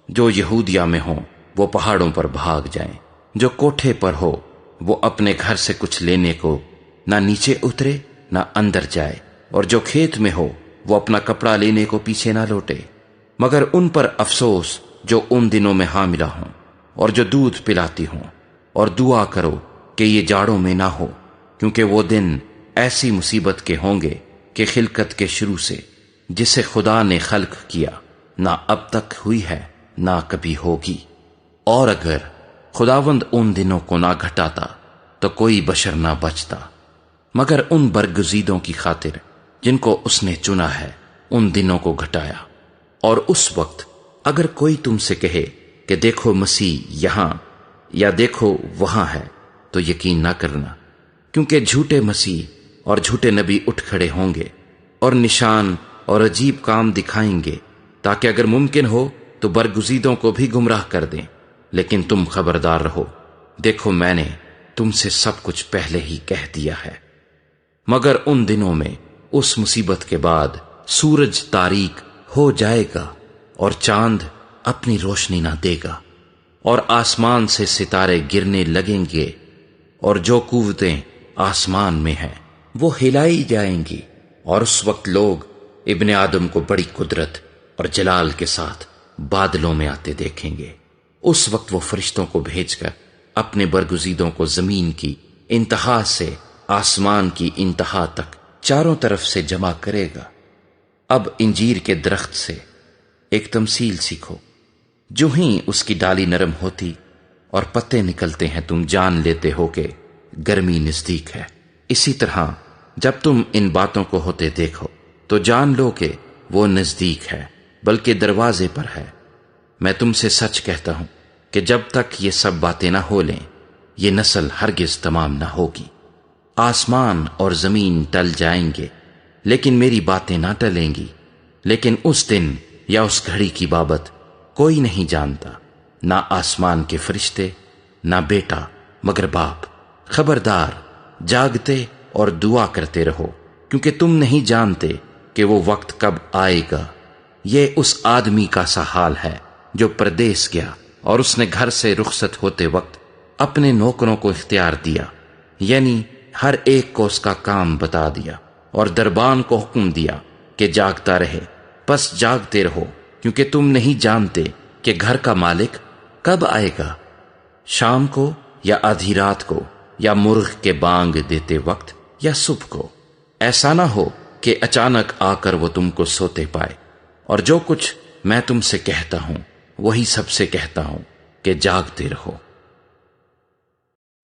جو یہودیہ میں ہوں وہ پہاڑوں پر بھاگ جائیں، جو کوٹھے پر ہو وہ اپنے گھر سے کچھ لینے کو نہ نیچے اترے نہ اندر جائے، اور جو کھیت میں ہو وہ اپنا کپڑا لینے کو پیچھے نہ لوٹے۔ مگر ان پر افسوس جو ان دنوں میں حاملہ ہوں اور جو دودھ پلاتی ہوں، اور دعا کرو کہ یہ جاڑوں میں نہ ہو، کیونکہ وہ دن ایسی مصیبت کے ہوں گے کہ خلقت کے شروع سے جسے خدا نے خلق کیا نہ اب تک ہوئی ہے نہ کبھی ہوگی۔ اور اگر خداوند ان دنوں کو نہ گھٹاتا تو کوئی بشر نہ بچتا، مگر ان برگزیدوں کی خاطر جن کو اس نے چنا ہے ان دنوں کو گھٹایا۔ اور اس وقت اگر کوئی تم سے کہے کہ دیکھو مسیح یہاں یا دیکھو وہاں ہے تو یقین نہ کرنا، کیونکہ جھوٹے مسیح اور جھوٹے نبی اٹھ کھڑے ہوں گے اور نشان اور عجیب کام دکھائیں گے، تاکہ اگر ممکن ہو تو برگزیدوں کو بھی گمراہ کر دیں۔ لیکن تم خبردار رہو، دیکھو میں نے تم سے سب کچھ پہلے ہی کہہ دیا ہے۔ مگر ان دنوں میں اس مصیبت کے بعد سورج تاریک ہو جائے گا اور چاند اپنی روشنی نہ دے گا، اور آسمان سے ستارے گرنے لگیں گے، اور جو قوتیں آسمان میں ہیں وہ ہلائی جائیں گی، اور اس وقت لوگ ابن آدم کو بڑی قدرت اور جلال کے ساتھ بادلوں میں آتے دیکھیں گے۔ اس وقت وہ فرشتوں کو بھیج کر اپنے برگزیدوں کو زمین کی انتہا سے آسمان کی انتہا تک چاروں طرف سے جمع کرے گا۔ اب انجیر کے درخت سے ایک تمثیل سیکھو۔ جو ہی اس کی ڈالی نرم ہوتی اور پتے نکلتے ہیں تم جان لیتے ہو کہ گرمی نزدیک ہے۔ اسی طرح جب تم ان باتوں کو ہوتے دیکھو تو جان لو کہ وہ نزدیک ہے، بلکہ دروازے پر ہے۔ میں تم سے سچ کہتا ہوں کہ جب تک یہ سب باتیں نہ ہو لیں یہ نسل ہرگز تمام نہ ہوگی۔ آسمان اور زمین ٹل جائیں گے لیکن میری باتیں نہ ٹلیں گی۔ لیکن اس دن یا اس گھڑی کی بابت کوئی نہیں جانتا، نہ آسمان کے فرشتے نہ بیٹا مگر باپ۔ خبردار، جاگتے اور دعا کرتے رہو، کیونکہ تم نہیں جانتے کہ وہ وقت کب آئے گا۔ یہ اس آدمی کا سا حال ہے جو پردیس گیا اور اس نے گھر سے رخصت ہوتے وقت اپنے نوکروں کو اختیار دیا، یعنی ہر ایک کو اس کا کام بتا دیا، اور دربان کو حکم دیا کہ جاگتا رہے۔ بس جاگتے رہو، کیونکہ تم نہیں جانتے کہ گھر کا مالک کب آئے گا، شام کو یا آدھی رات کو یا مرغ کے بانگ دیتے وقت یا صبح کو۔ ایسا نہ ہو کہ اچانک آ کر وہ تم کو سوتے پائے۔ اور جو کچھ میں تم سے کہتا ہوں وہی سب سے کہتا ہوں کہ جاگتے رہو۔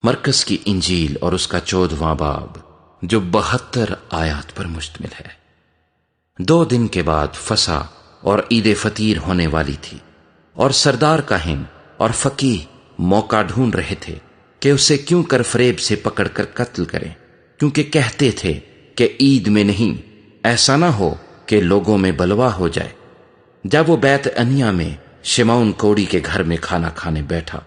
مرکز کی انجیل اور اس کا 14واں باب جو 72 آیات پر مشتمل ہے۔ 2 دن کے بعد فسح اور عید فطیر ہونے والی تھی، اور سردار کاہن اور فقیہ موقع ڈھونڈ رہے تھے کہ اسے کیوں کر فریب سے پکڑ کر قتل کریں، کیونکہ کہتے تھے کہ عید میں نہیں، ایسا نہ ہو کہ لوگوں میں بلوا ہو جائے۔ جب وہ بیت عنیہ میں شمعون کوڑی کے گھر میں کھانا کھانے بیٹھا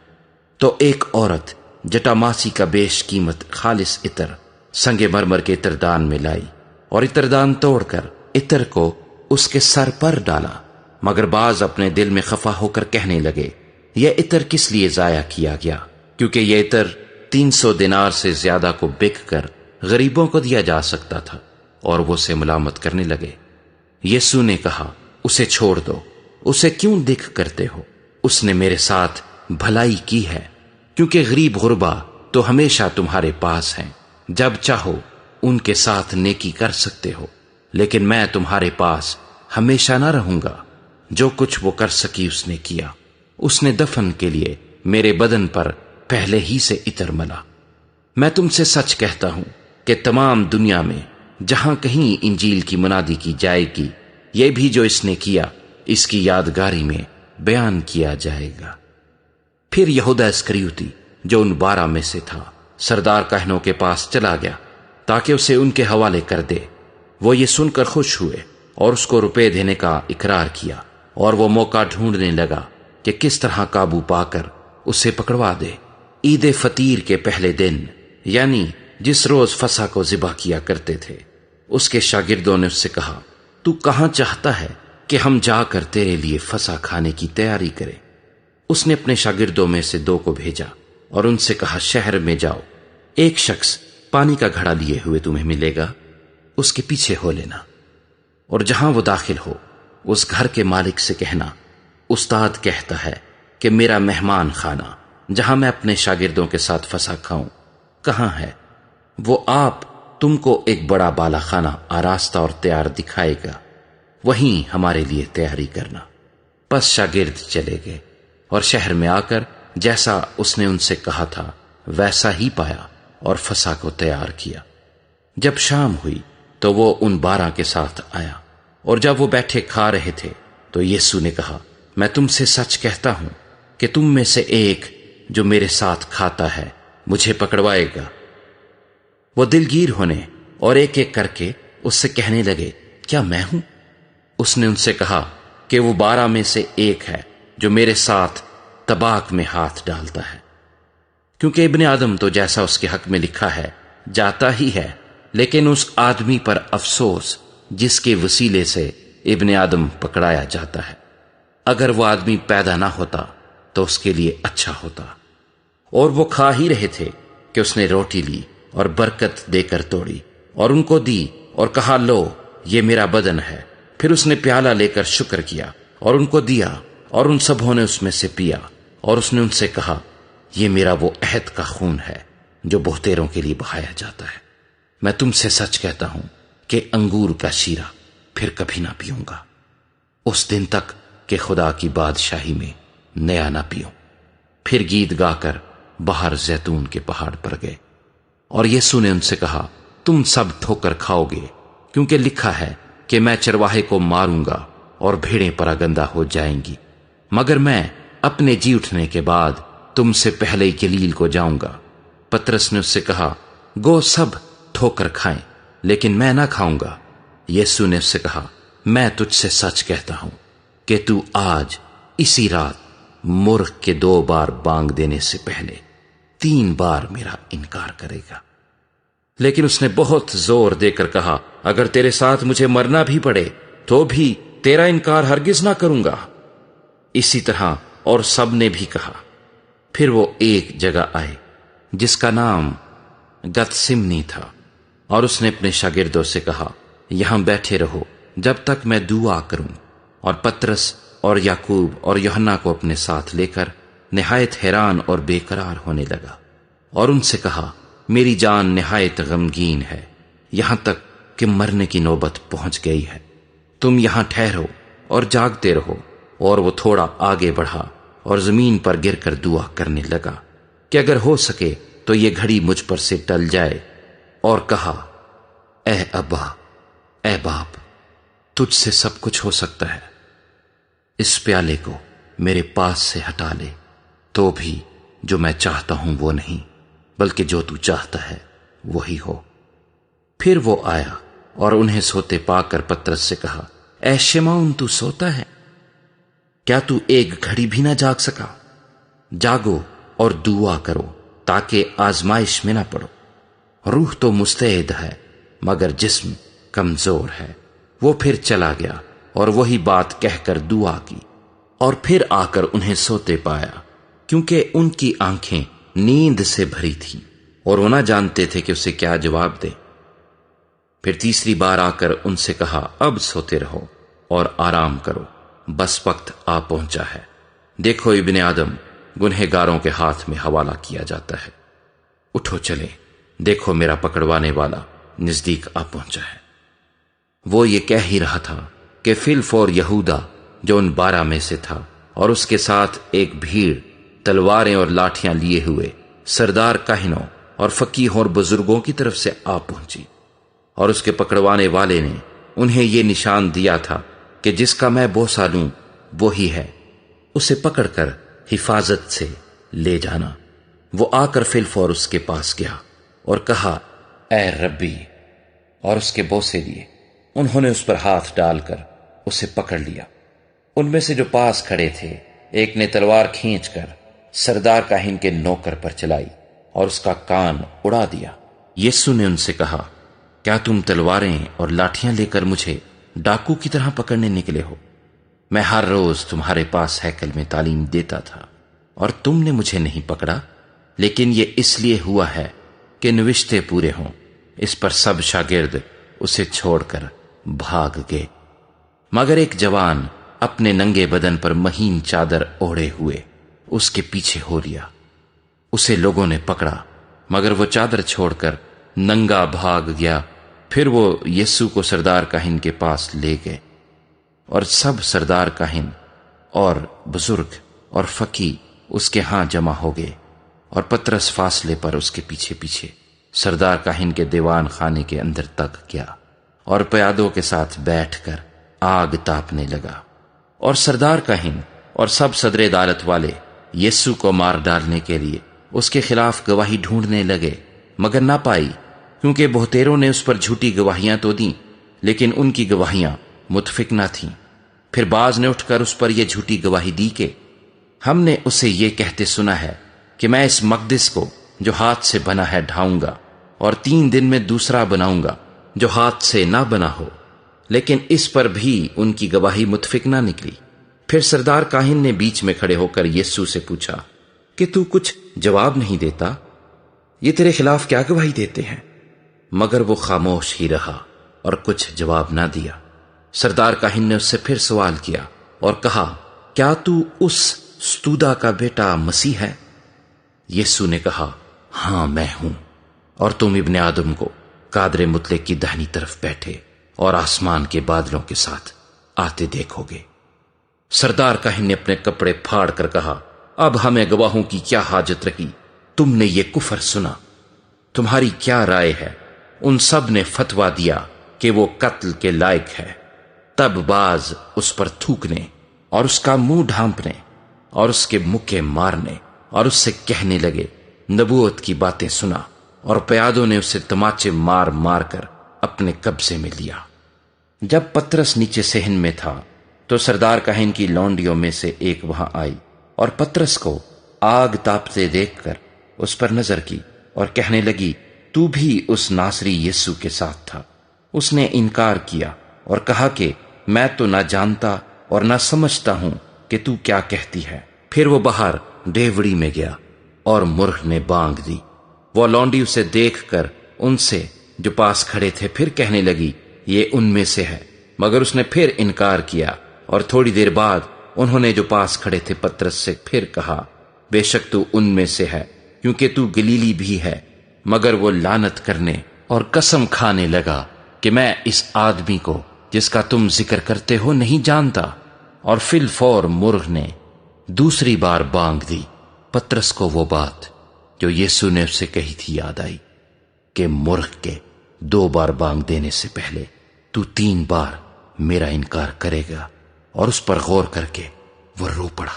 تو ایک عورت جٹاماسی کا بیش قیمت خالص عطر سنگ مرمر کے عطردان میں لائی، اور عطردان توڑ کر عطر کو اس کے سر پر ڈالا۔ مگر بعض اپنے دل میں خفا ہو کر کہنے لگے، یہ عطر کس لیے ضائع کیا گیا؟ کیونکہ یہ عطر 300 دینار سے زیادہ کو بک کر غریبوں کو دیا جا سکتا تھا، اور وہ اسے ملامت کرنے لگے۔ یسوع نے کہا، اسے چھوڑ دو، اسے کیوں دکھ کرتے ہو؟ اس نے میرے ساتھ بھلائی کی ہے، کیونکہ غریب غربا تو ہمیشہ تمہارے پاس ہیں، جب چاہو ان کے ساتھ نیکی کر سکتے ہو، لیکن میں تمہارے پاس ہمیشہ نہ رہوں گا۔ جو کچھ وہ کر سکی اس نے کیا۔ اس نے دفن کے لیے میرے بدن پر پہلے ہی سے عطر ملا۔ میں تم سے سچ کہتا ہوں کہ تمام دنیا میں جہاں کہیں انجیل کی منادی کی جائے گی، یہ بھی جو اس نے کیا اس کی یادگاری میں بیان کیا جائے گا۔ پھر یہودا اسکریوتی جو ان 12 میں سے تھا سردار کاہنوں کے پاس چلا گیا تاکہ اسے ان کے حوالے کر دے۔ وہ یہ سن کر خوش ہوئے اور اس کو روپے دینے کا اقرار کیا، اور وہ موقع ڈھونڈنے لگا کہ کس طرح قابو پا کر اسے پکڑوا دے۔ عید فطیر کے پہلے دن، یعنی جس روز فسح کو ذبح کیا کرتے تھے، اس کے شاگردوں نے اس سے کہا، تو کہاں چاہتا ہے کہ ہم جا کر تیرے لیے فسح کھانے کی تیاری کریں؟ اس نے اپنے شاگردوں میں سے 2 کو بھیجا اور ان سے کہا، شہر میں جاؤ، ایک شخص پانی کا گھڑا لیے ہوئے تمہیں ملے گا، اس کے پیچھے ہو لینا، اور جہاں وہ داخل ہو اس گھر کے مالک سے کہنا، استاد کہتا ہے کہ میرا مہمان خانہ جہاں میں اپنے شاگردوں کے ساتھ فسح کھاؤں کہاں ہے؟ وہ آپ تم کو ایک بڑا بالا خانہ آراستہ اور تیار دکھائے گا، وہیں ہمارے لیے تیاری کرنا۔ پس شاگرد چلے گئے اور شہر میں آ کر جیسا اس نے ان سے کہا تھا ویسا ہی پایا اور فسح کو تیار کیا۔ جب شام ہوئی تو وہ ان 12 کے ساتھ آیا، اور جب وہ بیٹھے کھا رہے تھے تو یسوع نے کہا، میں تم سے سچ کہتا ہوں کہ تم میں سے ایک جو میرے ساتھ کھاتا ہے مجھے پکڑوائے گا۔ وہ دلگیر ہونے اور ایک ایک کر کے اس سے کہنے لگے، کیا میں ہوں؟ اس نے ان سے کہا کہ وہ 12 میں سے ایک ہے جو میرے ساتھ طباق میں ہاتھ ڈالتا ہے۔ کیونکہ ابن آدم تو جیسا اس کے حق میں لکھا ہے جاتا ہی ہے، لیکن اس آدمی پر افسوس جس کے وسیلے سے ابن آدم پکڑایا جاتا ہے۔ اگر وہ آدمی پیدا نہ ہوتا تو اس کے لیے اچھا ہوتا۔ اور وہ کھا ہی رہے تھے کہ اس نے روٹی لی اور برکت دے کر توڑی اور ان کو دی اور کہا، لو یہ میرا بدن ہے۔ پھر اس نے پیالہ لے کر شکر کیا اور ان کو دیا، اور ان سبوں نے اس میں سے پیا، اور اس نے ان سے کہا، یہ میرا وہ عہد کا خون ہے جو بہتیروں کے لیے بہایا جاتا ہے۔ میں تم سے سچ کہتا ہوں کہ انگور کا شیرہ پھر کبھی نہ پیوں گا، اس دن تک کہ خدا کی بادشاہی میں نیا نہ پیوں۔ پھر گیت گا کر باہر زیتون کے پہاڑ پر گئے، اور یسوع نے ان سے کہا، تم سب ٹھوکر کھاؤ گے، کیونکہ لکھا ہے کہ میں چرواہے کو ماروں گا اور بھیڑیں پراگندہ ہو جائیں گی، مگر میں اپنے جی اٹھنے کے بعد تم سے پہلے ہی گلیل کو جاؤں گا۔ پترس نے اس سے کہا، گو سب ٹھوکر کھائیں، لیکن میں نہ کھاؤں گا۔ یسوع نے اس سے کہا، میں تجھ سے سچ کہتا ہوں کہ تو آج اسی رات مرغ کے 2 بار بانگ دینے سے پہلے 3 بار میرا انکار کرے گا۔ لیکن اس نے بہت زور دے کر کہا، اگر تیرے ساتھ مجھے مرنا بھی پڑے تو بھی تیرا انکار ہرگز نہ کروں گا۔ اسی طرح اور سب نے بھی کہا۔ پھر وہ ایک جگہ آئے جس کا نام گتسمنی تھا، اور اس نے اپنے شاگردوں سے کہا، یہاں بیٹھے رہو جب تک میں دعا کروں۔ اور پترس اور یعقوب اور یوحنا کو اپنے ساتھ لے کر نہایت حیران اور بے قرار ہونے لگا، اور ان سے کہا، میری جان نہایت غمگین ہے، یہاں تک کہ مرنے کی نوبت پہنچ گئی ہے۔ تم یہاں ٹھہرو اور جاگتے رہو۔ اور وہ تھوڑا آگے بڑھا اور زمین پر گر کر دعا کرنے لگا کہ اگر ہو سکے تو یہ گھڑی مجھ پر سے ٹل جائے، اور کہا، اے ابا، اے باپ، تجھ سے سب کچھ ہو سکتا ہے، اس پیالے کو میرے پاس سے ہٹا لے، تو بھی جو میں چاہتا ہوں وہ نہیں بلکہ جو تو چاہتا ہے وہی ہو۔ پھر وہ آیا اور انہیں سوتے پا کر پترس سے کہا، اے شمعون، تو سوتا ہے؟ کیا تو ایک گھڑی بھی نہ جاگ سکا؟ جاگو اور دعا کرو تاکہ آزمائش میں نہ پڑو۔ روح تو مستعد ہے مگر جسم کمزور ہے۔ وہ پھر چلا گیا اور وہی بات کہہ کر دعا کی، اور پھر آ کر انہیں سوتے پایا، کیونکہ ان کی آنکھیں نیند سے بھری تھیں اور وہ نہ جانتے تھے کہ اسے کیا جواب دے۔ پھر تیسری بار آ کر ان سے کہا، اب سوتے رہو اور آرام کرو، بس وقت آ پہنچا ہے۔ دیکھو ابن آدم گنہگاروں کے ہاتھ میں حوالہ کیا جاتا ہے۔ اٹھو چلے، دیکھو میرا پکڑوانے والا نزدیک آ پہنچا ہے۔ وہ یہ کہہ ہی رہا تھا کہ فی الفور یہودا جو ان 12 میں سے تھا اور اس کے ساتھ ایک بھیڑ تلواریں اور لاٹھیاں لیے ہوئے سردار کاہنوں اور فقیہوں اور بزرگوں کی طرف سے آ پہنچی، اور اس کے پکڑوانے والے نے انہیں یہ نشان دیا تھا کہ جس کا میں بوسہ لوں وہی ہے، اسے پکڑ کر حفاظت سے لے جانا۔ وہ آ کر فی الفور اس کے پاس گیا اور کہا، اے ربی، اور اس کے بوسے لیے۔ انہوں نے اس پر ہاتھ ڈال کر اسے پکڑ لیا۔ ان میں سے جو پاس کھڑے تھے ایک نے تلوار کھینچ کر سردار کاہن کے نوکر پر چلائی اور اس کا کان اڑا دیا۔ یسوع نے ان سے کہا، کیا تم تلواریں اور لاٹھیاں لے کر مجھے ڈاکو کی طرح پکڑنے نکلے ہو؟ میں ہر روز تمہارے پاس ہیکل میں تعلیم دیتا تھا اور تم نے مجھے نہیں پکڑا، لیکن یہ اس لیے ہوا ہے کہ نوشتے پورے ہوں۔ اس پر سب شاگرد اسے چھوڑ کر بھاگ گئے، مگر ایک جوان اپنے ننگے بدن پر مہین چادر اوڑھے ہوئے اس کے پیچھے ہو لیا۔ اسے لوگوں نے پکڑا، مگر وہ چادر چھوڑ کر ننگا بھاگ گیا۔ پھر وہ یسوع کو سردار کاہن کے پاس لے گئے، اور سب سردار کاہن اور بزرگ اور فقی اس کے ہاں جمع ہو گئے، اور پترس فاصلے پر اس کے پیچھے پیچھے سردار کاہن کے دیوان خانے کے اندر تک گیا، اور پیادوں کے ساتھ بیٹھ کر آگ تاپنے لگا۔ اور سردار کاہن اور سب صدر عدالت والے یسوع کو مار ڈالنے کے لیے اس کے خلاف گواہی ڈھونڈنے لگے، مگر نہ پائی، کیونکہ بہتیروں نے اس پر جھوٹی گواہیاں تو دیں، لیکن ان کی گواہیاں متفق نہ تھیں۔ پھر بعض نے اٹھ کر اس پر یہ جھوٹی گواہی دی کہ ہم نے اسے یہ کہتے سنا ہے کہ میں اس مقدس کو جو ہاتھ سے بنا ہے ڈھاؤں گا، اور 3 دن میں دوسرا بناؤں گا جو ہاتھ سے نہ بنا ہو۔ لیکن اس پر بھی ان کی گواہی متفق نہ نکلی۔ پھر سردار کاہن نے بیچ میں کھڑے ہو کر یسوع سے پوچھا کہ تو کچھ جواب نہیں دیتا؟ یہ تیرے خلاف کیا گواہی دیتے ہیں؟ مگر وہ خاموش ہی رہا اور کچھ جواب نہ دیا۔ سردار کاہن نے اس سے پھر سوال کیا، اور کہا، کیا تو اس ستودا کا بیٹا مسیح ہے؟ یسوع نے کہا، ہاں میں ہوں، اور تم ابن آدم کو قادر مطلق کی داہنی طرف بیٹھے اور آسمان کے بادلوں کے ساتھ آتے دیکھو گے۔ سردار کاہن نے اپنے کپڑے پھاڑ کر کہا، اب ہمیں گواہوں کی کیا حاجت رہی؟ تم نے یہ کفر سنا، تمہاری کیا رائے ہے؟ ان سب نے فتویٰ دیا کہ وہ قتل کے لائق ہے۔ تب بعض اس پر تھوکنے اور اس کا منہ ڈھانپنے اور اس کے مکے مارنے اور اس سے کہنے لگے، نبوت کی باتیں سنا، اور پیادوں نے اسے تماچے مار مار کر اپنے قبضے میں لیا۔ جب پترس نیچے صحن میں تھا تو سردار کاہن کی لونڈیوں میں سے ایک وہاں آئی اور پترس کو آگ تاپتے دیکھ کر اس پر نظر کی اور کہنے لگی، تو بھی اس ناصری یسوع کے ساتھ تھا۔ اس نے انکار کیا اور کہا کہ میں تو نہ جانتا اور نہ سمجھتا ہوں کہ تو کیا کہتی ہے۔ پھر وہ باہر ڈیوڑی میں گیا اور مرغ نے بانگ دی۔ وہ لونڈی اسے دیکھ کر ان سے جو پاس کھڑے تھے پھر کہنے لگی، یہ ان میں سے ہے، مگر اس نے پھر انکار کیا۔ اور تھوڑی دیر بعد انہوں نے جو پاس کھڑے تھے پترس سے پھر کہا، بے شک تو ان میں سے ہے، کیونکہ تو گلیلی بھی ہے۔ مگر وہ لعنت کرنے اور قسم کھانے لگا کہ میں اس آدمی کو جس کا تم ذکر کرتے ہو نہیں جانتا۔ اور فی الفور مرغ نے دوسری بار بانگ دی۔ پترس کو وہ بات جو یسوع نے اس سے کہی تھی یاد آئی کہ مرغ کے 2 بار بانگ دینے سے پہلے تو 3 بار میرا انکار کرے گا، اور اس پر غور کر کے وہ رو پڑا۔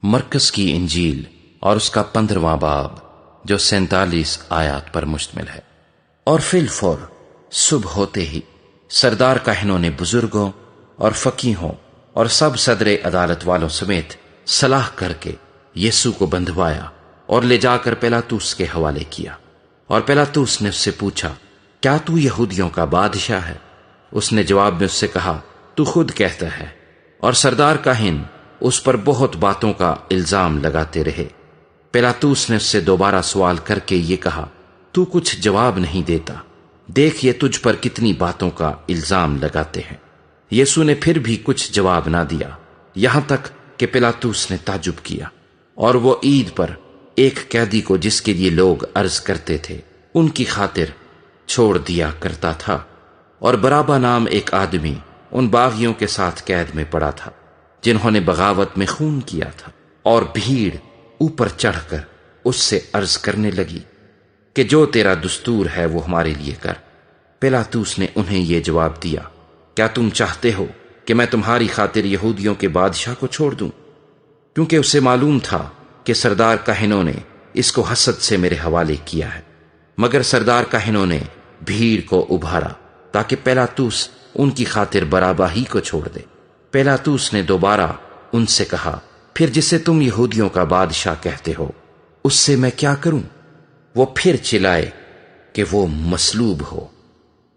مرکز کی انجیل اور اس کا 15واں باب جو 47 آیات پر مشتمل ہے۔ اور فی الفور صبح ہوتے ہی سردار کاہنوں نے بزرگوں اور فقیہوں اور سب صدر عدالت والوں سمیت صلاح کر کے یسوع کو بندھوایا اور لے جا کر پیلاطس کے حوالے کیا۔ اور پیلاطس نے اس سے پوچھا، کیا تو یہودیوں کا بادشاہ ہے؟ اس نے جواب میں اس سے کہا، تو خود کہتا ہے۔ اور سردار کاہن اس پر بہت باتوں کا الزام لگاتے رہے۔ پیلاطس نے اس سے دوبارہ سوال کر کے یہ کہا، تو کچھ جواب نہیں دیتا، دیکھ یہ تجھ پر کتنی باتوں کا الزام لگاتے ہیں۔ یسوع نے پھر بھی کچھ جواب نہ دیا، یہاں تک کہ پیلاطس نے تعجب کیا۔ اور وہ عید پر ایک قیدی کو جس کے لیے لوگ عرض کرتے تھے ان کی خاطر چھوڑ دیا کرتا تھا، اور برابا نام ایک آدمی ان باغیوں کے ساتھ قید میں پڑا تھا جنہوں نے بغاوت میں خون کیا تھا۔ اور بھیڑ اوپر چڑھ کر اس سے عرض کرنے لگی کہ جو تیرا دستور ہے وہ ہمارے لیے کر۔ پیلاطس نے انہیں یہ جواب دیا، کیا تم چاہتے ہو کہ میں تمہاری خاطر یہودیوں کے بادشاہ کو چھوڑ دوں؟ کیونکہ اسے معلوم تھا کہ سردار کاہنوں نے اس کو حسد سے میرے حوالے کیا ہے۔ مگر سردار کاہنوں نے بھیڑ کو ابھارا تاکہ پیلاطس ان کی خاطر برابا ہی کو چھوڑ دے۔ پیلاطس نے دوبارہ ان سے کہا، پھر جسے تم یہودیوں کا بادشاہ کہتے ہو اس سے میں کیا کروں؟ وہ پھر چلائے کہ وہ مصلوب ہو۔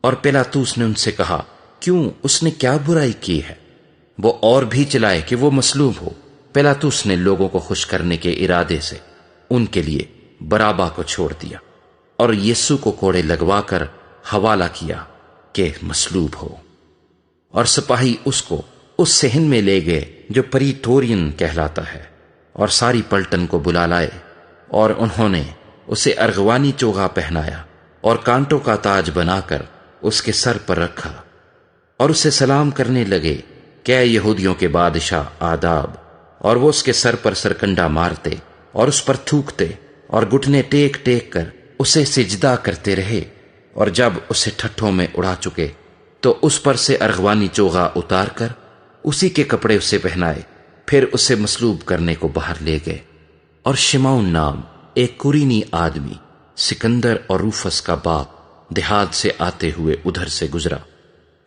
اور پیلاطس نے ان سے کہا، کیوں، اس نے کیا برائی کی ہے؟ وہ اور بھی چلائے کہ وہ مصلوب ہو۔ پیلاطس نے لوگوں کو خوش کرنے کے ارادے سے ان کے لیے برابا کو چھوڑ دیا، اور یسوع کو کوڑے لگوا کر حوالہ کیا کہ مصلوب ہو۔ اور سپاہی اس کو اس صحن میں لے گئے جو پریٹورین کہلاتا ہے، اور ساری پلٹن کو بلا لائے، اور انہوں نے اسے ارغوانی چوغا پہنایا اور کانٹوں کا تاج بنا کر اس کے سر پر رکھا، اور اسے سلام کرنے لگے کہ اے یہودیوں کے بادشاہ آداب۔ اور وہ اس کے سر پر سرکنڈا مارتے اور اس پر تھوکتے اور گھٹنے ٹیک ٹیک کر اسے سجدہ کرتے رہے۔ اور جب اسے ٹھٹھوں میں اڑا چکے تو اس پر سے ارغوانی چوغا اتار کر اسی کے کپڑے اسے پہنائے، پھر اسے مصلوب کرنے کو باہر لے گئے۔ اور شمعون نام ایک قرینی آدمی، سکندر اور روفس کا باپ، دیہات سے آتے ہوئے ادھر سے گزرا۔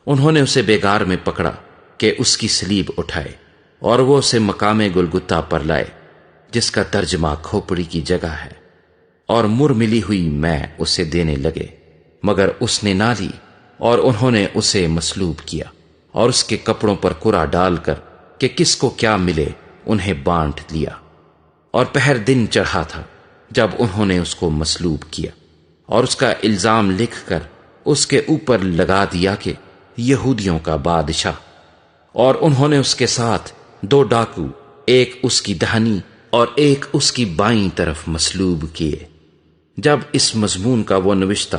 انہوں نے اسے بیگار میں پکڑا کہ اس کی صلیب اٹھائے، اور وہ اسے مقام گلگتا پر لائے، جس کا ترجمہ کھوپڑی کی جگہ ہے، اور مر ملی ہوئی میں اسے دینے لگے، مگر اس نے نہ لی۔ اور انہوں نے اسے مصلوب کیا اور اس کے کپڑوں پر کرا ڈال کر کہ کس کو کیا ملے انہیں بانٹ لیا۔ اور پہر دن چڑھا تھا جب انہوں نے اس کو مصلوب کیا، اور اس کا الزام لکھ کر اس کے اوپر لگا دیا کہ یہودیوں کا بادشاہ۔ اور انہوں نے اس کے ساتھ 2 ڈاکو، ایک اس کی دہنی اور ایک اس کی بائیں طرف مصلوب کیے۔ جب اس مضمون کا وہ نوشتہ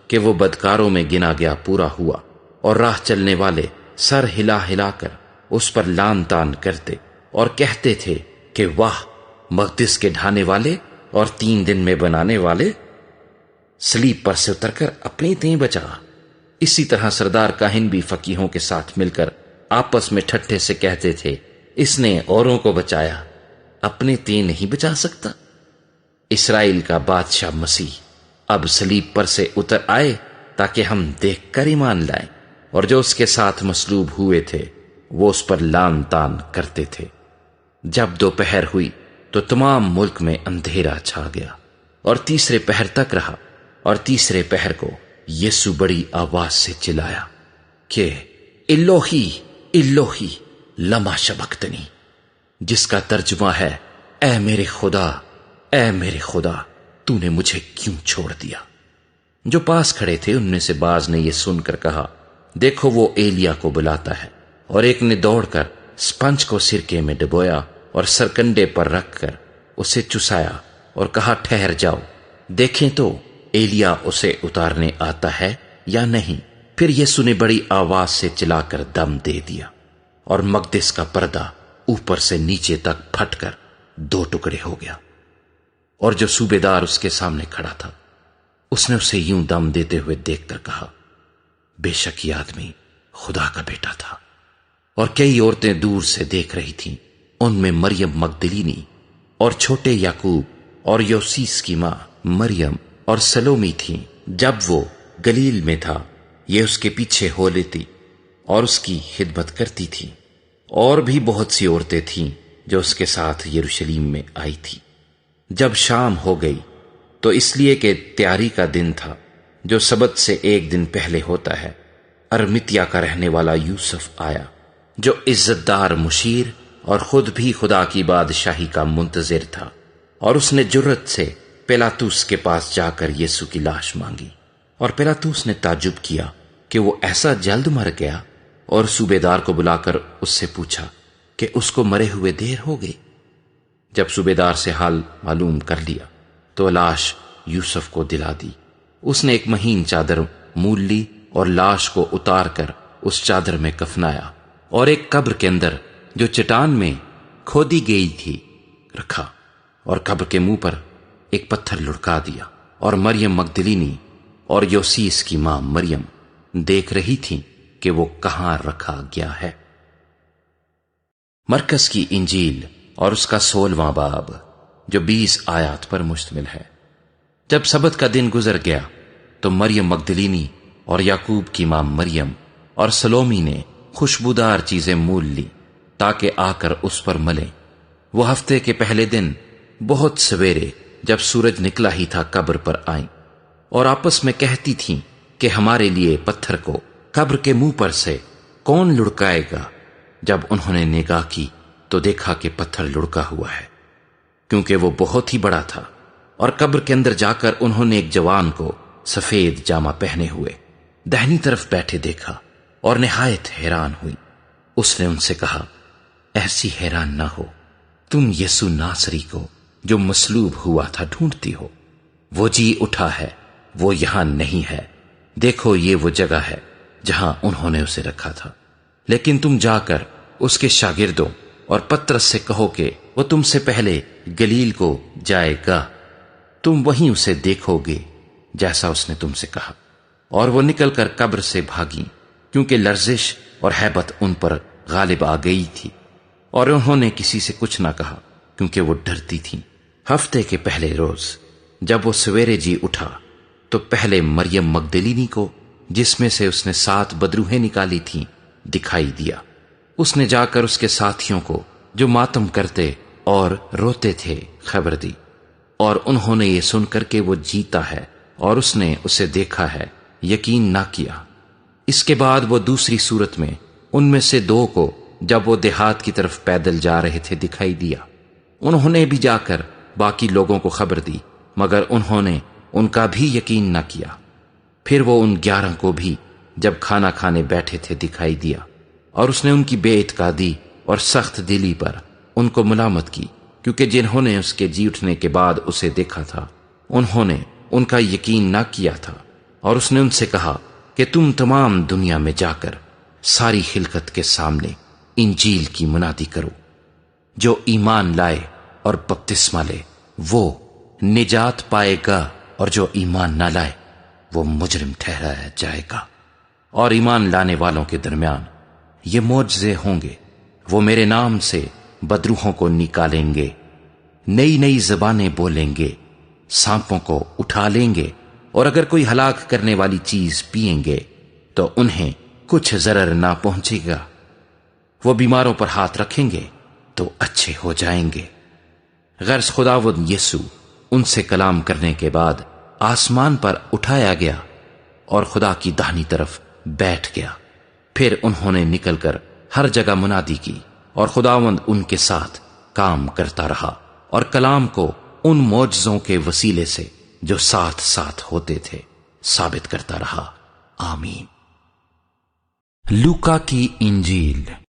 کہ وہ بدکاروں میں گنا گیا پورا ہوا، اور راہ چلنے والے سر ہلا ہلا کر اس پر لان تان کرتے اور کہتے تھے کہ واہ، مقدس کے ڈھانے والے اور 3 دن میں بنانے والے، صلیب پر سے اتر کر اپنی تیں بچا۔ اسی طرح سردار کاہن بھی فقیہوں کے ساتھ مل کر آپس میں ٹھٹھے سے کہتے تھے، اس نے اوروں کو بچایا، اپنے تیں نہیں بچا سکتا۔ اسرائیل کا بادشاہ مسیح اب صلیب پر سے اتر آئے تاکہ ہم دیکھ کر ایمان لائیں، اور جو اس کے ساتھ مصلوب ہوئے تھے وہ اس پر لان تان کرتے تھے۔ جب دوپہر ہوئی تو تمام ملک میں اندھیرا چھا گیا، اور تیسرے پہر تک رہا، اور تیسرے پہر کو یسوع بڑی آواز سے چلایا کہ الوہی الوہی لما شبختنی، جس کا ترجمہ ہے اے میرے خدا، اے میرے خدا، تو نے مجھے کیوں چھوڑ دیا۔ جو پاس کھڑے تھے ان میں سے بعض نے یہ سن کر کہا، دیکھو وہ ایلیا کو بلاتا ہے۔ اور ایک نے دوڑ کر اسپنج کو سرکے میں ڈبویا اور سرکنڈے پر رکھ کر اسے چسایا اور کہا، ٹھہر جاؤ، دیکھیں تو ایلیا اسے اتارنے آتا ہے یا نہیں۔ پھر یسوع نے بڑی آواز سے چلا کر دم دے دیا، اور مقدس کا پردہ اوپر سے نیچے تک پھٹ کر 2 ٹکڑے ہو گیا۔ اور جو صوبیدار اس کے سامنے کھڑا تھا، اس نے اسے یوں دم دیتے ہوئے دیکھ کر کہا، بے شک یہ آدمی خدا کا بیٹا تھا۔ اور کئی عورتیں دور سے دیکھ رہی تھیں، ان میں مریم مگدلینی اور چھوٹے یعقوب اور یوسیس کی ماں مریم اور سلومی تھیں۔ جب وہ گلیل میں تھا، یہ اس کے پیچھے ہو لیتی اور اس کی خدمت کرتی تھی۔ اور بھی بہت سی عورتیں تھیں جو اس کے ساتھ یروشلم میں آئی تھی۔ جب شام ہو گئی تو اس لیے کہ تیاری کا دن تھا جو سبت سے 1 دن پہلے ہوتا ہے، ارمتیا کا رہنے والا یوسف آیا، جو عزت دار مشیر اور خود بھی خدا کی بادشاہی کا منتظر تھا، اور اس نے جرت سے پیلاطس کے پاس جا کر یسوع کی لاش مانگی۔ اور پیلاطس نے تعجب کیا کہ وہ ایسا جلد مر گیا، اور صوبیدار کو بلا کر اس سے پوچھا کہ اس کو مرے ہوئے دیر ہو گئی۔ جب صوبیدار سے حال معلوم کر لیا تو لاش یوسف کو دلا دی۔ اس نے ایک مہین چادر مول لی اور لاش کو اتار کر اس چادر میں کفنایا، اور ایک قبر کے اندر جو چٹان میں کھودی گئی تھی رکھا، اور قبر کے منہ پر ایک پتھر لڑکا دیا۔ اور مریم مگدلینی اور یوسیس کی ماں مریم دیکھ رہی تھی کہ وہ کہاں رکھا گیا ہے۔ مرکز کی انجیل اور اس کا 16واں باب، جو 20 آیات پر مشتمل ہے۔ جب سبت کا دن گزر گیا تو مریم مگدلینی اور یعقوب کی ماں مریم اور سلومی نے خوشبودار چیزیں مول لی تاکہ آ کر اس پر ملیں۔ وہ ہفتے کے پہلے دن بہت سویرے جب سورج نکلا ہی تھا قبر پر آئیں، اور آپس میں کہتی تھیں کہ ہمارے لیے پتھر کو قبر کے منہ پر سے کون لڑکائے گا۔ جب انہوں نے نگاہ کی تو دیکھا کہ پتھر لڑکا ہوا ہے، کیونکہ وہ بہت ہی بڑا تھا۔ اور قبر کے اندر جا کر انہوں نے ایک جوان کو سفید جامہ پہنے ہوئے دہنی طرف بیٹھے دیکھا، اور نہایت حیران ہوئی۔ اس نے ان سے کہا، ایسی حیران نہ ہو، تم یسوع ناصری کو جو مصلوب ہوا تھا ڈھونڈتی ہو۔ وہ جی اٹھا ہے، وہ یہاں نہیں ہے۔ دیکھو یہ وہ جگہ ہے جہاں انہوں نے اسے رکھا تھا۔ لیکن تم جا کر اس کے شاگردوں اور پترس سے کہو کہ وہ تم سے پہلے گلیل کو جائے گا، تم وہیں اسے دیکھو گے جیسا اس نے تم سے کہا۔ اور وہ نکل کر قبر سے بھاگیں، کیونکہ لرزش اور ہیبت ان پر غالب آ گئی تھی، اور انہوں نے کسی سے کچھ نہ کہا کیونکہ وہ ڈرتی تھیں۔ ہفتے کے پہلے روز جب وہ سویرے جی اٹھا تو پہلے مریم مگدلینی کو، جس میں سے اس نے 7 بدروہیں نکالی تھیں، دکھائی دیا۔ اس نے جا کر اس کے ساتھیوں کو جو ماتم کرتے اور روتے تھے خبر دی، اور انہوں نے یہ سن کر کہ وہ جیتا ہے اور اس نے اسے دیکھا ہے یقین نہ کیا۔ اس کے بعد وہ دوسری صورت میں ان میں سے 2 کو جب وہ دیہات کی طرف پیدل جا رہے تھے دکھائی دیا۔ انہوں نے بھی جا کر باقی لوگوں کو خبر دی، مگر انہوں نے ان کا بھی یقین نہ کیا۔ پھر وہ ان 11 کو بھی جب کھانا کھانے بیٹھے تھے دکھائی دیا، اور اس نے ان کی بے اعتقادی اور سخت دلی پر ان کو ملامت کی، کیونکہ جنہوں نے اس کے جی اٹھنے کے بعد اسے دیکھا تھا انہوں نے ان کا یقین نہ کیا تھا۔ اور اس نے ان سے کہا کہ تم تمام دنیا میں جا کر ساری خلقت کے سامنے انجیل کی منادی کرو۔ جو ایمان لائے اور بپتسمہ لے وہ نجات پائے گا، اور جو ایمان نہ لائے وہ مجرم ٹھہرایا جائے گا۔ اور ایمان لانے والوں کے درمیان یہ معجزے ہوں گے، وہ میرے نام سے بدروحوں کو نکالیں گے، نئی نئی زبانیں بولیں گے، سانپوں کو اٹھا لیں گے، اور اگر کوئی ہلاک کرنے والی چیز پئیں گے تو انہیں کچھ ضرر نہ پہنچے گا۔ وہ بیماروں پر ہاتھ رکھیں گے تو اچھے ہو جائیں گے۔ غرض خداوند یسوع ان سے کلام کرنے کے بعد آسمان پر اٹھایا گیا اور خدا کی داہنی طرف بیٹھ گیا۔ پھر انہوں نے نکل کر ہر جگہ منادی کی، اور خداوند ان کے ساتھ کام کرتا رہا اور کلام کو ان معجزوں کے وسیلے سے جو ساتھ ساتھ ہوتے تھے ثابت کرتا رہا۔ آمین۔ لوکا کی انجیل